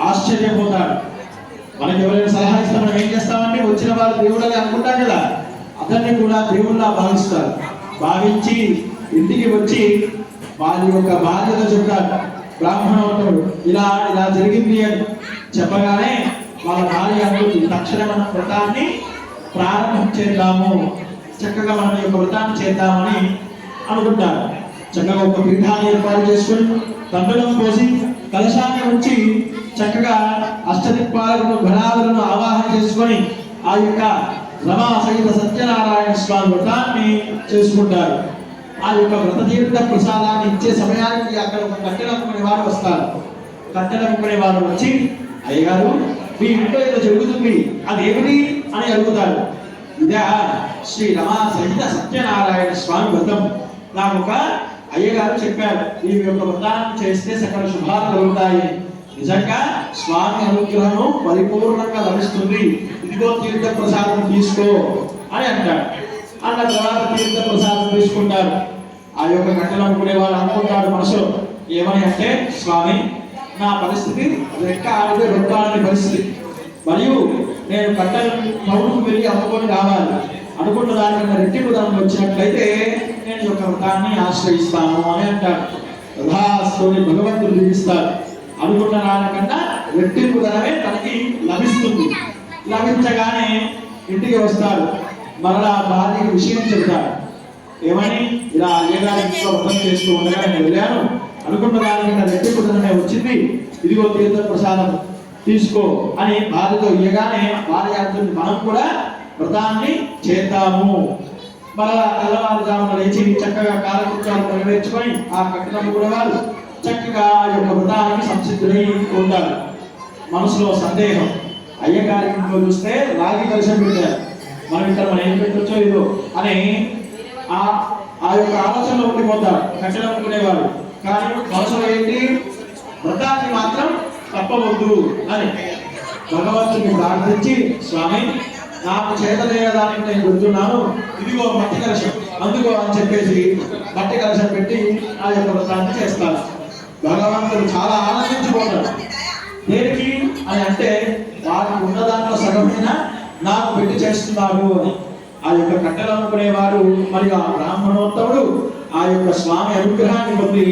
A: ఆశ్చర్యపోతాడు. మనకి ఎవరైనా సలహా ఇస్తే మనం ఏం చేస్తామంటే వచ్చిన వారు దేవుడని అనుకుంటాం కదా, అతన్ని కూడా దేవుళ్ళ భావిస్తారు. భావించి ఇంటికి వచ్చి వారి యొక్క బాధ్యత చెప్తాడు. బ్రాహ్మణోత్తముడు ఇలా ఇలా జరిగింది అని చెప్పగానే వాళ్ళ భార్య అంటుంది, తక్షణం మన వ్రతాన్ని ప్రారంభం చేద్దాము, చక్కగా మన యొక్క వ్రతాన్ని చేద్దామని అనుకుంటారు. చక్కగా ఒక పీఠాన్ని ఏర్పాటు చేసుకుని తండ్రులను పోసి కలశాన్ని ఉంచి చక్కగా అష్టదిక్పాలకులను గణాలను ఆవాహన చేసుకొని ఆ యొక్క రమా సహిత సత్యనారాయణ స్వామి వ్రతాన్ని చేసుకుంటారు. ఆ యొక్క వ్రత తీర్థ ప్రసాదాన్ని ఇచ్చే సమయానికి అక్కడ ఒక కట్టెలమ్ముకునే వారు వస్తారు. కట్టెలమ్ముకునే వారు వచ్చి అయ్యగారు మీ ఇంట్లో ఏదో జరుగుతుంది, అదేమిటి అని అడుగుతారు. ఇదే శ్రీ రమా సహిత సత్యనారాయణ స్వామి వ్రతం, నాకు ఒక అయ్యగారు చెప్పారు ఈ యొక్క వ్రతాన్ని చేస్తే సకల శుభాలు కలుగుతాయి, నిజంగా స్వామి అనుగ్రహం పరిపూర్ణంగా లభిస్తుంది, ఇదిగో తీర్థ ప్రసాదం తీసుకో అని అంటాడు. అన్న తర్వాత తీర్థ ప్రసాదం తీసుకుంటారు. ఆ యొక్క కట్టెలు అనుకునే వాళ్ళు అనుకుంటాడు మనసులో ఏమని అంటే, స్వామి నా పరిస్థితి రెక్క ఆడితే రొక్కాడని పరిస్థితి, మరియు నేను కట్టెలు టౌన్కు వెళ్ళి అమ్ముకొని రావాలి అనుకున్న దానికన్నా రెట్టింపు ధనం వచ్చినట్లయితే నేను యొక్క వ్రతాన్ని ఆశ్రయిస్తాను అని అంటాడు. యథాస్తోని భగవంతుడు దీవిస్తాడు. అనుకున్న దానికన్నా రెట్టింపు ధనమే తనకి లభిస్తుంది. లభించగానే ఇంటికి వస్తాడు. మరలా భార్యకి విషయం చెబుతాడు. ఏమని, ఇలా అయ్యగారి ఇంట్లో వ్రతం చేస్తూ ఉండగా నేను వెళ్ళాను, అనుకున్న దానికన్నా రెట్టింపు ధనమే వచ్చింది, ఇదిగో తీర్థ ప్రసాదం తీసుకో అని భార్యతో ఇయ్యగానే భార్య అంటుంది, మనం కూడా వ్రతాన్ని చేద్దాము. మరలా తెల్లవారుజామున లేచి చక్కగా కాలకృత్యాలు నెరవేర్చుకొని ఆ కట్టడము కూడా వారు చక్కగా ఆ యొక్క వ్రతానికి సంసిద్ధులై ఉంటారు. మనసులో సందేహం, అయ్యగారి ఇంట్లో చూస్తే రాగి కలశం పెట్టారు, మనం ఇక్కడ మనం ఏం పెట్టొచ్చో ఇదో అని ఆ యొక్క ఆలోచనలో ఉండిపోతారు కట్టెలు అనుకునేవారు. కానీ మనసులో ఏంటి, వ్రతాన్ని మాత్రం తప్పవద్దు అని భగవంతుని ప్రార్థించి, స్వామి నాకు చేతలేదానికి నేను గుర్తున్నాను, ఇదిగో మట్టి కలశం అందుకో అని చెప్పేసి మట్టి కలశం పెట్టి ఆ యొక్క వ్రతాన్ని చేస్తారు. భగవంతుడు చాలా ఆనందించిపోతాడు. దేనికి అని అంటే, వారికి ఉన్న దాంట్లో సగమైన నాకు పెట్టి చేస్తున్నారు అని. ఆ యొక్క కట్టెలు అనుకునేవారు మరి ఆ బ్రాహ్మణోత్తముడు ఆ యొక్క స్వామి అనుగ్రహాన్ని పొంది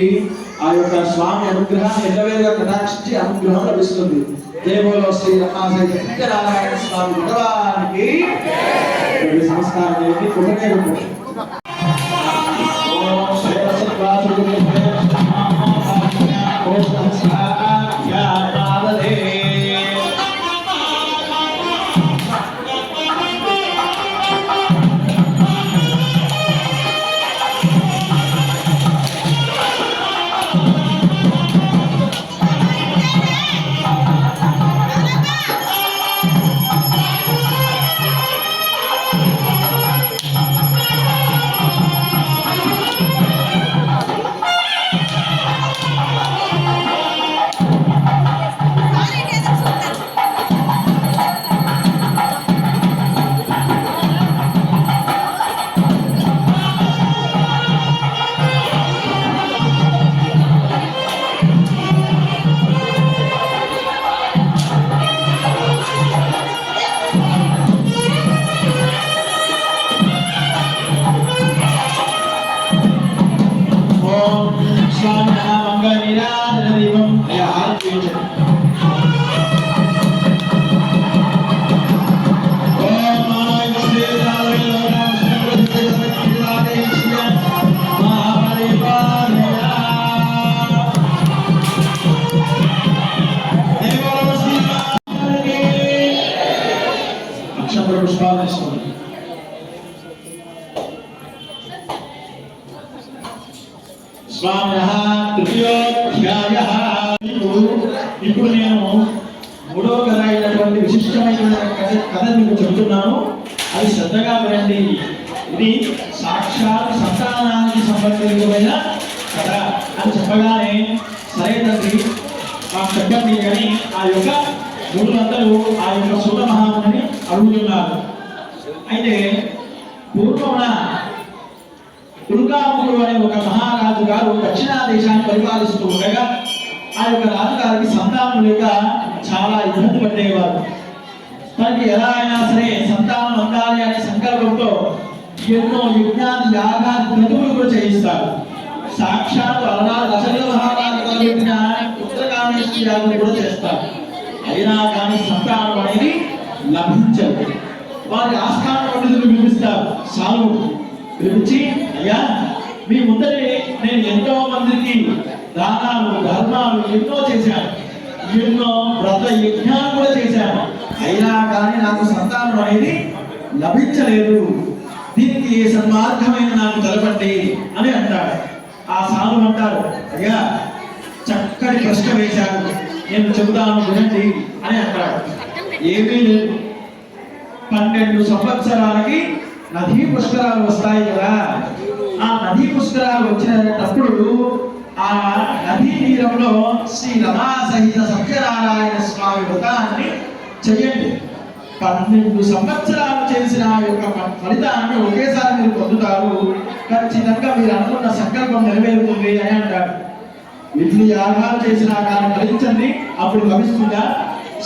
A: ఆ యొక్క స్వామి అనుగ్రహాన్ని ఎల్లవేళగా కటాక్షించి అనుగ్రహం లభిస్తుంది. దేవోలో శ్రీ రమాసహిత సత్యనారాయణ స్వామి భగవానికి సంస్కారం ఏంటి కుటుంబే ఉంటుంది. అక్షంతర పుష్పాలు తీసుకోండి. స్వామ్యః తృతీయోధ్యాయః. ఇప్పుడు నేను మూడో కథ అయినటువంటి విశిష్టమైన కథ మీకు చెబుతున్నాను. అది శ్రద్ధగా వినండి. ఇది సాక్షాత్ సంతానానికి సంబంధించిన కథ అని చెప్పగానే సరే తండ్రి మాకు చెప్పండి అని ఆ యొక్క గురులందరూ ఆ యొక్క సూత మహాముని అడుగుతున్నారు. అయితే పూర్వమున దుర్గాముడు అనే ఒక మహారాజు గారు దక్షిణా దేశాన్ని పరిపాలిస్తూ ఉండగా ఆ యొక్క రాజుగారికి సంతానం లేక చాలా ఇబ్బంది పడేవారు. తనకి ఎలా అయినా సరే సంతానం అందాలి అనే సంకల్పంతో ఎన్నో యజ్ఞాది యాగాది క్రతువులు కూడా చేయిస్తారు. సాక్షాత్ దశరథ మహారాజు తలపెట్టిన ఉత్తరకామేశ్వరి యాగం కూడా చేస్తారు. అయినా కానీ సంతానం అనేది లభించదు. వారి ఆస్థాన పండితులు పిలిపిస్తారు. సాలువు పిలిపించి, అయ్యా మీ ముందరే నేను ఎంతో మందికి దానాలు ధర్మాలు ఎన్నో చేశాను, ఎన్నో వ్రత యజ్ఞాలు కూడా చేశాను, అయినా కానీ నాకు సంతానం అనేది లభించలేదు. దీనికి సన్మార్గమైన నాకు తెలపండి అని అంటాడు. ఆ సాధువు అంటారు, అయ్యా చక్కటి ప్రశ్న వేశారు, నేను చెబుతాను వినండి అని అంటాడు. ఏమీ లేదు, 12 సంవత్సరాలకి నదీ పుష్కరాలు వస్తాయి కదా. ఆ నదీ పుష్కరాలు వచ్చినప్పుడు ఆ నదీ తీరంలో శ్రీ రమా సహిత సత్యనారాయణ స్వామి వ్రతాన్ని చెయ్యండి. 12 సంవత్సరాలు చేసిన యొక్క ఫలితాన్ని ఒకేసారి మీరు పొందుతారు. ఖచ్చితంగా మీరు అనుకున్న సంకల్పం నెరవేరుతుంది అని అంటారు. ఇట్లు యాగాలు చేసినా కానీ ఫలించండి, అప్పుడు లభిస్తుందా?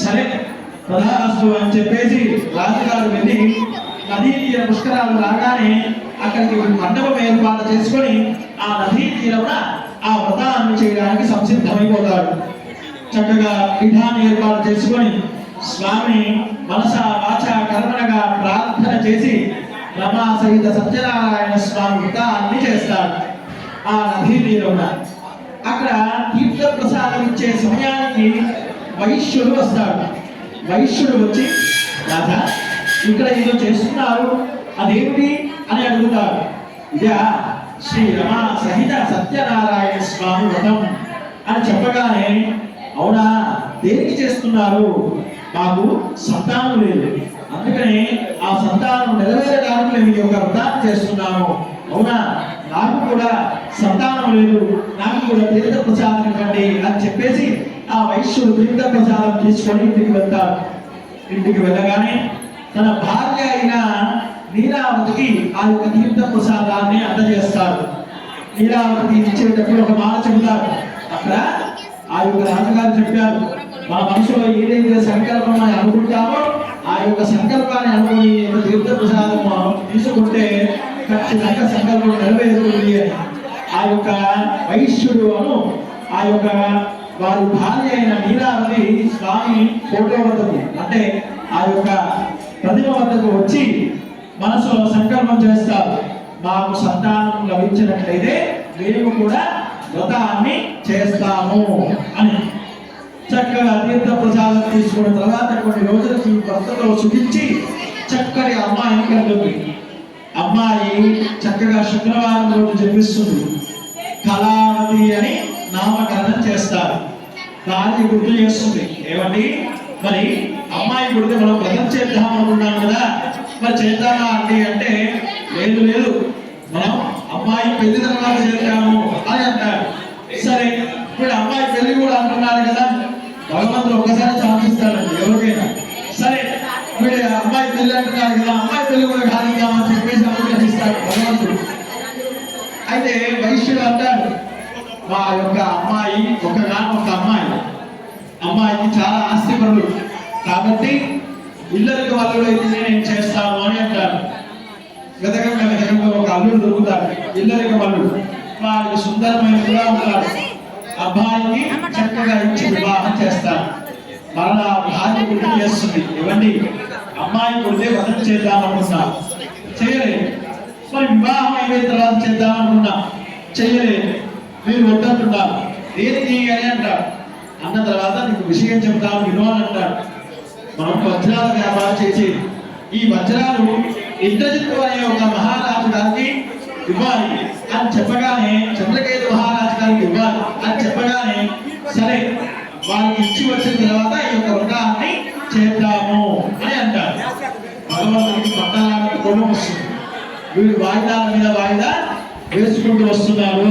A: సరే ప్రధానస్తు అని చెప్పేసి రాజుగారు వెళ్ళి నదీ తీర పుష్కరాలు రాగానే అక్కడికి మండపం ఏర్పాటు చేసుకొని ఆ నదీ తీరమున ఆ వ్రతాన్ని చేయడానికి సంసిద్ధమైపోతాడు. చక్కగా పీఠాన్ని ఏర్పాటు చేసుకొని స్వామి మనస వాచ కర్మణగా ప్రార్థన చేసి రమా సహిత సత్యనారాయణ స్వామి వ్రతాన్ని చేస్తాడు. ఆ నదీ తీరమున అక్కడ తీర్థ ప్రసాదం ఇచ్చే సమయానికి వైశ్యుడు వస్తాడు. వైశ్యుడు వచ్చి, రాజా ఇక్కడ ఏదో చేస్తున్నారు, అదేమిటి అని అడుగుతారు. ఇదా శ్రీ రమా సహిత సత్యనారాయణ స్వామి వ్రతం అని చెప్పగానే, అవునా దేనికి చేస్తున్నారు? మాకు సంతానం లేదు, అందుకని ఆ సంతానం నెరవేరడానికి మేము ఈ యొక్క వ్రతాన్ని చేస్తున్నాము. అవునా నాకు కూడా సంతానం లేదు, నాకు కూడా తీర్థ ప్రసాదం ఇవ్వండి అని చెప్పేసి ఆ వైశ్యుడు తీర్థ ప్రసాదం తీసుకొని ఇంటికి వెళ్తారు. ఇంటికి వెళ్ళగానే తన భార్య అయిన నీరావతికి ఆ యొక్క తీర్థ ప్రసాదాన్ని అందజేస్తారు. నీరావతికి ఇచ్చేటప్పుడు ఒక మాట చెబుతారు. అక్కడ ఆ యొక్క రాజుగారు చెప్పారు, మన మనసులో ఏదైతే సంకల్పం అని అనుకుంటామో ఆ యొక్క సంకల్పాన్ని అనుకుని తీర్థ ప్రసాదం తీసుకుంటే ఖచ్చితంగా సంకల్పం నెరవేరుతుంది అని. ఆ యొక్క వైశ్యుడు అను ఆ యొక్క వారి భార్య అయిన నీరావతి స్వామి ఫోటో వద్దకు, అంటే ఆ యొక్క ప్రతిమ వద్దకు వచ్చి మనసులో సంకల్పం చేస్తారు, మాకు సంతానం లభించినట్లయితే మేము కూడా వ్రతాన్ని చేస్తాము అని. చక్కగా తీర్థ ప్రసాదం తీసుకున్న తర్వాత కొన్ని రోజులకి భర్తతో సుఖించి చక్కటి అమ్మాయిని కలుగుతుంది. అమ్మాయి చక్కగా శుక్రవారం రోజు జన్మిస్తుంది. కళావతి అని నామకరణం చేస్తారు. భార్య గుర్తు చేస్తుంది, ఏమండి మరి అమ్మాయి గుడితే మనం వ్రతం చేద్దాం అనుకున్నాం కదా, మరి చేద్దామా అండి అంటే, లేదు లేదు మనం అమ్మాయి పెళ్లి తర్వాత చేద్దాము అని అంటారు. సరే ఇప్పుడు అమ్మాయి పెళ్లి కూడా అంటున్నారు కదా, భగవంతుడు ఒక్కసారి ఛాన్సిస్తాడండి ఎవరికైనా. సరే వీడు అమ్మాయి పెళ్లి అంటున్నారు కదా, అమ్మాయి పెళ్లి కూడా కానిద్దామని చెప్పేసి అనుగ్రహిస్తాడు భగవంతుడు. అయితే వైశ్యుడు అంటాడు, మా యొక్క అమ్మాయి ఒక అమ్మాయికి చాలా ఆస్తిపరులు కాబట్టి ఇల్లరికి వాళ్ళు అయితే నేను చేస్తాను అని అంటారు. వెతకంగా ఒక అల్లుడు దొరుకుతాడు, ఇల్లరికి వాళ్ళు వారికి సుందరమైన కూడా ఉంటాడు. అబ్బాయికి చక్కగా ఇచ్చి వివాహం చేస్తారు. మరలా భార్య గుర్తు చేస్తుంది, ఇవ్వండి అమ్మాయి కొడితే వ్రతం చేద్దామనుకున్నా చేయలేదు, మరి వివాహం అయిపోయిన తర్వాత చేద్దామనుకున్నా చేయలేదు, మీరు వద్దంటున్నారు దేనికి అని అంటారు. అన్న తర్వాత నీకు విషయం చెప్తాను విను అని అంటాడు. మనం వజ్రాల వ్యాపారం చేసి ఈ వజ్రాలు ఇంద్రజిత్తు అనే ఒక మహారాజు గారికి ఇవ్వాలి అని చెప్పగానే, చంద్రకేతు మహారాజు గారికి ఇవ్వాలి అని చెప్పగానే, సరే వారికి ఇచ్చి వచ్చిన తర్వాత ఈ యొక్క వ్రతాన్ని చేద్దాము అని అంటారు. భగవంతుడికి పట్టాలని కోపం వస్తుంది. వీళ్ళు వాయిదాల మీద వాయిదా వేసుకుంటూ వస్తున్నారు.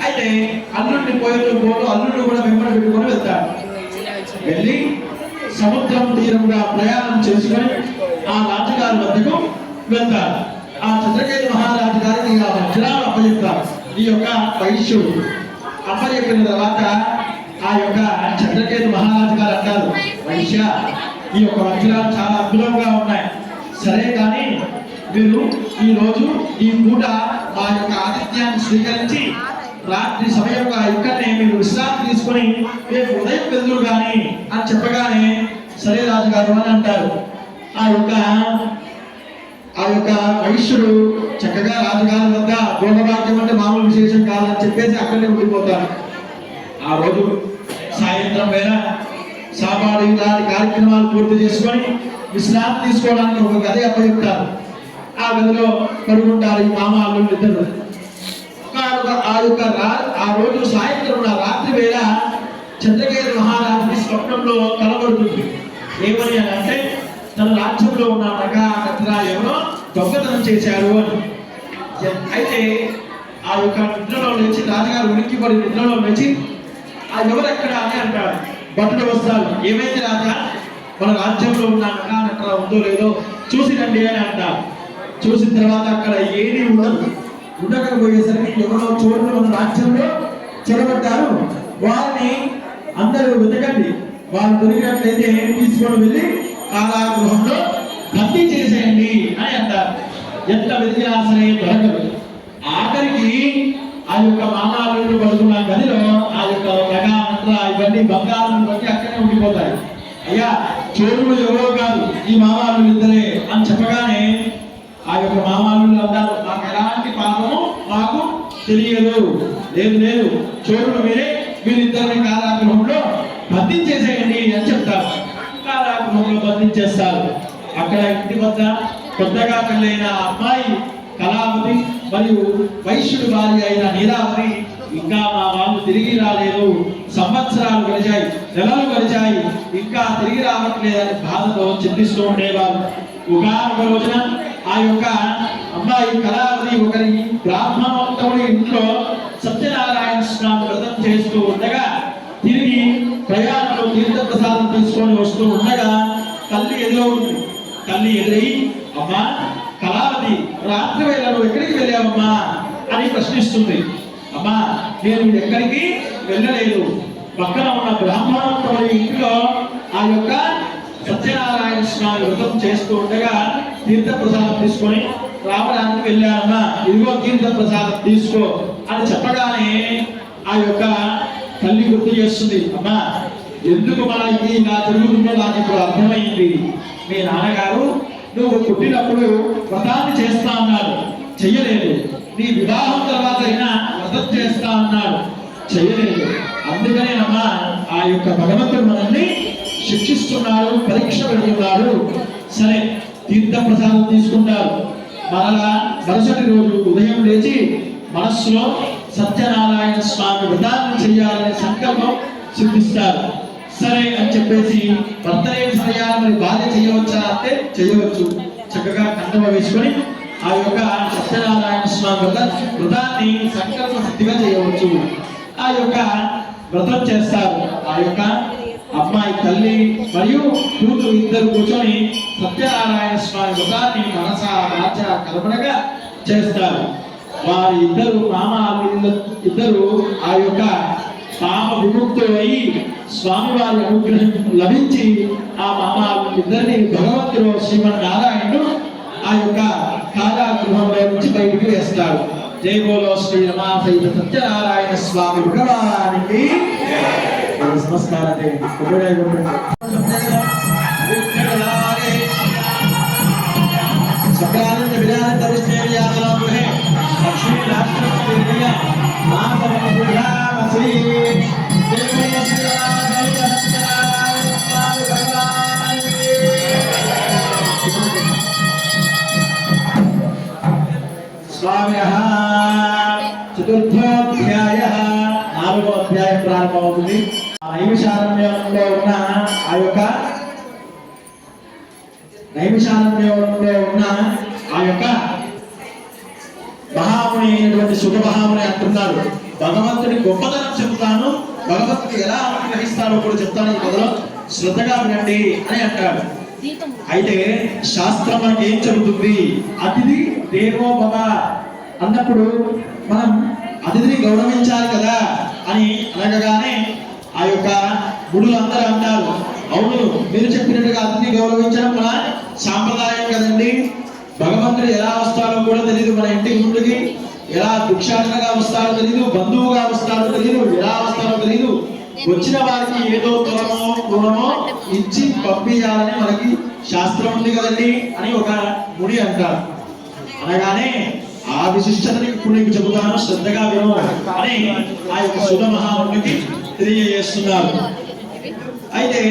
A: అయితే అల్లుడిని పోయేటూ అల్లుడు కూడా వెంబడి పెట్టుకొని వెళ్తాడు. వెళ్ళి సముద్రం తీరంగా ప్రయాణం చేసుకొని ఆ రాజుగారి వద్దకు వెళ్తారు. ఆ చంద్రకేతు మహారాజు గారికి ఆ వజ్రాలు అప్పచెప్తారు. ఈ యొక్క వైశ్యుడు అప్పచెప్పిన తర్వాత ఆ యొక్క చంద్రకేతు మహారాజు గారు అంటారు, వైశ్య, ఈ యొక్క వజ్రాలు చాలా అద్భుతంగా ఉన్నాయి. సరే కానీ మీరు ఈ రోజు ఈ పూట ఆ యొక్క ఆతిథ్యాన్ని స్వీకరించి రాత్రి సమయంగా ఇక్కడనే మీరు విశ్రాంతి తీసుకొని రేపు ఉదయం వెళ్తురు కానీ అని చెప్పగానే, సరే రాజుగారు అని అంటారు. ఆ యొక్క వైశ్యుడు చక్కగా రాజుగారి వద్ద భోగభాగ్యం అంటే మామూలు విశేషం కాదని చెప్పేసి అక్కడనే ఉండిపోతారు. ఆ రోజు సాయంత్రం వేళ సాపాడు ఇలాంటి కార్యక్రమాలు పూర్తి చేసుకొని విశ్రాంతి తీసుకోవడానికి ఒక గది అప్పచెప్తారు. ఆ గదిలో పడుకుంటారు ఈ మామాలు ఇద్దరు. ఆ రోజు సాయంత్రం రాత్రి వేళ చంద్రకేతు మహారాజుకి స్వప్నంలో కనబడుతుంది. ఏమని అని అంటే, తన రాజ్యంలో ఉన్న నగా ఎవరో దొంగతనం చేశారు అని. అయితే ఆ యొక్క నిద్రలో లేచి రాజుగారు ఉనికిపడి నిద్రలో లేచి ఆ ఎవరెక్కడ అని అంటాడు. భటుడు వస్తారు. ఏమైంది రాజా, మన రాజ్యంలో ఉన్న నగా ఉందో లేదో చూసి రండి అని అంటారు. చూసిన తర్వాత అక్కడ ఏది ఉండదు. ఉండకపోయేసరికి ఎవరో చోటు మన రాజ్యంలో చెడబడ్డారు, వారిని అందరూ వెతకండి, వాళ్ళు దొరికినట్లయితే తీసుకొని వెళ్ళి కారాగృహంలో భర్తీ చేసేయండి అని అంటారు. ఎంత వెతికినా సరే దొరకదు. ఆఖరికి ఆ యొక్క మామాలు పడుతున్న గదిలో ఆ యొక్క నగా ఇవన్నీ బంగారం బట్టి అక్కడే ఉండిపోతాయి. అయ్యా, చోరులు ఎవరో కాదు, ఈ మామాలు ఇద్దరే అని చెప్పగానే ఆ యొక్క మామాలు అంటారు, మాకు ఎలాంటి పాపము మాకు తెలియదు, లేదు లేదు, చోరులు మీరే, వీళ్ళిద్దరిని కారాగృహంలో బంధించేసేయండి అని చెప్తారు. కారాగృహంలో బంధించేస్తారు. అక్కడ ఇంటి వద్ద కొత్తగా పెళ్ళైన అమ్మాయి కళావతి మరియు వైశ్యుడి భార్య అయిన నీలావతి ఇంకా మా వాళ్ళు తిరిగి రాలేదు, సంవత్సరాలు గడిచాయి, నెలలు గడిచాయి, ఇంకా తిరిగి రావట్లేదని బాధతో చింతిస్తూ ఉండేవారు. ఒక రోజున ఆ యొక్క అమ్మాయి కళావతి ఒకరి బ్రాహ్మణోత్తముడి ఇంట్లో సత్యనారాయణ స్వామి వ్రతం చేస్తూ ఉండగా, తిరిగి ప్రయాణంలో తీర్థప్రసాదం తీసుకొని వస్తూ ఉండగా తల్లి ఎదురవుతుంది. తల్లి ఎదురై, అమ్మా కళావతి, రాత్రి వేళ నువ్వు ఎక్కడికి వెళ్ళావమ్మా అని ప్రశ్నిస్తుంది. అమ్మా, నేను ఎక్కడికి వెళ్ళలేదు, పక్కన ఉన్న బ్రాహ్మణోత్తముడి ఇంట్లో ఆ యొక్క సత్యనారాయణ స్వామి వ్రతం చేస్తూ ఉండగా తీర్థప్రసాదం తీసుకొని రావడానికి వెళ్ళానమ్మా, ఇదిగో తీర్థప్రసాదం తీసుకో అని చెప్పగానే ఆ యొక్క తల్లి గుర్తు చేస్తుంది. అమ్మా, ఎందుకు మనకి ఇలా జరుగుతుందో నాకు ఇప్పుడు అర్థమైంది. మీ నాన్నగారు నువ్వు పుట్టినప్పుడు వ్రతాన్ని చేస్తా అన్నాడు, చెయ్యలేదు. నీ వివాహం తర్వాత అయినా వ్రతం చేస్తా అన్నాడు, చెయ్యలేదు. అందుకనేనమ్మా ఆ యొక్క భగవంతుడు మనల్ని శిక్షిస్తున్నాడు, పరీక్ష పెడుతున్నాడు. సరే, తీర్థప్రసాదం తీసుకుంటారు. మరలా మరుసటి రోజు ఉదయం లేచి మనస్సులో సత్యనారాయణ స్వామి వ్రతాన్ని చేయాలనే సంకల్పం సిద్ధిస్తారు. సరే అని చెప్పేసి భర్తలేని సమయాలు మరి భార్య చేయవచ్చా అంటే చేయవచ్చు. చక్కగా కండవ వేసుకొని ఆ యొక్క సత్యనారాయణ స్వామి వ్రతాన్ని సంకల్ప సిద్ధిగా చేయవచ్చు. ఆ యొక్క వ్రతం చేస్తారు. ఆ యొక్క అమ్మాయి తల్లి మరియు కూతురు ఇద్దరు కూర్చొని సత్యనారాయణ స్వామి వ్రతాన్ని మనసా వాచ కల్పనగా చేస్తారు. వారి ఇద్దరు ఇద్దరు ఆ యొక్క పాప విముక్తులై స్వామివారి అనుగ్రహం లభించి ఆ ఇద్దరిని భగవంతుడు శ్రీమన్నారాయణుడు ఆ యొక్క కారాగృహంలో నుంచి బయటికి వేస్తాడు. జై బోలో శ్రీ రమాసైత సత్యనారాయణ స్వామి భగవానికి నమస్కారం. సకలానంద విధాన లక్ష్మీ రాష్ట్ర భగవాన్ స్వామినః చతుర్థోధ్యాయః 4వ అధ్యాయం ప్రారంభమవుతుంది. నైమిషారణ్యంలో ఉన్న ఆ యొక్క మహాముని అయినటువంటి సుఖ మహాముని అంటున్నారు, భగవంతుడి గొప్పతనం చెప్తాను, భగవంతుడు ఎలా అనుగ్రహిస్తారో కూడా చెప్తాను, ఈ కథలో శ్రద్ధగా వినండి అని అంటాడు. అయితే శాస్త్రం మనకి ఏం చెబుతుంది? అతిథి దేవో భవ అన్నప్పుడు మనం అతిథిని గౌరవించాలి కదా అని అనగానే ఆ యొక్క గుడులు అందరూ అంటారు, అవును మీరు చెప్పినట్టుగా అతిథిని గౌరవించడం మన సాంప్రదాయం కదండి. భగవంతుడు ఎలా వస్తారో కూడా తెలియదు, మన ఇంటి ముందుకి ఎలా భిక్షాటనగా వస్తారో తెలియదు, బంధువుగా వస్తారో తెలియదు, ఎలా వస్తారో తెలియదు. వచ్చిన వారికి ఏదో రుణమో ఇచ్చి పంపించాలని మనకి శాస్త్రం ఉంది కదండి అని ఒక ముడి అంటారు. అనగానే ఆ విశిష్టతని ఇప్పుడు నీకు చెబుతాను, శ్రద్ధగా విను అని ఆ యొక్క సుధ మహామునికి తెలియజేస్తున్నారు. అయితే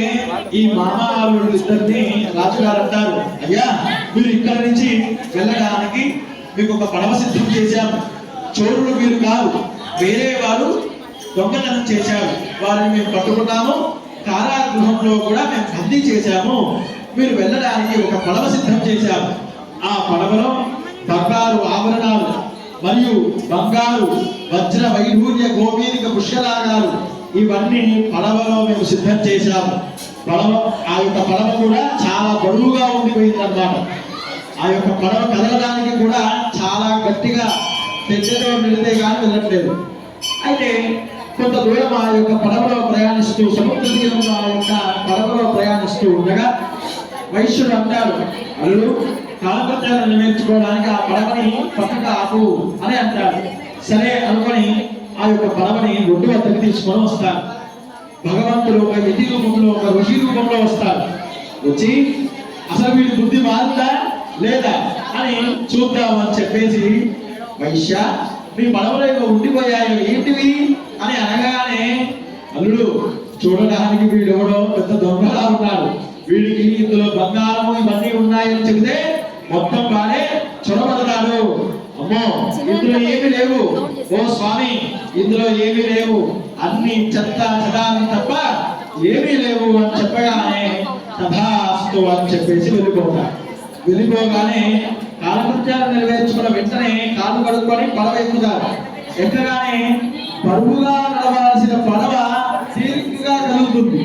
A: ఈ మామూలు ఇద్దరిని రాజుగారు అంటారు, అయ్యా మీరు ఇక్కడ నుంచి వెళ్ళడానికి మీకు ఒక పడవ సిద్ధం చేశాము. చోరులు మీరు కాదు, వేరే వారు దొంగతనం చేశారు, వారిని మేము పట్టుకున్నాము, కారాగృహంలో కూడా మేము బందీ చేశాము. మీరు వెళ్ళడానికి ఒక పడవ సిద్ధం చేశాము. ఆ పడవలో బంగారు ఆభరణాలు మరియు బంగారు వజ్ర వైఢూర్య గోపీనిక పుష్యరాగాలు ఇవన్నీ పడవలో మేము సిద్ధం చేశాము. ఆ యొక్క పడవ కూడా చాలా బరువుగా ఉండిపోయిందన్నమాట. ఆ యొక్క పడవ కదలడానికి కూడా చాలా గట్టిగా పెద్దతో నిలితే కానీ వెళ్ళట్లేదు. అయితే కొంత దూరం ఆ యొక్క పడవలో ప్రయాణిస్తూ సముద్ర తీరంలో ఆ యొక్క పడవలో ప్రయాణిస్తూ ఉండగా వైశ్యుడు అంటాడు, అల్లుడు కాలకృత్యాలను నెరవేర్చుకోవడానికి ఆ పడవని పక్కన ఆపు అని అంటాడు. సరే అనుకొని ఆ యొక్క పడవని ఒడ్డు వద్దకు తీసుకొని వస్తారు. భగవంతుడు ఒక యతి రూపంలో ఒక ఋషి రూపంలో వస్తారు. వచ్చి అసలు వీడి బుద్ధి మారుతా లేదా అని చూద్దాం అని చెప్పేసి, వైశ్య మీ పడవలో ఇక ఉండిపోయాయి ఏంటివి అని అనగానే, అల్లుడు చూడడానికి వీడెవడో పెద్ద దొంగలా ఉన్నాడు, వీడికి ఇందులో బంగారము ఇవన్నీ ఉన్నాయని చెబితే మొత్తం బానే చొరబడతాడు. అమ్మో ఇందులో ఏమీ లేవు, ఓ స్వామి ఇందులో ఏమీ లేవు, అన్ని చెత్త చెదాన్ని తప్ప ఏమీ లేవు అని చెప్పగానే తథాస్తు అని చెప్పేసి వెళ్ళిపోగానే కాలకృత్యాలు నెరవేర్చుకున్న వెంటనే కాళ్ళు కడుక్కొని పడవ ఎక్కుతారు. ఎక్కగానే బరువుగా నడవాల్సిన పడవ తేలికగా కలుగుతుంది.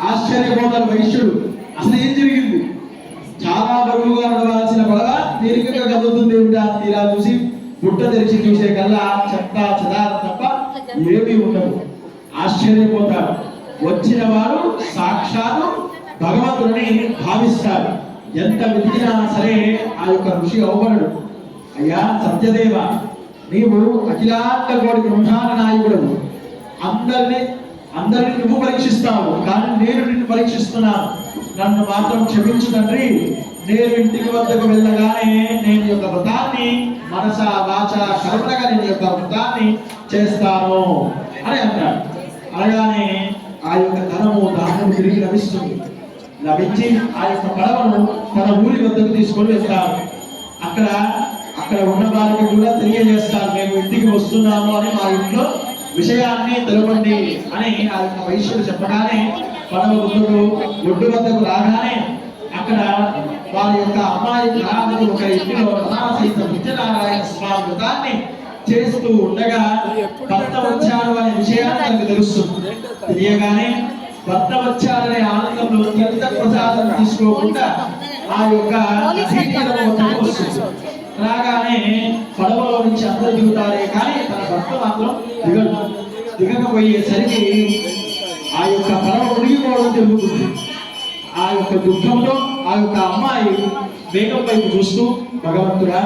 A: ఆశ్చర్యపోతారు వైశ్యుడు, అసలు ఏం జరిగింది? చాలా బరువుగా నడవాల్సిన పడవ తేలికగా కదులుతుంది ఏమిటా? తీరా చూసి బుట్ట తెరిచి చూసే కల్లా చెత్త చెదారం తప్ప ఏమీ ఉండదు. ఆశ్చర్యపోతారు. వచ్చిన వారు సాక్షాత్తు భగవంతుడిని భావిస్తారు. ఎంత వెతికినా సరే ఆ యొక్క ఋషి అవబడడు. అయ్యా సత్యదేవ, నీవు అఖిలాండ కోటి బ్రహ్మాండ నాయకుడు, అందరిని నువ్వు పరీక్షిస్తావు, కానీ నేను నిన్ను పరీక్షిస్తున్నాను, నన్ను మాత్రం క్షమించు తండ్రి. నేను ఇంటికి వద్దకు వెళ్ళగానే నేను యొక్క వ్రతాన్ని మనస వాచ కర్మగా నేను యొక్క వ్రతాన్ని చేస్తాను అని అంటాడు. అనగానే ఆ యొక్క ధనము దానము తిరిగి లభిస్తుంది. లభించి ఆ యొక్క పడవను తన ఊరి వద్దకు తీసుకొని వెళ్తారు. అక్కడ ఉన్న వారికి కూడా తెలియజేస్తారు, మేము ఇంటికి వస్తున్నాము అని, మా ఇంట్లో విషయాన్ని తెలపండి అని ఆ యొక్క వైశ్యుడు చెప్పగానే పడవ ఒడ్డు వద్దకు రాగానే అక్కడ వారి యొక్క అమ్మాయి కళావతి ఒక ఇంటిలో సహిత సత్యనారాయణ స్వామి వ్రతాన్ని చేస్తూ ఉండగా భర్త వచ్చాడు అనే విషయాన్ని తనకు తెలుస్తుంది. తెలియగానే భర్త వచ్చాడనే ఆనందంలో తీర్థ ప్రసాదం తీసుకోకుండా ఆ యొక్క రాగానే పడవలో నుంచి అందరూ దిగుతారే కానీ తన భర్త మాత్రం దిగకపోయేసరికి ఆ యొక్క పడవ మునిగిపోవడం జరుగుతుంది. ఆ యొక్క దుఃఖంలో ఆ యొక్క అమ్మాయి మేఘం వైపు చూస్తూ, భగవంతుడా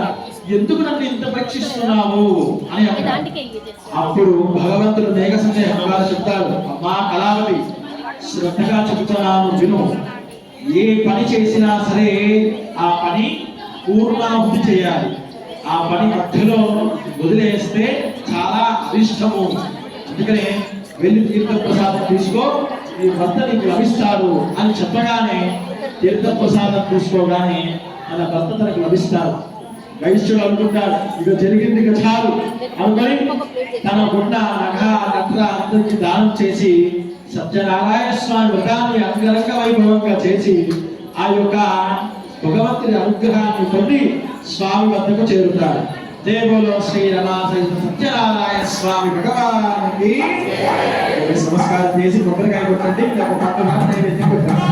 A: ఎందుకు నన్ను ఇంత పరీక్షిస్తున్నావు అని అంటాడు. అప్పుడు భగవంతుడు మేఘ సందేహంగా చెప్తాడు, అమ్మా కళావతి శ్రద్ధగా చెబుతున్నాను విను, ఏ పని చేసినా సరే ఆ పని పూర్ణాహుతి చేయాలి. ఆ పని మధ్యలో వదిలేస్తే చాలా అరిష్టము. అందుకనే వెళ్ళి తీర్థ ప్రసాదం తీసుకో, నీ భర్త నీకు లభిస్తాడు అని చెప్పగానే తీర్థ ప్రసాదం తీసుకోగానే మన భర్త తనకు లభిస్తాడు. వైశ్యుడు అనుకుంటాడు ఇక జరిగింది ఇక చాలు అనుకొని తన గుండ నగ నట్ర అందరికి దానం చేసి సత్యనారాయణ స్వామి వ్రతాన్ని అంగరంగ వైభవంగా చేసి ఆ యొక్క భగవంతుని అనుగ్రహాన్ని పొంది స్వామి వద్దకు చేరుతాడు. దేవోలో శ్రీ రమా సత్యనారాయణ స్వామి భగవానికి నమస్కారం చేసి కొబ్బరికాయ కొట్టండి. ఒక పట్టు నైవేద్యం పెట్టండి.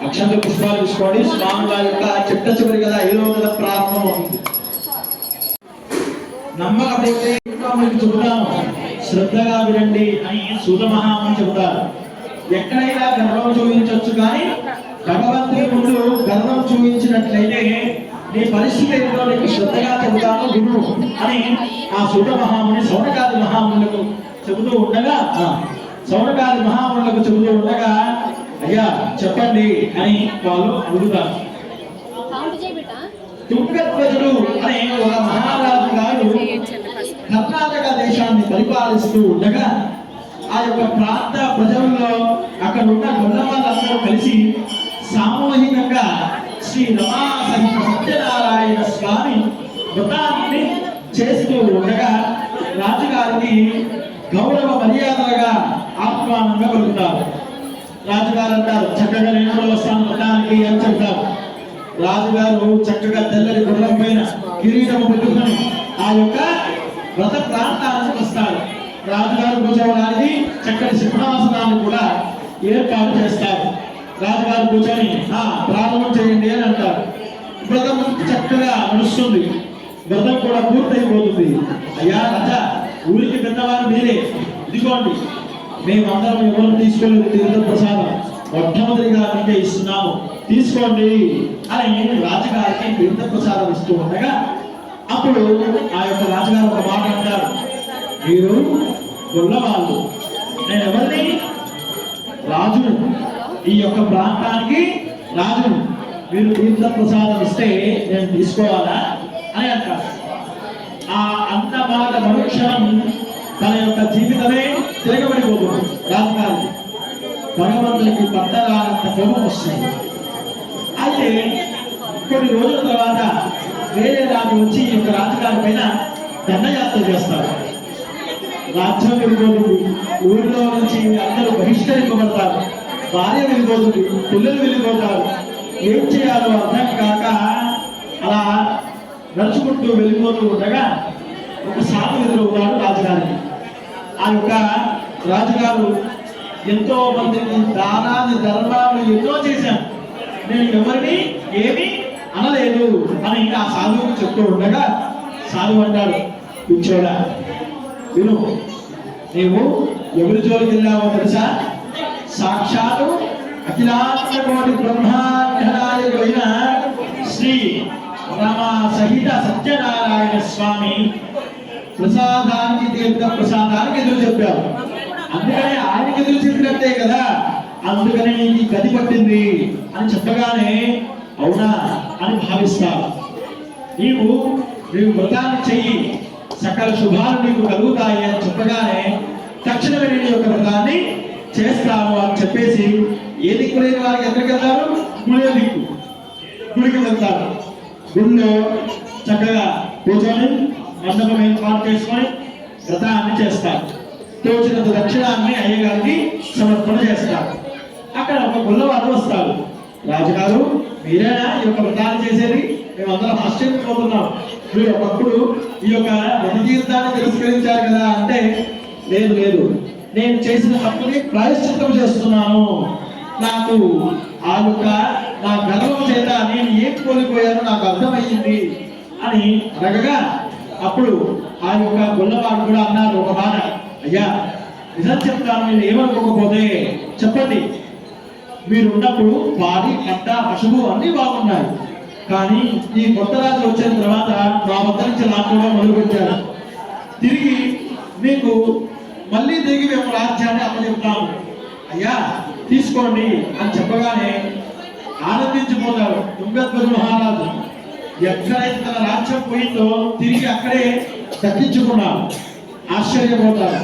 A: అక్షంత పుష్పాలు తీసుకోండి. స్వామి వారి యొక్క చిట్ట చివరి కదా ఈ రోజున ప్రారంభం అవుతుంది. నమ్మకపోతే మీకు చెబుతాను, శ్రద్ధగా వినండి అని సూత మహాముని చెబుతారు. ఎక్కడైనా గర్వం చూపించవచ్చు, కానీ భగవంతుని ముందు గర్వం చూపించినట్లయితే నీ పరిస్థితి ఏదో నీకు శ్రద్ధగా చెబుతాను విను అని ఆ సూత మహాముని సౌనకాది మహామునులకు చెబుతూ ఉండగా అయ్యా చెప్పండి అని వాళ్ళు అడుగుతారు. తుంగధ్వజుడు అనే ఒక మహారాజు గారు కర్ణాటక దేశాన్ని పరిపాలిస్తూ ఉండగా ఆ యొక్క ప్రాంత ప్రజల్లో అక్కడ ఉన్న గొల్లవాళ్ళందరూ కలిసి సామూహికంగా శ్రీ రమా సహిత సత్యనారాయణ స్వామి వ్రతాన్ని చేస్తూ ఉండగా రాజుగారికి గౌరవ మర్యాదలుగా ఆహ్వానంగా పలుకుతారు. రాజుగారు అంటారు, చక్కగా నేను కూడా వస్తాను వ్రతానికి అని చెప్తారు. రాజుగారు చక్కగా తెల్లని గుర్రం పైన కిరీటం పెట్టుకుని ఆ యొక్క వ్రత ప్రాంతానికి వస్తారు. రాజుగారు కూర్చోవడానికి చక్కటి సింహాసనాన్ని కూడా ఏర్పాటు చేస్తారు. రాజుగారు కూర్చొని ప్రారంభం చేయండి అని అంటారు. వ్రతం చక్కగా నడుస్తుంది. వ్రతం కూడా పూర్తయిపోతుంది. అయ్యా రాజా, ఊరికి పెద్దవారు మీరే, ఇదిగోండి మేమందరం ఎవరు తీసుకోలేదు తీర్థ ప్రసాదం, మొట్టమొదటిగా మీకే ఇస్తున్నాము, తీసుకోండి అని రాజుగారికి తీర్థ ప్రసాదం ఇస్తూ ఉండగా అప్పుడు ఆ యొక్క రాజుగారు ఒక మాట అంటారు, మీరు గొల్లవాళ్ళు, నేను ఎవరిని? రాజును, ఈ యొక్క ప్రాంతానికి రాజును, మీరు తీర్థ ప్రసాదం ఇస్తే నేను తీసుకోవాలా అని అంటారు. ఆ అంత మాట మరుక్షణం తన యొక్క జీవితమే తిరగబడిపోతుంది. రాజుగారికి భగవంతునికి పట్టరానంత కోపం వస్తుంది. అయితే కొన్ని రోజుల తర్వాత వేరే రాజు వచ్చి ఈ యొక్క రాజుగారి పైన దండయాత్ర చేస్తారు. రాజ్యం వెళ్ళిపోతుంది, ఊరిలో నుంచి అందరూ బహిష్కరింపబడతారు, భార్య వెళ్ళిపోతుంది, పిల్లలు వెళ్ళిపోతారు. ఏం చేయాలో అర్థం కాక అలా నడుచుకుంటూ వెళ్ళిపోతూ ఉండగా ఒక సాధు ఎదురవుతాడు రాజుగారికి. ఆ యొక్క రాజుగారు ఎంతో మందికి దానాన్ని ధర్మాలు ఎన్నో చేశాను, నేను ఎవరిని ఏమి అనలేదు అని ఆ సాధువుకు చెప్తూ ఉండగా సాధువు అంటాడు, కూర్చోడా విను, నీవు ఎవరి జోలికి వెళ్ళావో తెలుసా? సాక్షాత్తు అఖిలాండ కోటి బ్రహ్మాండనాయకుడైన శ్రీ రమా సహిత సత్యనారాయణ స్వామి ప్రసాదానికి తీర్థ ప్రసాదానికి ఎదురు చెప్పారు. అందుకనే ఆయనకి ఎదురు చెప్పినట్టే కదా, అందుకనే నీకు గది పట్టింది అని చెప్పగానే అవునా అని భావిస్తారు. నీవు వ్రతాన్ని చెయ్యి, సకల శుభాలు నీకు కలుగుతాయి అని చెప్పగానే తక్షణమే నీ యొక్క వ్రతాన్ని చేస్తాము అని చెప్పేసి ఏ దిక్కు లేని వారికి ఎక్కడికి వెళ్తారు? గుడి దిక్కు, గుడికి వెళ్తారు. గుడిలో చక్కగా కూర్చొని మండపం ఏర్పాటు చేసుకొని వ్రతాన్ని చేస్తారు. తోచినంత దక్షిణాన్ని అయ్యగారికి సమర్పణ చేస్తారు. అక్కడ ఒక గుల్లవాడు వస్తారు, రాజుగారు మీరేనా ఈ యొక్క వ్రతాన్ని చేసేది? మేమందరం ఆశ్చర్యపోతున్నాం, మీరు ఒకప్పుడు ఈ యొక్క వ్రత తీర్థాన్ని తిరస్కరించారు కదా అంటే, లేదు లేదు నేను చేసిన తప్పుని ప్రాయశ్చిత్తం చేస్తున్నాను. నాకు ఆ యొక్క నా గర్వం చేత నేను ఏం కోల్పోయానో నాకు అర్థమయ్యింది అని అనగా అప్పుడు ఆ యొక్క గొల్లవాడు కూడా అన్నారు ఒక మాట, అయ్యా నిజం చెప్తాను, మీరు ఏమనుకోకపోతే చెప్పండి, మీరు ఉన్నప్పుడు పాడి పంట పశువు అన్ని బాగున్నాయి, కానీ ఈ కొత్త రాజు వచ్చిన తర్వాత మా వద్ద నుంచి లాక్కోవడం మొదలుపెట్టారు. తిరిగి మీకు మళ్ళీ తిరిగి మేము రాజ్యాన్ని అప్పచెప్తాము, అయ్యా తీసుకోండి అని చెప్పగానే ఆనందించిపోతాడు తుంగధ్వజ మహారాజు. ఎక్కడైతే తన రాజ్యం పోయిందో తిరిగి అక్కడే దక్కించుకున్నాడు. ఆశ్చర్యపోతాడు.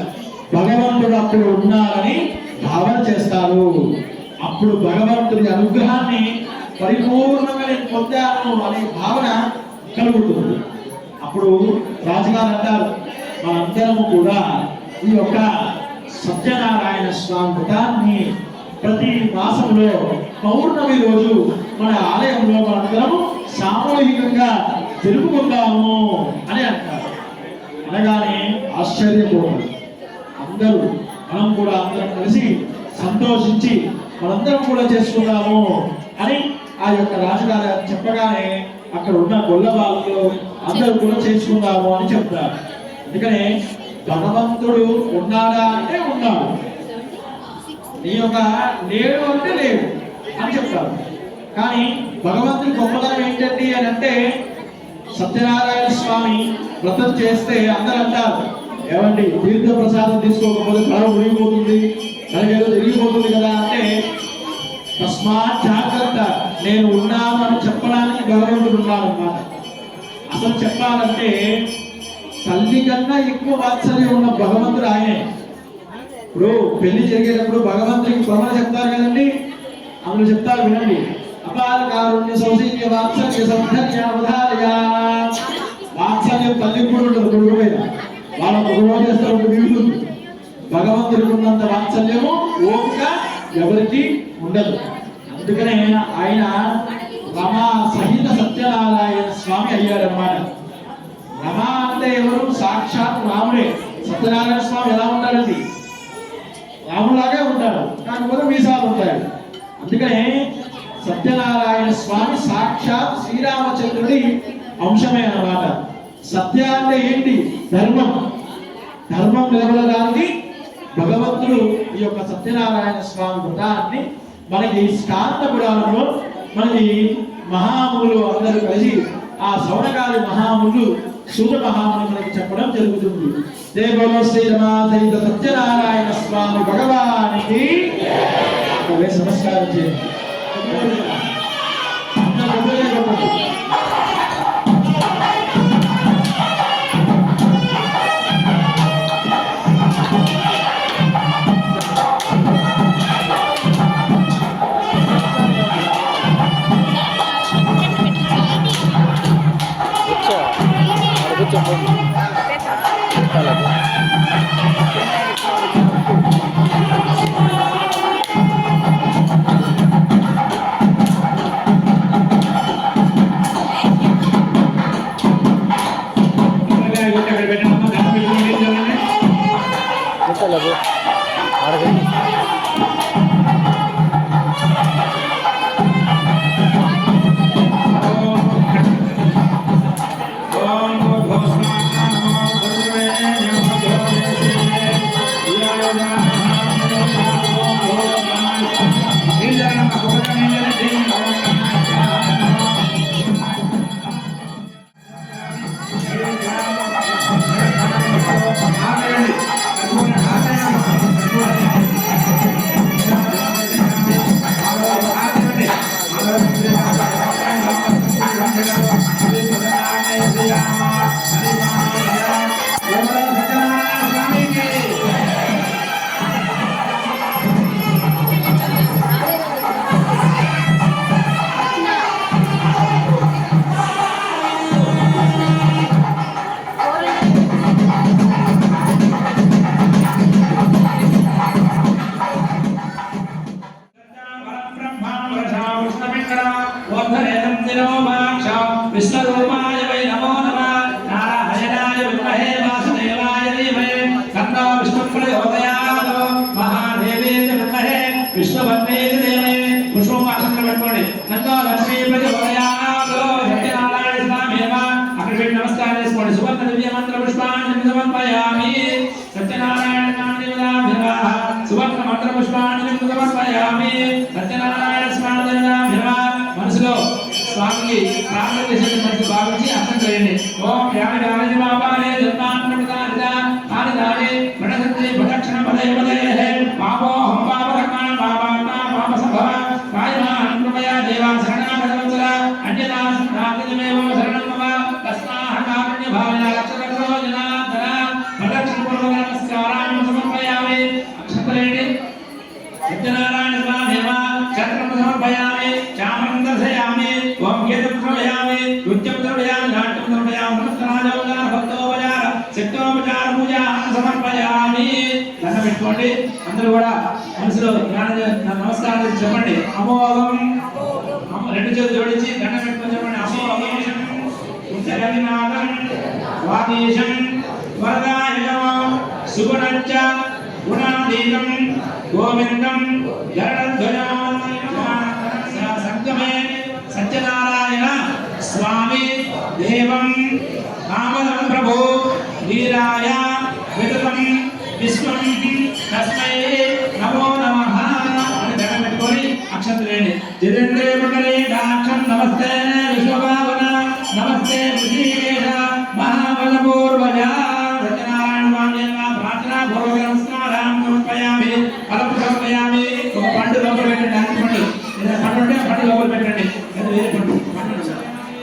A: భగవంతుడు అప్పుడు ఉన్నారని భావన చేస్తారు. అప్పుడు భగవంతుడి అనుగ్రహాన్ని పరిపూర్ణంగా నేను పొందాను అనే భావన కలుగుతుంది. అప్పుడు రాజుగారు అంటారు, మనందరము కూడా ఈ యొక్క సత్యనారాయణ స్వామి వ్రతాన్ని ప్రతి మాసంలో పౌర్ణమి రోజు మన ఆలయంలో మనందరము సామూహికంగా జరుపుకుందాము అని అంటారు. అనగానే ఆశ్చర్యపోతారు అందరూ. మనం కూడా అందరం కలిసి సంతోషించి మనందరం కూడా చేసుకుందాము అని ఆ యొక్క రాజుగారు చెప్పగానే అక్కడ ఉన్న గొల్లవాళ్ళు అందరూ కూడా చేసుకుందాము అని చెప్తారు. అందుకనే భగవంతుడు ఉన్నాడా అంటే ఉన్నాడు, నీ యొక్క లేడు అంటే లేడు అని చెప్తారు. కానీ భగవంతుడి గొప్పతనం ఏంటండి అని అంటే, సత్యనారాయణ స్వామి వ్రతం చేస్తే అందరూ అంటారు, ఏమండి తీర్థ ప్రసాదం తీసుకోకపోతే కళ ఉరిగిపోతుంది, కళ తిరిగిపోతుంది కదా అంటే, తస్మాత్ జాగ్రత్త, నేను ఉన్నాను అని చెప్పడానికి భగవంతుడు ఉన్నాడు అన్నమాట. అసలు చెప్పాలంటే తల్లి కన్నా ఎక్కువ వాత్సల్యం ఉన్న భగవంతుడు ఆయనే. ఇప్పుడు పెళ్లి జరిగేటప్పుడు భగవంతుడికి ప్రమాణ చెప్తారు కదండి, అందులో చెప్తారు వినండి, అపార కారుణ్య సౌశీల్య వాత్సల్య సౌందర్య అవధారయ. వాత్సల్యం తల్లికి కూడా ఉంటుంది కొడుకు మీద, వాళ్ళ కొడుకు చేస్తారు వీళ్ళు. భగవంతుడికి ఉన్నంత వాత్సల్యము ఓపిక ఎవరికి ఉండదు. అందుకనే ఆయన రమా సహిత సత్యనారాయణ స్వామి అయ్యాడన్నమాట. రమా అంటే ఎవరు? సాక్షాత్ రాముడే. సత్యనారాయణ స్వామి ఎలా ఉంటాడండి? రాములాగే ఉంటాడు, కాకపోతే మీసాలు ఉంటాయి. అందుకనే సత్యనారాయణ స్వామి సాక్షాత్ శ్రీరామచంద్రుడి అంశమే అన్నమాట. సత్య అంటే ఏంటి? ధర్మం. ధర్మం నిలబడడానికి భగవంతుడు ఈ యొక్క సత్యనారాయణ స్వామి వ్రతాన్ని మనకి స్కాంత పురాణంలో మనకి మహాములు అందరూ కలిసి ఆ సౌనకాలి మహాములు సూర్య మహాముని మనకి చెప్పడం జరుగుతుంది. దేవలో శ్రీరమాసైత సత్యనారాయణ స్వామి భగవానికి నమస్కారం చేయండి.
C: పుష్పాంజలిం సమర్పయామి సత్యనారాయణ స్వామి మనసులో స్వామికి ప్రార్థన చేసే మనసు భావించి అర్థం చేయండి. ఓం యామి రాజ బాబాలే దుర్గాన్మృతారిద ఆదిదారే వడసత్తే వడక్షణ పదే పదే పాపోహం పాపకర్మ పాపాత్మ పాపసంభవ కాయమాన్ కృపయా దేవా శరణాగతవత్సల అన్యదాస్ నాతిమేవ శరణం మమ తస్మాహ కారుణ్య భావన రక్షకో జనార్దన వడక్షణ పూర్వ నమస్కారాన్ని సమర్పయామి. అక్షతలేని సత్యనారాయణ స్వామి చక్రం సమర్పయామి చామరం దర్శయామి ఓం గీతం సమర్పయామి నృత్యం సమర్పయామి నాట్యం సమర్పయామి నమస్కారాజోగార భక్తోపచార శక్తోపచార పూజ సమర్పయామి. దండ పెట్టుకోండి. అందరూ కూడా మనసులో నమస్కారం చెప్పండి. అమోఘం రెండు చేతులు జోడించి దండ పెట్టుకొని చెప్పండి. అమోఘం జగన్నాథం స్వాదేశం వరదాయకం సుగుణచ్చ గుణాదీతం గోవిందం గరుడధ్వజం సంగమే సత్యనారాయణ స్వామి దేవం కామదం ప్రభు వీరాయ విదతం విశ్వం తస్మై నమో నమః అని దండం పెట్టుకొని అక్షంతలేండి. జితేంద్రే మండలే దాక్షం నమస్తే విశ్వభావన నమస్తే ఋషికేశ మహాబలపూర్వజ సత్యనారాయణ స్వామి ప్రార్థనా పూర్వక నమస్కారం సమర్పయామి. ఫలం సమర్పయామి. ఒక పండు లోపల పెట్టండి. అన్ని పండు ఏదైనా పండు ఉంటే పండు లోపల పెట్టండి. అది వేరే పండు చెప్పండి.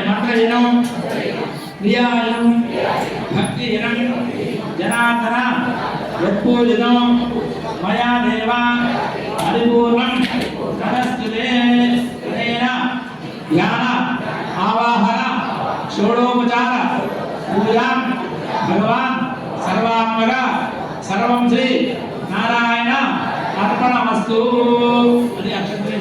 C: మంత్రహీనం క్రియాహీనం భక్తిహీనం జనార్దన యత్పూజితం మయా దేవ పరిపూర్ణం తదస్తుతే తేన ధ్యాన ఆవాహన షోడోపచార పూజాం భగవాన్ సర్వాత్మక సర్వం శ్రీ నారాయణ అర్పణమస్తు అది అక్షంతలు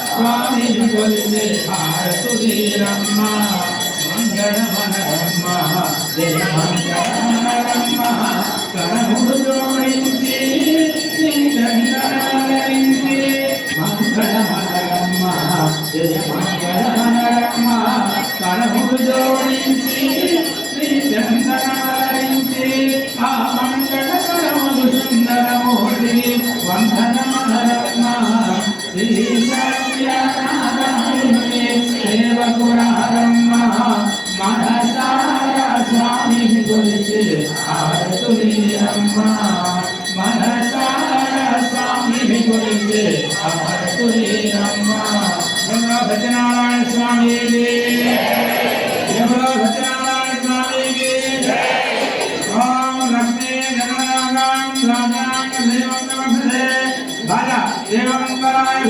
C: స్వామి గోవిందే ఆరతులీరమ్మ మంగళమనరమ్మ జయ మంగళమనరమ్మ కరములు జోడించి దండనాలరించి మంగళమనరమ్మ జయ మంగళమనరమ్మ కరములు జోడించి దండనాలరించి ఆ మంగళకరములు సుందరమూర్తి వందనమనరమ్మ శ్రీ సత్యనారాయణే సేవకురారమ్మ మనసార స్వామి గురించి ఆరతులీరమ్మ మనసార స్వామి గురించి ఆరతులీరమ్మ సత్యనారాయణ స్వామికి సత్యనారాయణ స్వామికి ఓం లక్ష్మీ గణనాగాం రాజాం దేవం నమస్తే బాలా దేవంకరాయ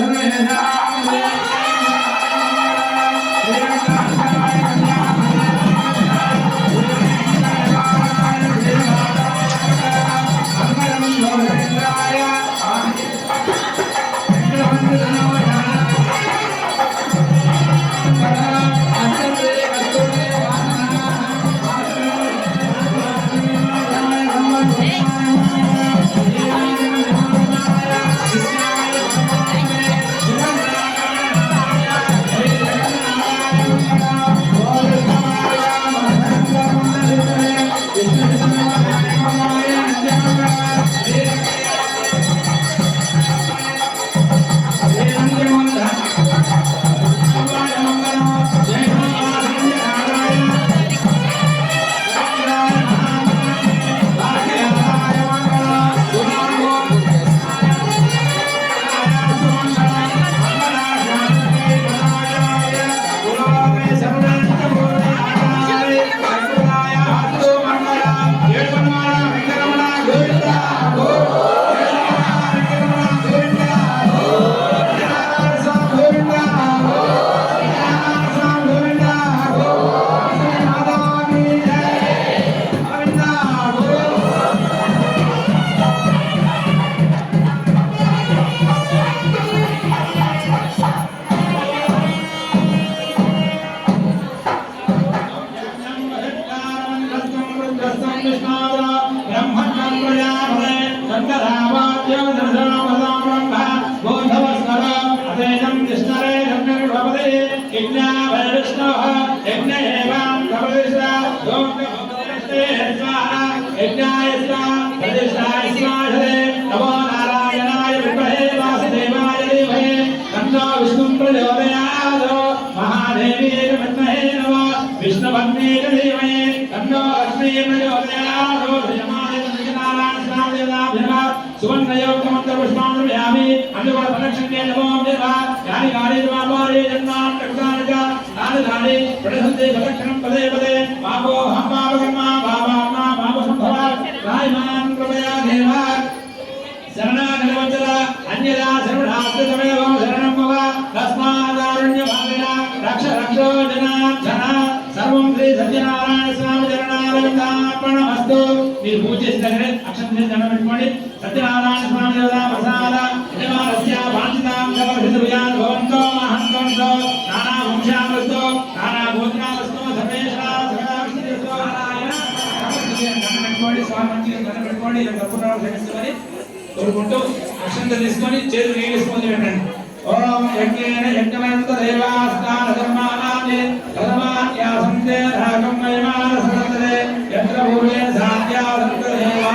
C: కోరుకుంటూ అక్షంత తీసుకొని చేతులు నీళ్ళేసుకొని పెట్టండి. ఓం యజ్ఞేన యజ్ఞమంత దేవాస్థాన ధర్మానాని ధర్మాన్యాసంతే రాగం మయమాన సదతే యత్ర భూమే సాధ్యాసంత దేవా.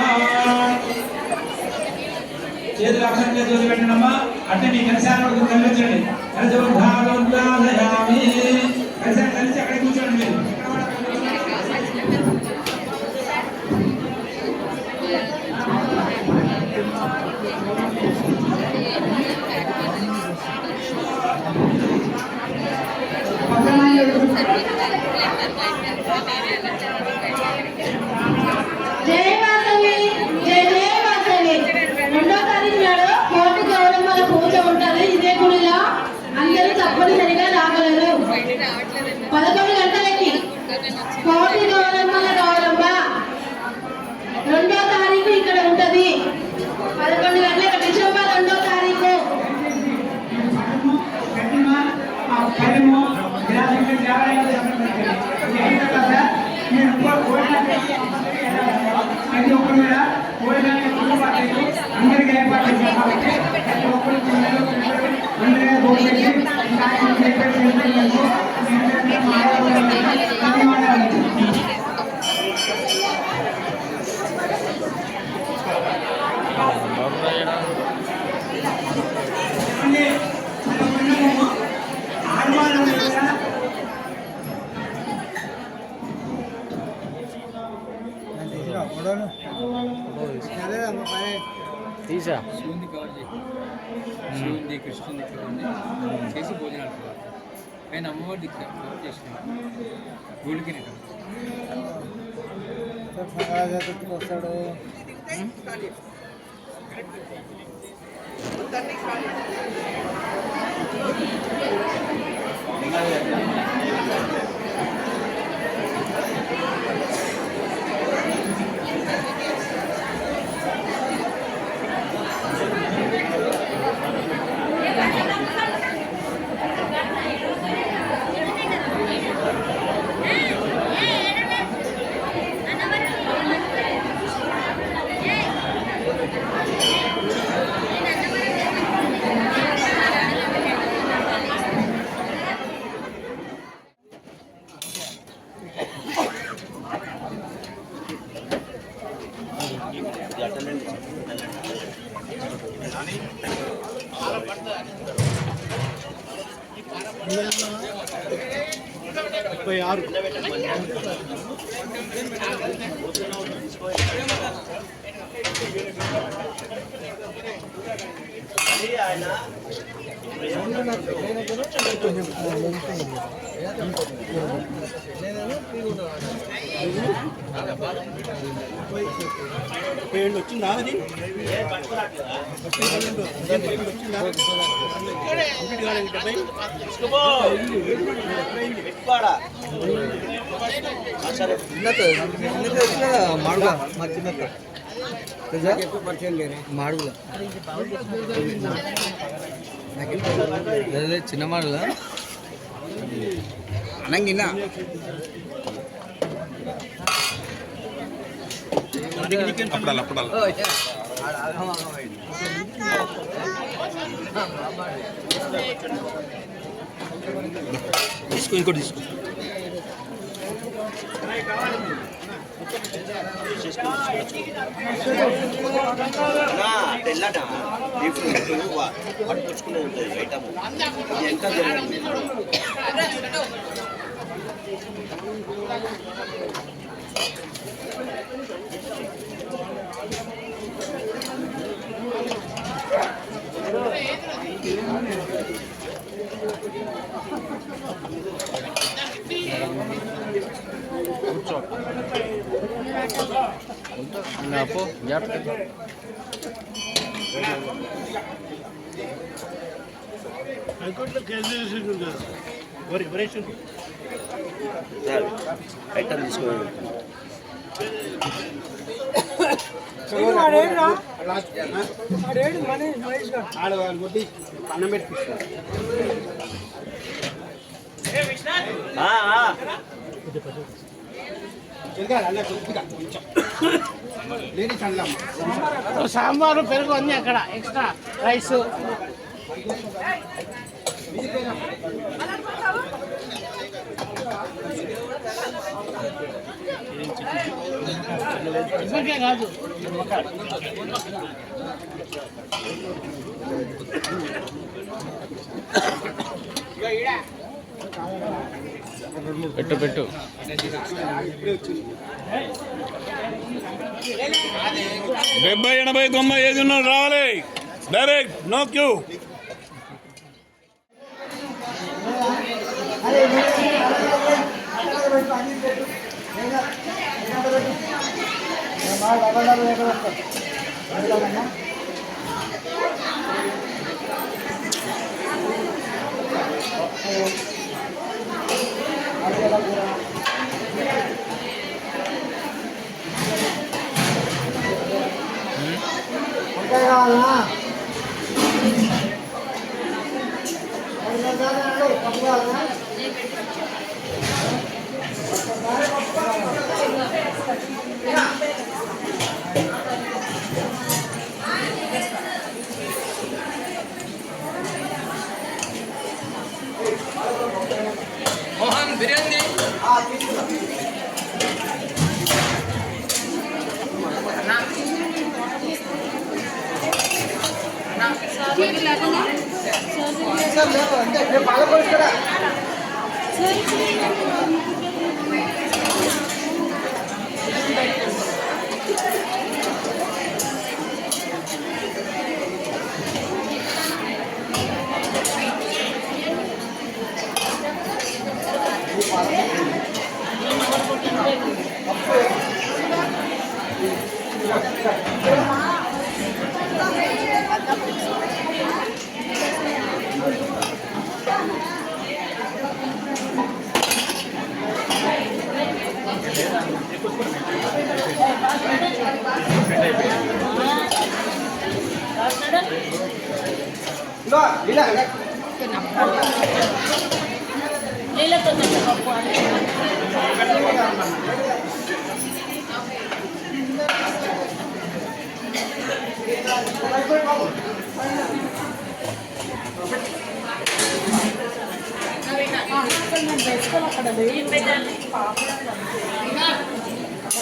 C: చేతులు అక్షంత చేతులు పెట్టండమ్మా. అంటే మీ కనసాన్ని కలిగించండి. కలిసి ఉద్ధారయామి. కలిసి అక్కడ కూర్చోండి మీరు.
D: పూజ ఉంటది ఇదే గుడిలో. 11 గంటలకి కోటి గౌరమ్మల గౌరమ్మ 2వ తారీఖు ఇక్కడ ఉంటది. 11 గంటలకు డిసెంబర్ 2వ తారీఖు.
C: అందరికీ ఏర్పాటు చేశాం కాబట్టి
B: తీసా
E: శివుని కవర్ చేసి శివుని కృష్ణుని కవర్ చేసి భోజనాలు ఆయన అమ్మవారి దిక్కు కవర్ చేసిన గుడికి వస్తాడు. వచ్చిందా అది మాడుగా మా చిన్న మాడుగుల చిన్న మాడులా అనంగిన అప్పుడాలి అప్పుడాలి తీసుకో ఇంకోటి తీసుకో
F: తెల్లట పట్టుకొచ్చుకునే ఉంటుంది ఐటమ్ ఎంత
B: Kenapa? Yap.
F: ఐటమ్ తీసుకోండి అన్నం పెట్టిస్తాను
G: సాంబారు పెరుగు అన్ని అక్కడ ఎక్స్ట్రా రైస్ ఇప్పటికే కాదు
B: పెట్టు పెట్టు
H: 70, 80, 90 ఏది ఉన్నా రావాలి direct no queue
E: Mohan biryani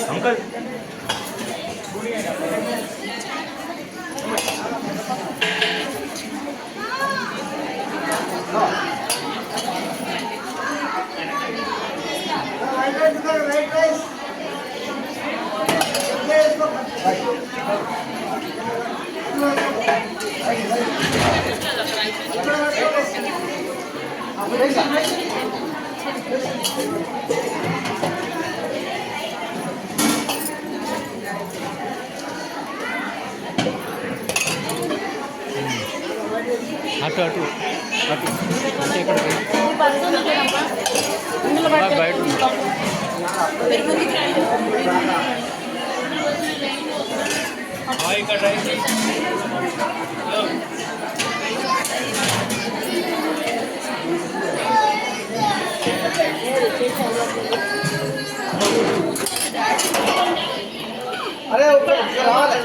H: uncle అటు అటు అటు అంటే ఇక్కడ బయట ఇక్కడ
A: అరే రావాలి